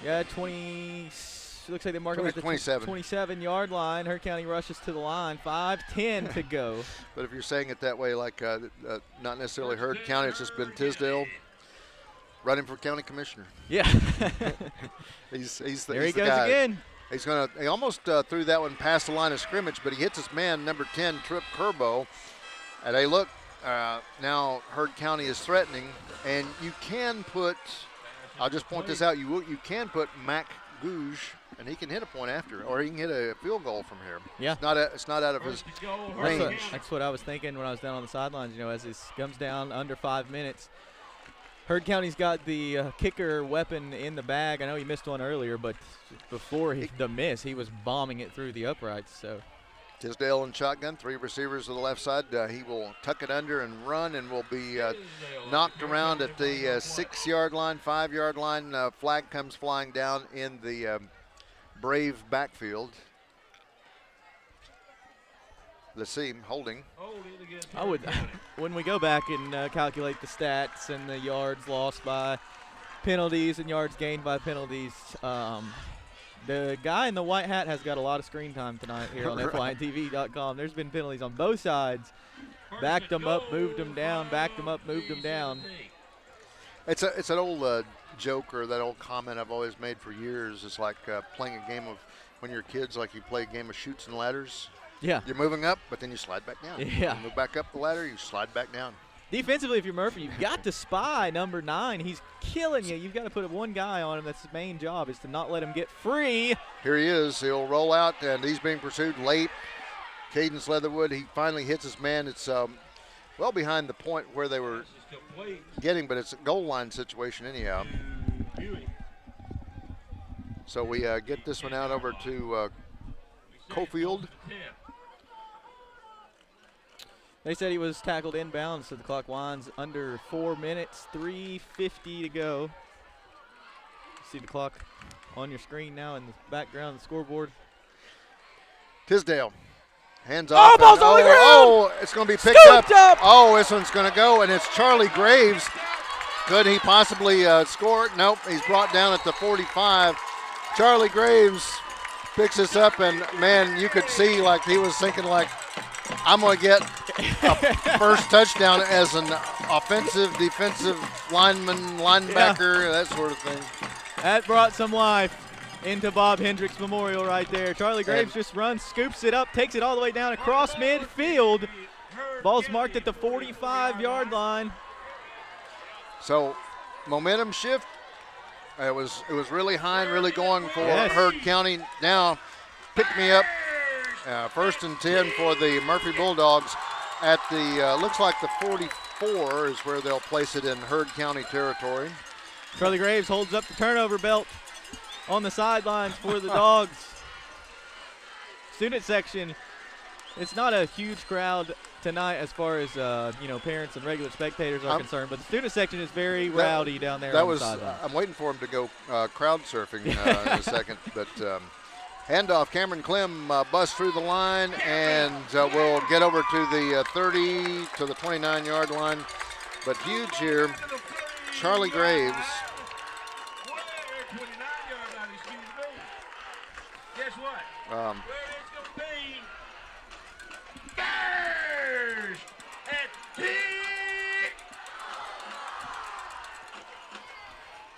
S3: 20, looks like they mark him at the
S1: 27.
S3: 27-yard line. Heard County rushes to the line, 5:10 to go.
S1: But if you're saying it that way, like not necessarily Heard County, it's just been Tisdale running for county commissioner.
S3: Yeah.
S1: He's
S3: There
S1: he's
S3: he
S1: the
S3: goes
S1: guy.
S3: again.
S1: He almost threw that one past the line of scrimmage, but he hits his man, number 10, Trip Kerbo. And they look, now Heard County is threatening, and you can put, I'll just point this out, you can put Mac Gouge, and he can hit a point after, or he can hit a field goal from here.
S3: Yeah.
S1: It's not out of his range.
S3: That's what I was thinking when I was down on the sidelines, as this comes down under 5 minutes. Heard County's got the kicker weapon in the bag. I know he missed one earlier, but before the miss, he was bombing it through the uprights. So
S1: Tisdale in shotgun, 3 receivers to the left side. He will tuck it under and run, and will be knocked around at the 6-yard line, 5-yard line. Flag comes flying down in the Brave backfield. Let's see, holding.
S3: I would, when we go back and calculate the stats and the yards lost by penalties and yards gained by penalties, the guy in the white hat has got a lot of screen time tonight here on FYNTV.com. There's been penalties on both sides. Backed them up, moved them down, backed them up, moved them down.
S1: It's an old joke, or that old comment I've always made for years. It's like playing a game of, when you're kids, like you play a game of chutes and ladders.
S3: Yeah.
S1: You're moving up, but then you slide back down.
S3: Yeah.
S1: You move back up the ladder, you slide back down.
S3: Defensively, if you're Murphy, you've got to spy number 9. He's killing you. You've got to put one guy on him. That's his main job, is to not let him get free.
S1: Here he is. He'll roll out, and he's being pursued late. Cadence Leatherwood, he finally hits his man. It's well behind the point where they were getting, but it's a goal line situation anyhow. So we get this one out over to Cofield.
S3: They said he was tackled inbounds, so the clock winds under 4 minutes, 3:50 to go. You see the clock on your screen now in the background of the scoreboard.
S1: Tisdale. Hands off.
S3: Oh, ball's on the ground!
S1: Oh, it's going to be picked
S3: Scooped up!
S1: Oh, this one's going to go, and it's Charlie Graves. Could he possibly score? Nope, he's brought down at the 45. Charlie Graves picks this up, and, man, you could see like he was thinking like, I'm going to get a first touchdown as an offensive, defensive lineman, linebacker, that sort of thing.
S3: That brought some life into Bob Hendricks Memorial right there. Charlie Graves just runs, scoops it up, takes it all the way down across midfield. Ball's marked at the 45-yard line.
S1: So, momentum shift. It was really high and really going for Heard County. Now, pick me up. First and 10 for the Murphy Bulldogs at the, looks like the 44 is where they'll place it in Heard County territory.
S3: Charlie Graves holds up the turnover belt on the sidelines for the Dogs. Student section, it's not a huge crowd tonight as far as, parents and regular spectators are concerned, but the student section is very rowdy down there on the sidelines.
S1: I'm waiting for him to go crowd surfing in a second, but handoff, Cameron Clem busts through the line, and we'll get over to the 30 to the 29-yard line. But huge here, Charlie Graves.
S2: Guess what? Where it's going to be. Bears at Pick.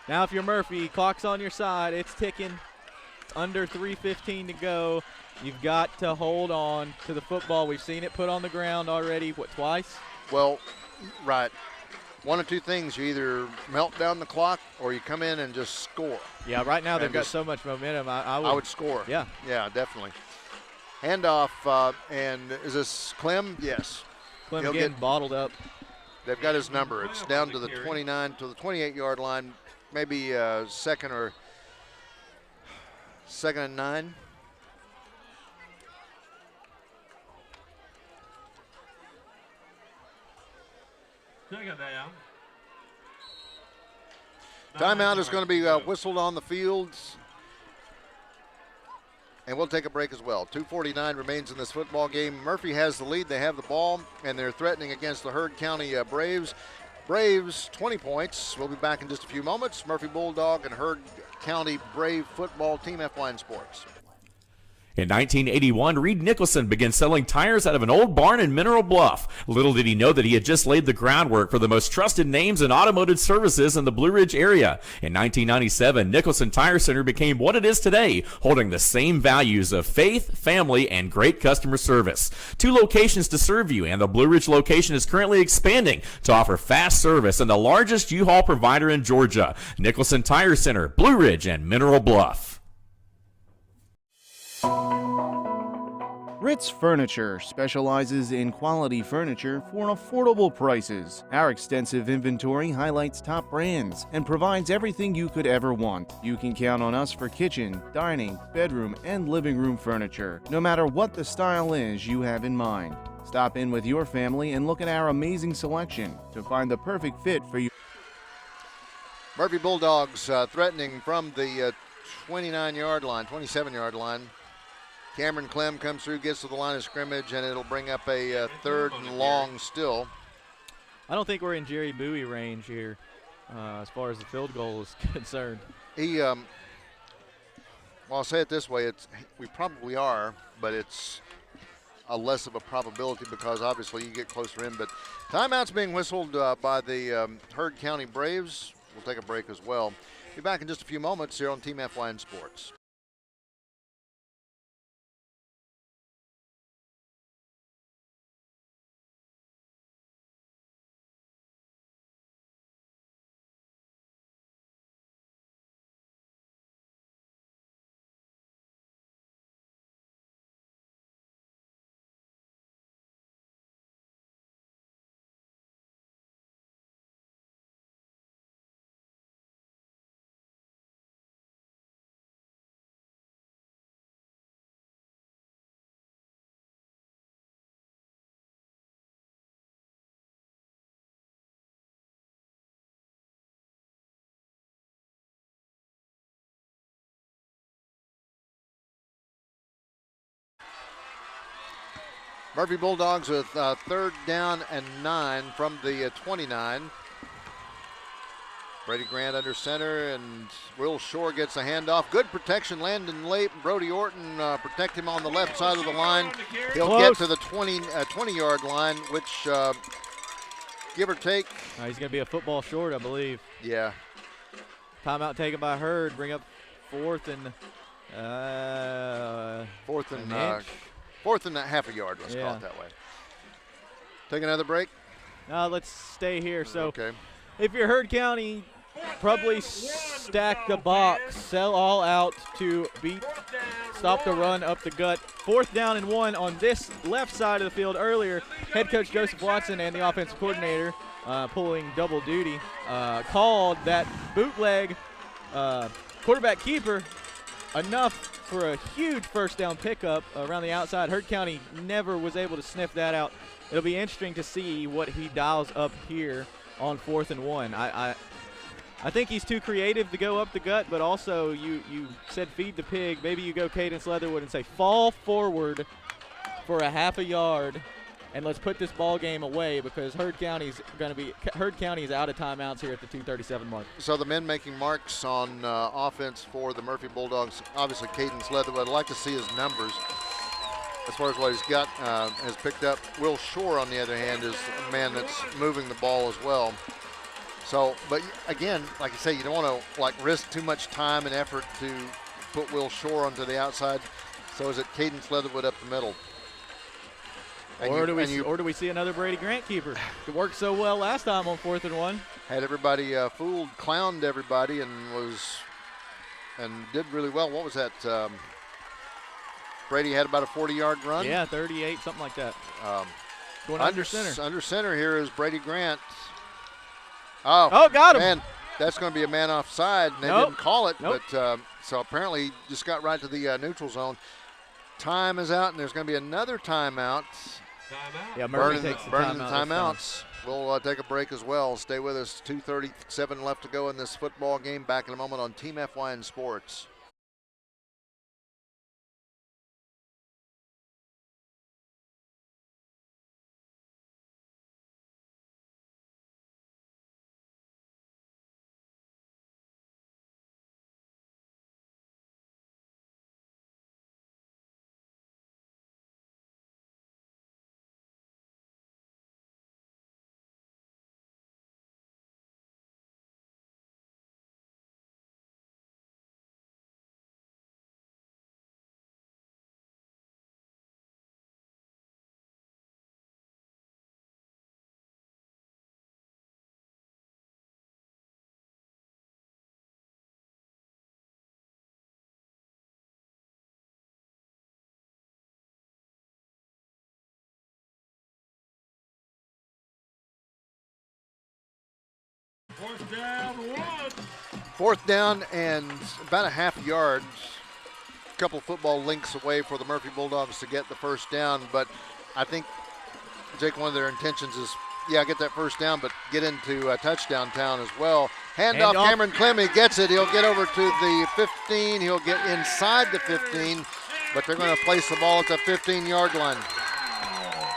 S3: Now if you're Murphy, clock's on your side, it's ticking. Under 3:15 to go. You've got to hold on to the football. We've seen it put on the ground already, twice?
S1: Well, right. One of two things. You either melt down the clock or you come in and just score.
S3: Yeah, right now they've got so much momentum. I
S1: would score.
S3: Yeah.
S1: Yeah, definitely. Handoff, and is this Clem? Yes.
S3: Clem getting bottled up.
S1: They've got his number. It's down to the 29 to the 28-yard line, maybe second and 9.
S2: Second down.
S1: Timeout is going to be whistled on the fields. And we'll take a break as well. 2:49 remains in this football game. Murphy has the lead. They have the ball, and they're threatening against the Heard County Braves. Braves, 20 points. We'll be back in just a few moments. Murphy Bulldog and Heard County Brave football team, FYN Sports.
S4: In 1981, Reed Nicholson began selling tires out of an old barn in Mineral Bluff. Little did he know that he had just laid the groundwork for the most trusted names in automotive services in the Blue Ridge area. In 1997, Nicholson Tire Center became what it is today, holding the same values of faith, family, and great customer service. 2 locations to serve you, and the Blue Ridge location is currently expanding to offer fast service and the largest U-Haul provider in Georgia. Nicholson Tire Center, Blue Ridge, and Mineral Bluff.
S5: Ritz Furniture specializes in quality furniture for affordable prices. Our extensive inventory highlights top brands and provides everything you could ever want. You can count on us for kitchen, dining, bedroom, and living room furniture, no matter what the style is you have in mind. Stop in with your family and look at our amazing selection to find the perfect fit for you.
S1: Murphy Bulldogs threatening from the 29-yard line, 27-yard line. Cameron Clem comes through, gets to the line of scrimmage, and it'll bring up a 3rd and long still.
S3: I don't think we're in Jerry Bowie range here as far as the field goal is concerned.
S1: Well, I'll say it this way: we probably are, but it's a less of a probability because obviously you get closer in. But timeout's being whistled by the Heard County Braves. We'll take a break as well. Be back in just a few moments here on Team FYN Sports. Murphy Bulldogs with 3rd down and 9 from the 29. Brady Grant under center, and Will Shore gets a handoff. Good protection. Landon Lape and Brody Orton protect him on the left side of the line. He'll get to the 20-yard line, which give or take.
S3: He's going to be a football short, I believe.
S1: Yeah.
S3: Timeout taken by Hurd. Bring up 4th and
S1: fourth and a half a yard, let's call it that way. Take another break?
S3: Let's stay here. So
S1: okay.
S3: If you're Heard County, probably stack the box, sell all out to stop the run up the gut. 4th down and 1 on this left side of the field. Earlier, head coach Joseph Watson and the offensive coordinator pulling double duty called that bootleg quarterback keeper enough for a huge 1st down pickup around the outside. Heard County never was able to sniff that out. It'll be interesting to see what he dials up here on 4th and 1. I think he's too creative to go up the gut, but also you said feed the pig. Maybe you go Cadence Leatherwood and say fall forward for a half a yard, and let's put this ball game away because Heard County is out of timeouts here at the 2:37 mark.
S1: So the men making marks on offense for the Murphy Bulldogs, obviously Cadence Leatherwood. I'd like to see his numbers as far as what he's got, has picked up. Will Shore, on the other hand, is a man that's moving the ball as well. So, but again, like I say, you don't want to risk too much time and effort to put Will Shore onto the outside. So is it Cadence Leatherwood up the middle?
S3: Or do we see another Brady Grant keeper? It worked so well last time on 4th and 1.
S1: Had everybody fooled, clowned everybody, and did really well. What was that? Brady had about a 40-yard run.
S3: Yeah, 38, something like that. Going under center.
S1: Under center here is Brady Grant.
S3: Oh, got him.
S1: Man, that's going to be a man offside, and they didn't call it. But so apparently he just got right to the neutral zone. Time is out, and there's going to be another timeout.
S3: Yeah, Murphy takes the
S1: timeouts. We'll take a break as well. Stay with us. 2:37 left to go in this football game. Back in a moment on Team FYN Sports. Fourth down and about a half yard. A couple football links away for the Murphy Bulldogs to get the 1st down. But I think, Jake, one of their intentions is, get that 1st down, but get into touchdown town as well. Handoff, Cameron Clem, he gets it. He'll get over to the 15. He'll get inside the 15. but they're going to place the ball at the 15-yard line.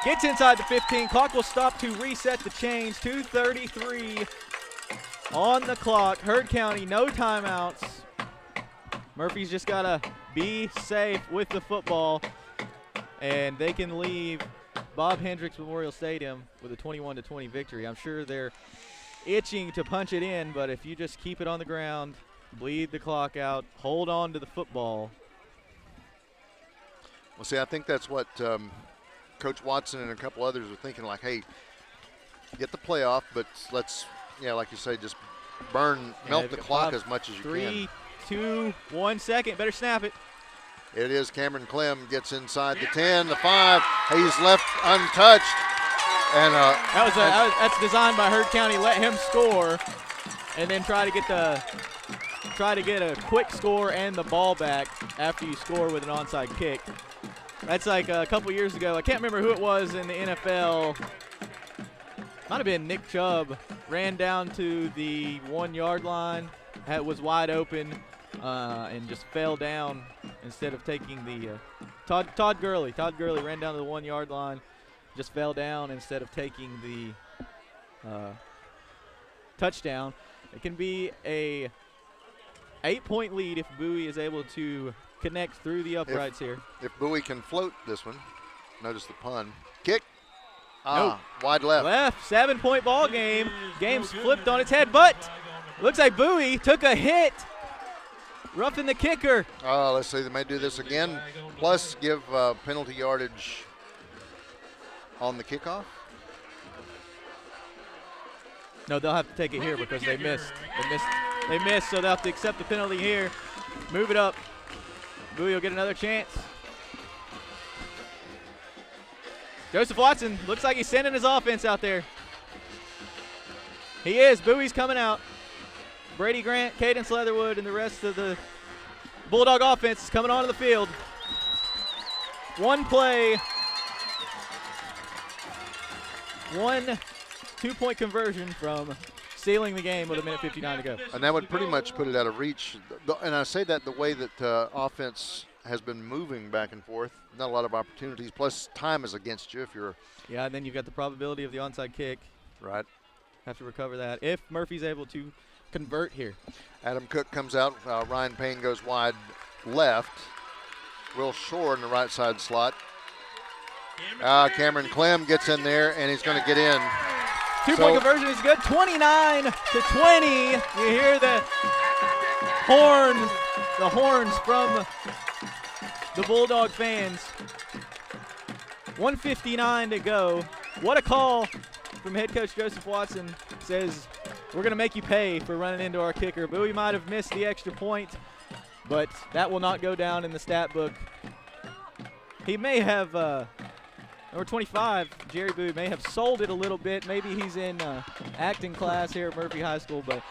S3: Gets inside the 15. Clock will stop to reset the chains. 2:33 on the clock. Heard County, no timeouts. Murphy's just got to be safe with the football, and they can leave Bob Hendricks Memorial Stadium with a 21-20 victory. I'm sure they're itching to punch it in, but if you just keep it on the ground, bleed the clock out, hold on to the football.
S1: Well, see, I think that's what Coach Watson and a couple others are thinking, like, hey, get the playoff, but let's, like you say, just melt the clock as much as you can.
S3: 3, 2, 1 second. Better snap it.
S1: It is Cameron Clem gets inside the 10, the 5. He's left untouched. And
S3: that's designed by Heard County. Let him score, and then try to get a quick score and the ball back after you score with an onside kick. That's like a couple years ago. I can't remember who it was in the NFL. Might have been Nick Chubb. Ran down to the 1-yard line, was wide open, and just fell down instead of taking the Todd Gurley. Todd Gurley ran down to the 1-yard line, just fell down instead of taking the touchdown. It can be a 8-point lead if Bowie is able to connect through the uprights here.
S1: If Bowie can float this one, notice the pun. Kick.
S3: Nope.
S1: Wide left.
S3: 7-point ball game. Game's flipped on its head, but looks like Bowie took a hit. Roughing the kicker.
S1: Let's see, they may do this again. Plus give penalty yardage on the kickoff.
S3: No, they'll have to take it here because they missed. They missed, so they'll have to accept the penalty here. Move it up. Bowie will get another chance. Joseph Watson looks like he's sending his offense out there. He is. Bowie's coming out. Brady Grant, Cadence Leatherwood, and the rest of the Bulldog offense is coming onto the field. One play. 1 2-point conversion from sealing the game with 1:59 to go.
S1: And that would pretty much put it out of reach. And I say that the way that offense has been moving back and forth. Not a lot of opportunities. Plus, time is against you if you're.
S3: Yeah, and then you've got the probability of the onside kick.
S1: Right.
S3: Have to recover that if Murphy's able to convert here.
S1: Adam Cook comes out. Ryan Payne goes wide left. Will Shore in the right side slot. Cameron Clem gets in there, and he's going to get in.
S3: 2-point conversion is good. 29-20. You hear the horns from the Bulldog fans. 1:59 to go. What a call from head coach Joseph Watson. Says, we're going to make you pay for running into our kicker. Bowie might have missed the extra point, but that will not go down in the stat book. He may have, number 25, Jerry Bowie, may have sold it a little bit. Maybe he's in acting class here at Murphy High School, but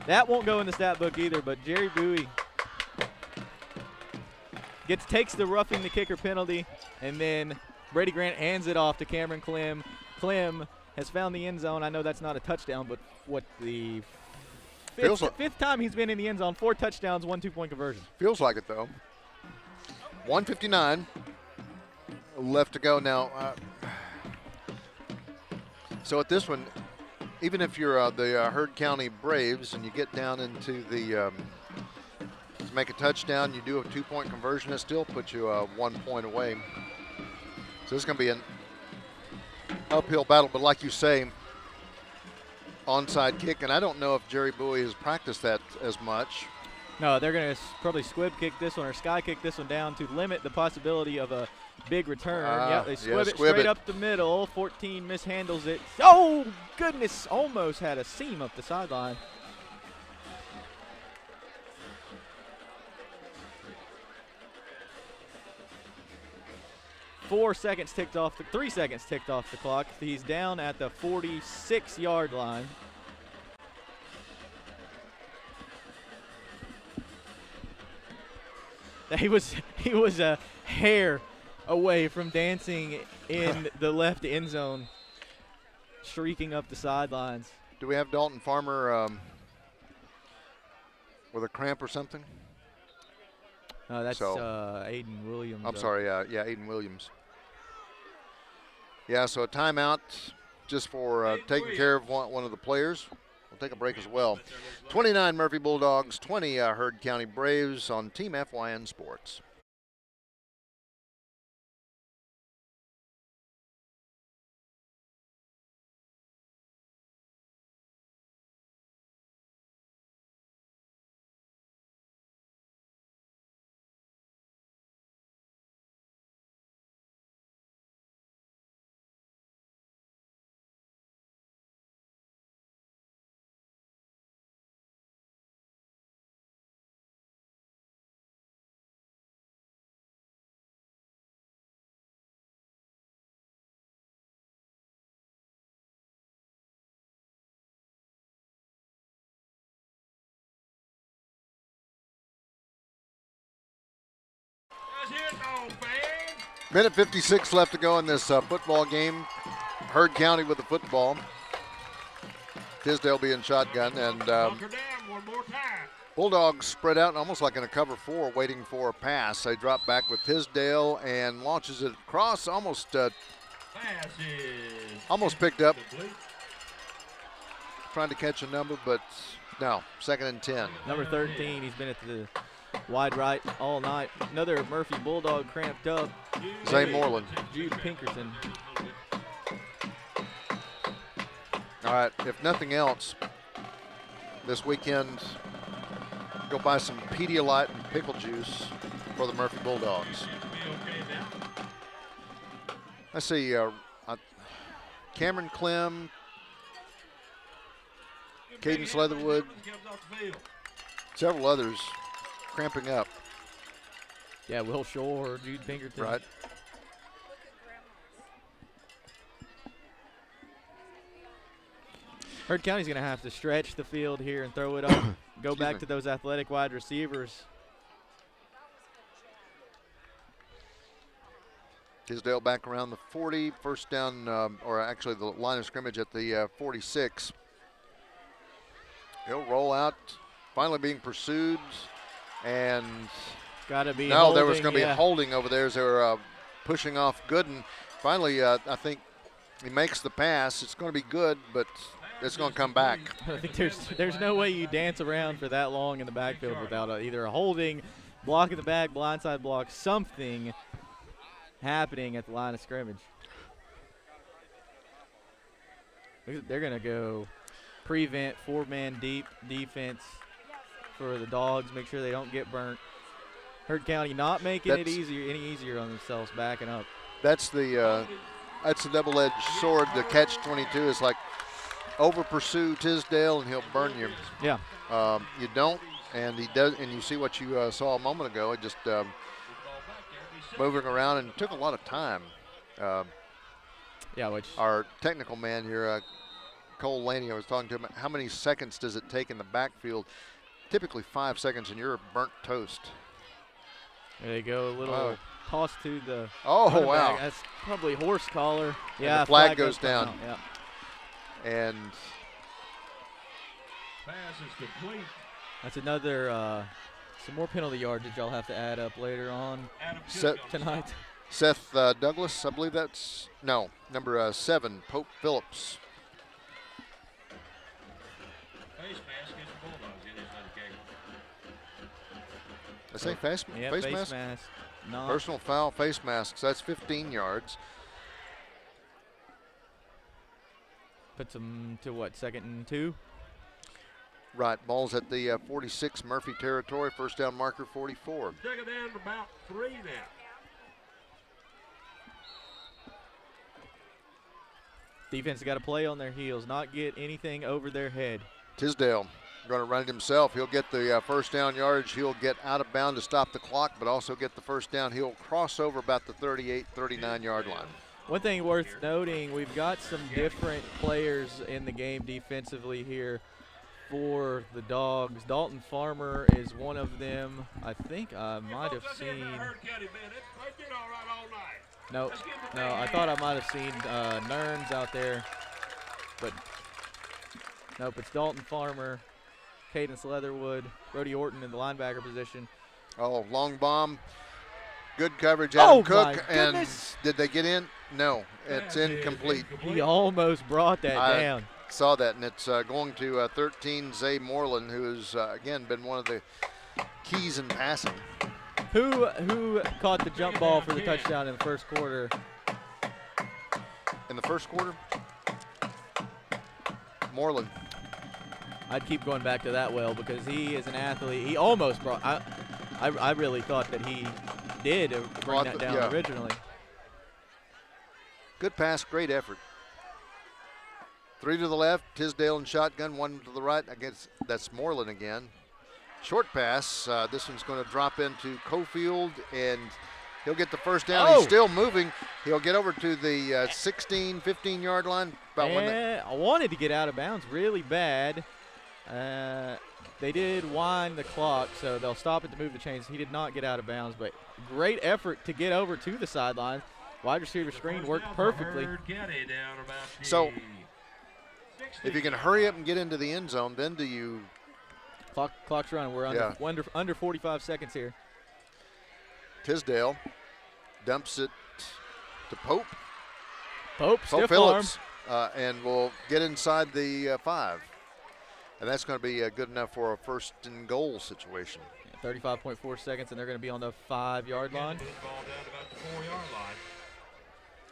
S3: that won't go in the stat book either. But Jerry Bowie takes the roughing the kicker penalty, and then Brady Grant hands it off to Cameron Clem. Clem has found the end zone. I know that's not a touchdown, but the fifth time he's been in the end zone, 4 touchdowns, 1 2-point conversion.
S1: Feels like it, though. 1:59 left to go now. So at this one, even if you're the Heard County Braves and you get down into the to make a touchdown, you do a 2-point conversion, it still puts you 1 point away. So it's going to be an uphill battle, but like you say, onside kick, and I don't know if Jerry Bowie has practiced that as much.
S3: No, they're going to probably squib kick this one or sky kick this one down to limit the possibility of a big return. They squib it straight up the middle. 14 mishandles it. Oh, goodness, almost had a seam up the sideline. Three seconds ticked off the clock. He's down at the 46-yard line. He was a hair away from dancing in the left end zone, shrieking up the sidelines.
S1: Do we have Dalton Farmer with a cramp or something?
S3: That's
S1: So-
S3: Aiden Williams.
S1: I'm sorry, yeah, Aiden Williams. Yeah, so a timeout just for taking care of one of the players. We'll take a break as well. 29 Murphy Bulldogs, 20 Heard County Braves on Team FYN Sports. Minute 56 left to go in this football game. Heard County with the football. Tisdale being shotgun, and Bulldogs spread out almost like in a cover 4 waiting for a pass. They drop back with Tisdale and launches it across, almost picked up. Trying to catch a number, but no, 2nd and 10.
S3: Number 13, he's been at the wide right all night. Another Murphy Bulldog cramped up.
S1: Zay Moreland.
S3: Jude Pinkerton.
S1: All right, if nothing else, this weekend, go buy some Pedialyte and pickle juice for the Murphy Bulldogs. I see Cameron Clem, Cadence Leatherwood, several others cramping up.
S3: Yeah, Will Shore, Jude Pinkerton.
S1: Right.
S3: Heard County's going to have to stretch the field here and throw it up. Go back
S1: me.
S3: to those athletic wide receivers.
S1: Tisdale back around the 40, first down, or actually the line of scrimmage at the 46. He'll roll out, finally being pursued, and
S3: Got to be
S1: no, there was
S3: holding,
S1: going to be
S3: yeah.
S1: a holding over there as they were pushing off Gooden. Finally, I think he makes the pass. It's going to be good, but it's going to come back.
S3: I think there's no way you dance around for that long in the backfield without either a holding, block in the back, blindside block, something happening at the line of scrimmage. They're going to go prevent 4-man deep defense for the Dogs, make sure they don't get burnt. Heard County not making it any easier on themselves backing up.
S1: That's the double-edged sword. The catch-22 is like over pursue Tisdale and he'll burn you.
S3: Yeah.
S1: You don't, and he does, and you see what you saw a moment ago. It just moving around and took a lot of time.
S3: Yeah, which
S1: Our technical man here, Cole Laney, I was talking to him. How many seconds does it take in the backfield? Typically 5 seconds, and you're burnt toast.
S3: there they go, a little
S1: Wow.
S3: toss to the
S1: Oh,
S3: running
S1: wow.
S3: back. That's probably horse collar.
S1: And
S3: Yeah,
S1: the flag
S3: does
S1: goes
S3: come
S1: down.
S3: out, yeah.
S1: And
S2: Pass is complete.
S3: That's another some more penalty yards that y'all have to add up later on
S2: Adam
S1: Set-
S2: Cook on
S3: tonight.
S1: Seth Douglas, I believe that's, no, number 7, Pope Phillips.
S2: face mask against the Bulldogs in this other game.
S1: I say face
S3: Yeah,
S1: face
S3: face
S1: mask?
S3: mask. Not
S1: Personal foul, face masks. That's 15 yards.
S3: puts them to what, 2nd and 2?
S1: Right, ball's at the 46 Murphy territory. First down marker 44.
S2: Took it down to about 3 now.
S3: Defense has got to play on their heels, not get anything over their head.
S1: Tisdale going to run it himself. He'll get the first down yardage. He'll get out of bound to stop the clock, but also get the first down. He'll cross over about the 38, 39-yard line.
S3: One thing worth noting, we've got some different players in the game defensively here for the Dogs. Dalton Farmer is one of them. I think I might have seen. No, I thought I might have seen Nerns out there, but nope, it's Dalton Farmer, Cadence Leatherwood, Brody Orton in the linebacker position.
S1: Oh, long bomb. Good coverage.
S3: Oh,
S1: Adam Cook.
S3: my
S1: And
S3: goodness.
S1: did they get in? No, it's
S2: That is
S1: incomplete.
S3: He almost brought that
S1: I-
S3: down.
S1: Saw that, and it's going to 13, Zay Moreland, who's, again, been one of the keys in passing.
S3: Who caught the jump ball for the touchdown in the first quarter?
S1: In the first quarter, Moreland.
S3: I'd keep going back to that well because he is an athlete. He almost brought. I really thought that he did bring
S1: Brought
S3: that
S1: the-
S3: down
S1: yeah.
S3: originally.
S1: Good pass, great effort. 3 to the left, Tisdale and shotgun, 1 to the right. I guess that's Moreland again. Short pass. This one's going to drop into Cofield, and he'll get the first down.
S3: Oh!
S1: He's still moving. He'll get over to the 16, 15-yard line. About when
S3: I wanted to get out of bounds really bad. They did wind the clock, so they'll stop it to move the chains. He did not get out of bounds, but great effort to get over to the sideline. Wide receiver screen worked perfectly.
S1: So, if you can hurry up and get into the end zone, then do you
S3: Clock's running. We're under 45 seconds here.
S1: Tisdale dumps it to Pope.
S3: Pope,
S1: Pope
S3: stiff arm.
S1: Phillips, and will get inside the 5. And that's going to be good enough for a first and goal situation.
S3: 35.4 seconds, and they're going to be on the 5-yard line.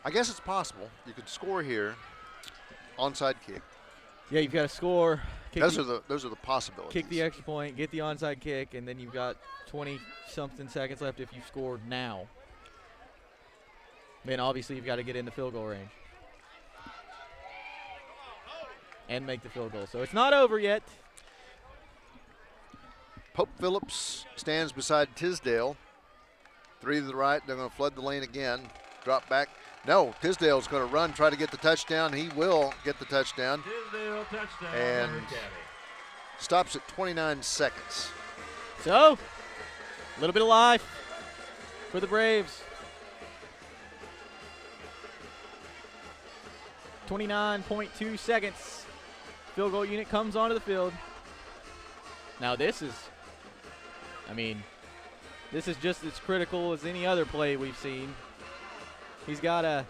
S1: I guess it's possible. You could score here. Onside kick.
S3: Yeah, you've got to score.
S1: Those are the possibilities.
S3: Kick the extra point, get the onside kick, and then you've got 20-something seconds left if you score now. Then obviously you've got to get in the field goal range and make the field goal. So it's not over yet.
S1: Pope Phillips stands beside Tisdale. 3 to the right. They're going to flood the lane again. Drop back. No, Tisdale's going to run, try to get the touchdown. He will get the touchdown.
S2: Tisdale touchdown.
S1: And
S2: Hurd County.
S1: stops at 29 seconds.
S3: So, a little bit of life for the Braves. 29.2 seconds. Field goal unit comes onto the field. Now this is just as critical as any other play we've seen. He's got to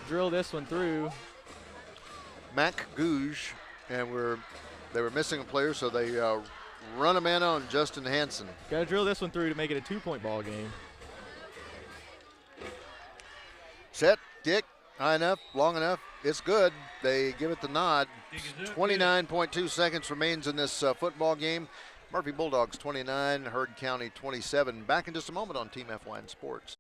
S3: drill this one through.
S1: Mac Gouge, and they were missing a player, so they run a man on Justin Hansen.
S3: Got to drill this one through to make it a 2-point ball game.
S1: Set, kick, high enough, long enough. It's good. They give it the nod. 29.2 seconds remains in this football game. Murphy Bulldogs 29, Hurd County 27. Back in just a moment on Team FYN Sports.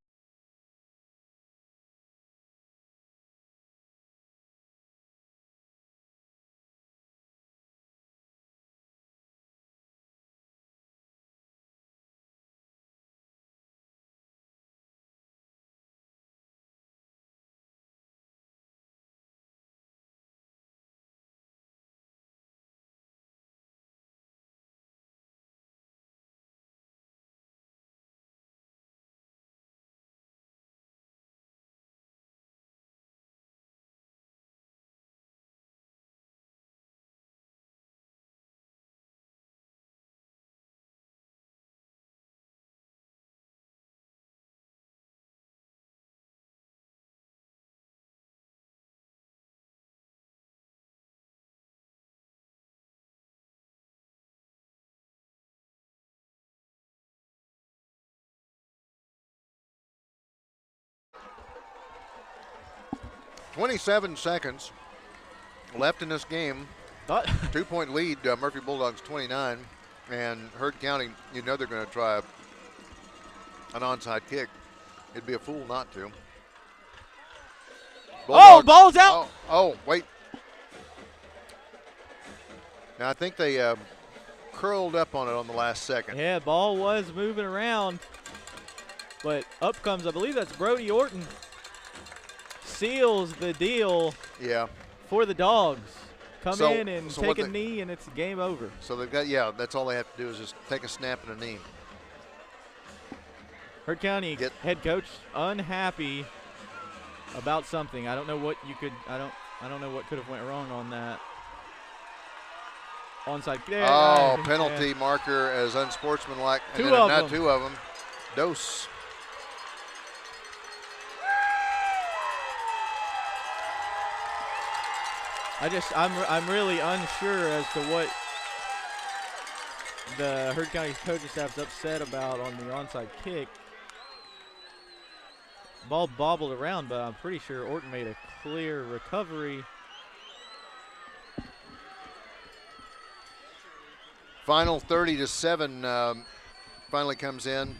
S1: .27 seconds left in this game. 2-point lead, Murphy Bulldogs 29. And Hurd County, you know they're going to try an onside kick. It'd be a fool not to.
S3: Ball's out.
S1: Oh, wait. Now I think they curled up on it on the last second.
S3: Yeah, ball was moving around. But up comes, I believe that's Brody Orton. Seals the deal for the Dogs. Come in and take a knee, and it's game over.
S1: So they've got, that's all they have to do is just take a snap and a knee.
S3: Hurd County head coach unhappy about something. I don't know what I don't know what could have went wrong on that. onside. There,
S1: Oh,
S3: yeah.
S1: penalty marker as unsportsmanlike. And
S3: Two
S1: then
S3: of
S1: not
S3: them.
S1: two of them. Dose.
S3: I'm really unsure as to what the Heard County coaching staff's upset about on the onside kick. Ball bobbled around, but I'm pretty sure Orton made a clear recovery.
S1: Final 30-7 finally comes in.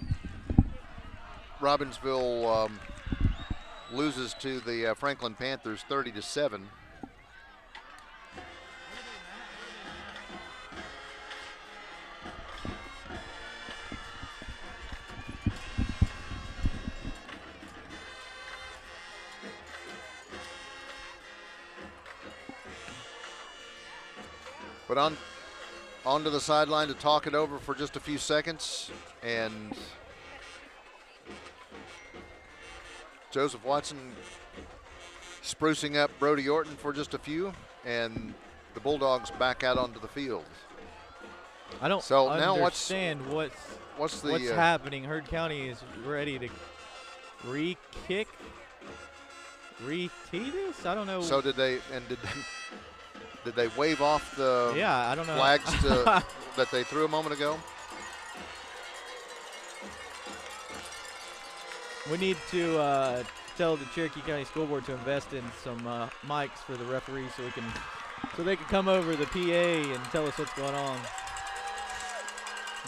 S1: Robbinsville loses to the Franklin Panthers 30-7. But onto the sideline to talk it over for just a few seconds, and Joseph Watson sprucing up Brody Orton for just a few, and the Bulldogs back out onto the field.
S3: I don't
S1: So now
S3: understand
S1: what's
S3: what's happening. Heard County is ready to re-kick, re-tee this? I don't know.
S1: So did they wave off the
S3: yeah, I don't know.
S1: flags that they threw a moment ago?
S3: We need to tell the Cherokee County School Board to invest in some mics for the referees so they can come over the PA and tell us what's going on.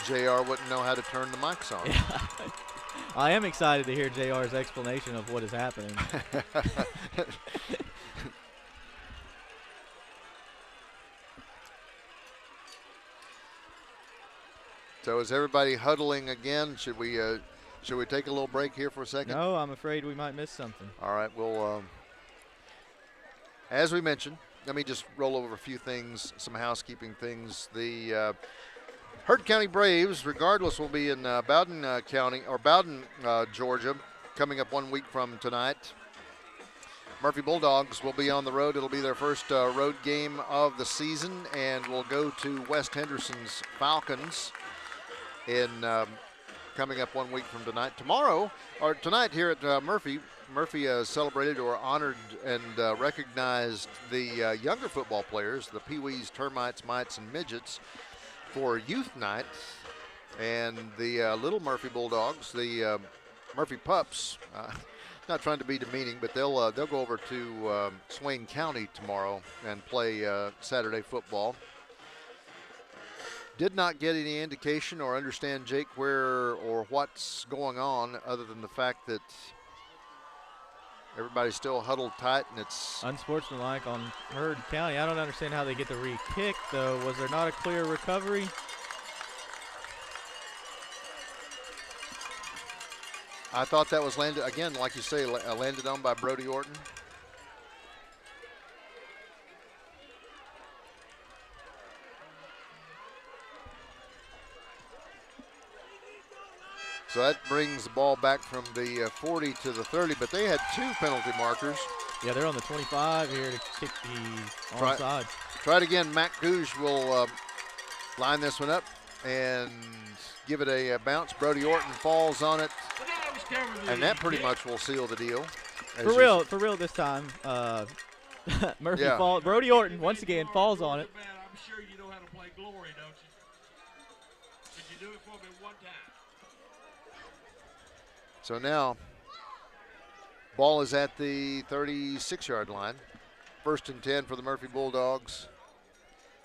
S1: JR wouldn't know how to turn the mics on.
S3: Yeah. I am excited to hear JR's explanation of what is happening.
S1: So is everybody huddling again? Should we take a little break here for a second?
S3: No, I'm afraid we might miss something.
S1: All right. Well, as we mentioned, let me just roll over a few things, some housekeeping things. The Heard County Braves, regardless, will be in Bowden County or Bowden, Georgia, coming up 1 week from tonight. Murphy Bulldogs will be on the road. It'll be their first road game of the season, and will go to West Henderson's Falcons in coming up 1 week from tonight. Tonight here at Murphy celebrated or honored and recognized the younger football players, the Pee-wees, Termites, Mites, and Midgets, for Youth Night. And the Little Murphy Bulldogs, the Murphy Pups, not trying to be demeaning, but they'll go over to Swain County tomorrow and play Saturday football. Did not get any indication or understand, Jake, where or what's going on, other than the fact that everybody's still huddled tight and it's
S3: Unsportsmanlike on Heard County. I don't understand how they get the re-kick, though. Was there not a clear recovery?
S1: I thought that was landed, again, like you say, landed on by Brody Orton. So that brings the ball back from the 40 to the 30, but they had two penalty markers.
S3: Yeah, they're on the 25 here to kick the onside.
S1: Try it again. Matt Gouge will line this one up and give it a bounce. Brody Orton falls on it, and that pretty much will seal the deal.
S3: For real this time. Murphy
S1: Yeah.
S3: fall. Brody Orton once again falls on it.
S2: I'm sure you know how to play glory, don't you? Could you do it for me one time?
S1: So now, ball is at the 36-yard line. 1st and 10 for the Murphy Bulldogs.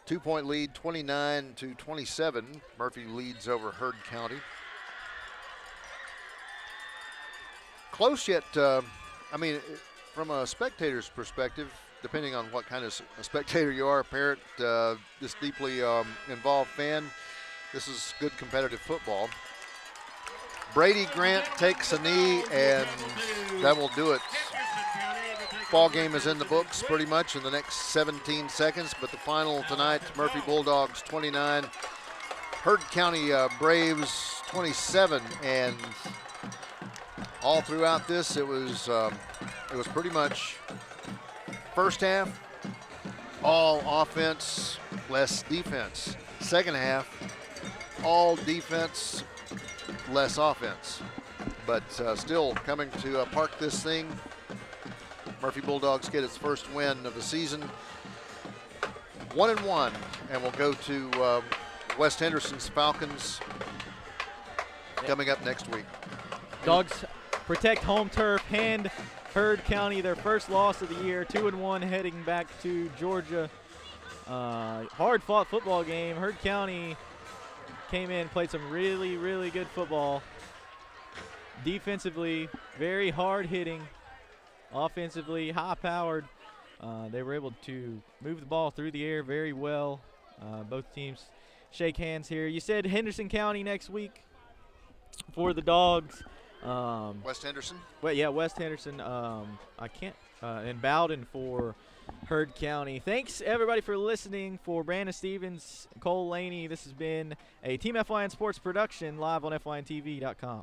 S1: 2-point lead, 29-27. Murphy leads over Heard County. Close yet, I mean, from a spectator's perspective, depending on what kind of a spectator you are, a parent, this deeply involved fan, this is good competitive football. Brady Grant takes a knee, and that will do it. Ball game is in the books pretty much in the next 17 seconds, but the final tonight, Murphy Bulldogs 29, Heard County Braves 27, and all throughout this, it was pretty much first half, all offense, less defense. Second half, all defense, less offense. But still coming to park this thing. Murphy Bulldogs get its first win of the season. 1-1, and we'll go to West Henderson's Falcons coming up next week.
S3: Dogs protect home turf, hand Heard County their first loss of the year, 2-1 heading back to Georgia. Hard-fought football game. Heard County came in, played some really, really good football. Defensively, very hard-hitting. Offensively, high-powered. They were able to move the ball through the air very well. Both teams shake hands here. You said Henderson County next week for the Dogs.
S1: West Henderson?
S3: Well, yeah, West Henderson. And Bowden for Heard County. Thanks, everybody, for listening. For Brandon Stevens, Cole Laney, this has been a Team FYN Sports production live on FYNTV.com.